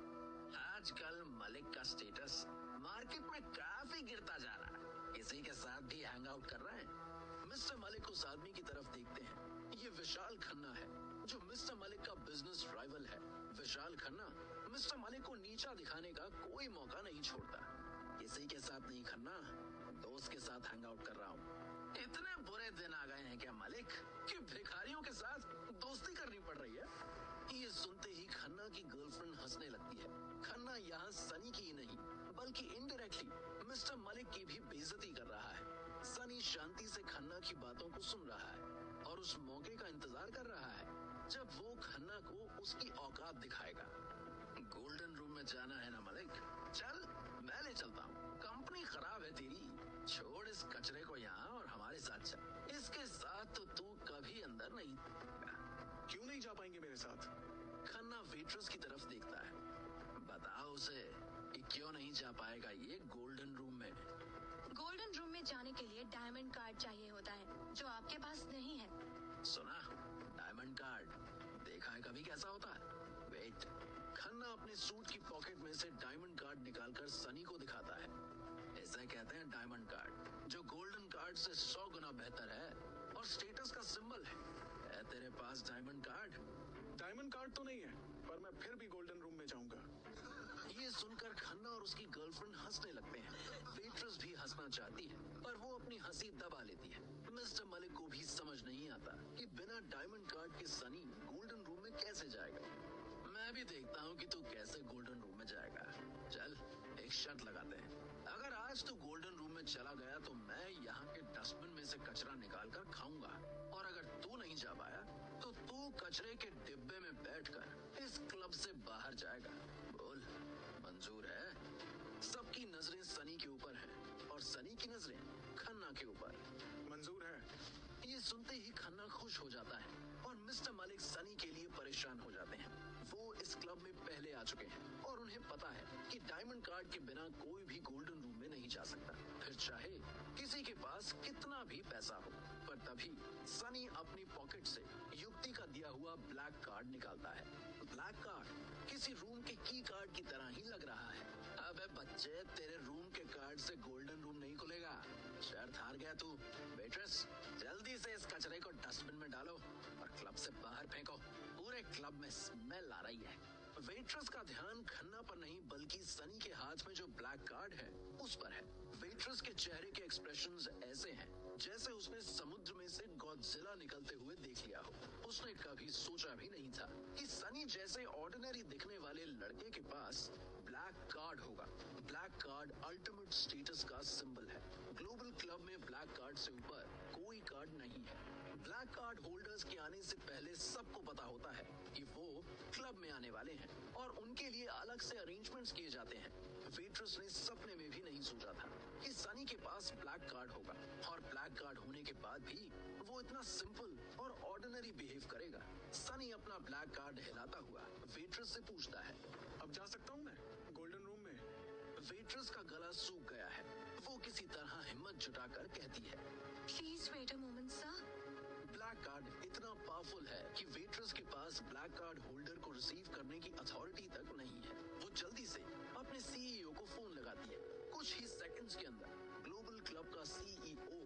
Speaker 3: आजकल मलिक का स्टेटस मार्केट में काफी गिरता जा रहा है, इसी के साथ भी हैंग आउट कर रहे हैं। मिस्टर मलिक उस आदमी की तरफ देखते हैं, ये विशाल खन्ना है जो मिस्टर मलिक का बिजनेस राइवल है। विशाल खन्ना मिस्टर मलिक को नीचा दिखाने का कोई मौका नहीं छोड़ता। किसी के साथ नहीं खन्ना, दोस्त के साथ हैंग आउट कर रहा हूँ। इतने बुरे दिन आ गए हैं क्या मलिक कि भिखारियों के साथ दोस्ती करनी पड़ रही है? ये सुनते ही खन्ना की गर्लफ्रेंड हंसने लगती है। खन्ना यहाँ सनी की ही नहीं बल्कि इनडायरेक्टली मिस्टर मलिक की भी बेइज्जती कर रहा है। सनी शांति से खन्ना की बातों को सुन रहा है और उस मौके का इंतजार कर रहा है जब वो खन्ना को उसकी औकात दिखाएगा। गोल्डन रूम में जाना है ना मलिक? चल मैं ले चलता हूँ, कंपनी खराब है तेरी, छोड़ इस कचरे को यहाँ और हमारे साथ चल। इसके साथ तो तू कभी अंदर नहीं।
Speaker 1: क्यों नहीं जा पाएंगे मेरे साथ?
Speaker 3: खन्ना वेट्रेस की तरफ देखता है। बताओ उसे कि क्यों नहीं जा पाएगा ये गोल्डन रूम में।
Speaker 2: गोल्डन रूम में जाने के लिए डायमंड कार्ड चाहिए होता है, जो आपके पास नहीं है।
Speaker 3: सुना, डायमंड कार्ड देखा है कभी कैसा होता है? वेट। खन्ना अपने सूट की पॉकेट में से डायमंड कार्ड निकालकर सनी को दिखाता है। इसे कहते हैं डायमंड कार्ड, जो गोल्डन कार्ड से 100 गुना बेहतर है और स्टेटस का सिंबल है तेरे पास डायमंड कार्ड?
Speaker 1: डायमंड कार्ड तो नहीं है, पर मैं फिर भी गोल्डन रूम में जाऊंगा।
Speaker 3: ये सुनकर खन्ना और उसकी गर्लफ्रेंड हंसने लगते हैं। वेट्रेस भी हंसना चाहती है, पर वो अपनी हंसी दबा लेती है। मिस्टर मलिक को भी समझ नहीं आता कि बिना डायमंड कार्ड के सनी गोल्डन रूम में कैसे जाएगा। मैं भी देखता हूँ कि तू कैसे गोल्डन रूम में जाएगा। चल, एक शर्त लगाते हैं, अगर आज तू गोल्डन रूम में चला गया तो मैं यहाँ के डस्टबिन में से कचरा निकाल कर खाऊंगा, और अगर तू नहीं जा पाया तो तू कचरे के डिब्बे में बैठकर इस क्लब से बाहर जाएगा। बोल, मंजूर है? सबकी नजरें सनी के ऊपर हैं और सनी की नजरें खन्ना के ऊपर।
Speaker 1: मंजूर है।
Speaker 3: ये सुनते ही खन्ना खुश हो जाता है और मिस्टर मलिक सनी के लिए परेशान हो जाते हैं। वो इस क्लब में पहले आ चुके हैं और उन्हें पता है कि डायमंड कार्ड के बिना कोई भी गोल्डन रूम में नहीं जा सकता, फिर चाहे किसी के पास कितना भी पैसा हो। पर तभी सनी अपनी पॉकेट से युक्ति का दिया हुआ ब्लैक कार्ड निकालता है। ब्लैक कार्ड किसी रूम के की कार्ड की तरह ही लग रहा है। अबे बच्चे, तेरे रूम के कार्ड से गोल्डन रूम नहीं खुलेगा, शर्त हार गया तू। वेट्रेस, जल्दी से इस कचरे को डस्टबिन में डालो और क्लब से बाहर फेंको, पूरे क्लब में स्मेल आ रही है। वेट्रेस का ध्यान खन्ना पर नहीं बल्कि सनी के हाथ में जो ब्लैक कार्ड है उस पर है। वेट्रेस के चेहरे के एक्सप्रेशंस ऐसे हैं जैसे उसने समुद्र में से गॉडजिला निकलते हुए देख लिया हो। उसने कभी सोचा भी नहीं था कि सनी जैसे ऑर्डिनरी दिखने वाले लड़के के पास ब्लैक कार्ड होगा। ब्लैक कार्ड अल्टीमेट स्टेटस का सिंबल है। ग्लोबल क्लब में ब्लैक कार्ड से ऊपर कोई कार्ड नहीं है। ब्लैक कार्ड होल्डर्स के आने से पहले सबको पता होता है कि वो क्लब में आने वाले हैं और उनके लिए अलग से अरेंजमेंट्स किए जाते हैं। वेट्रेस ने सपने में भी नहीं सोचा था कि सनी के पास ब्लैक कार्ड होगा और ब्लैक कार्ड होने के बाद भी वो इतना सिंपल और ऑर्डिनरी बिहेव करेगा। सनी अपना ब्लैक कार्ड हिलाता हुआ वेट्रेस से पूछता है,
Speaker 1: अब जा सकता हूँ मैं गोल्डन रूम में?
Speaker 3: वेट्रेस का गला सूख गया है। वो किसी तरह हिम्मत जुटाकर कहती है,
Speaker 2: please wait a moment sir.
Speaker 3: Black card इतना पावरफुल है कि वेट्रेस के पास ब्लैक कार्ड होल्डर को रिसीव करने की अथॉरिटी तक नहीं है। वो जल्दी से अपने सीईओ को फोन लगाती है। कुछ ही सेकंड्स के अंदर ग्लोबल क्लब का सीईओ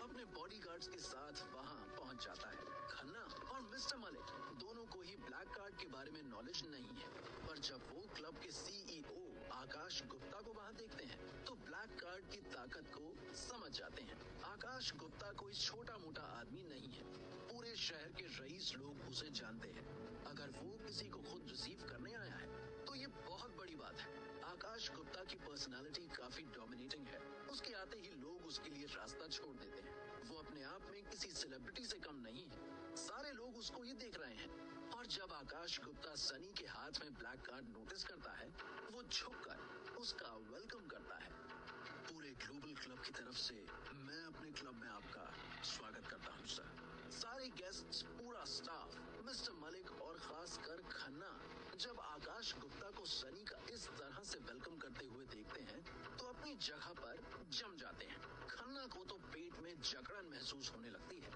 Speaker 3: अपने बॉडीगार्ड्स के साथ वहां पहुंच जाता है। खन्ना और मिस्टर मलिक दोनों को ही ब्लैक कार्ड के बारे में नॉलेज नहीं है, पर जब वो क्लब के सीईओ आकाश गुप्ता को वहां देखते हैं तो ब्लैक कार्ड की ताकत को समझ जाते हैं। आकाश गुप्ता कोई छोटा मोटा आदमी नहीं है। पूरे शहर के रईस लोग उसे जानते हैं। अगर वो किसी को खुद रिसीव करने आया है तो ये बहुत बड़ी बात है। आकाश गुप्ता की पर्सनालिटी काफी डोमिनेटिंग है। उसके आते ही लोग उसके लिए रास्ता छोड़ देते हैं। वो अपने आप में किसी सेलिब्रिटी से कम नहीं है। सारे लोग उसको ये देख रहे हैं और जब आकाश गुप्ता सनी के हाथ में ब्लैक कार्ड नोटिस करता है वो झुककर उसका वेलकम करता है। पूरे ग्लोबल क्लब की तरफ से मैं अपने क्लब में आपका स्वागत करता हूँ सर। सारे गेस्ट्स, पूरा स्टाफ, मिस्टर मलिक और खासकर खन्ना जब आकाश गुप्ता को सनी का इस तरह से वेलकम करते हुए देखते हैं तो अपनी जगह पर जम जाते हैं। खन्ना को तो पेट में जकड़न महसूस होने लगती है।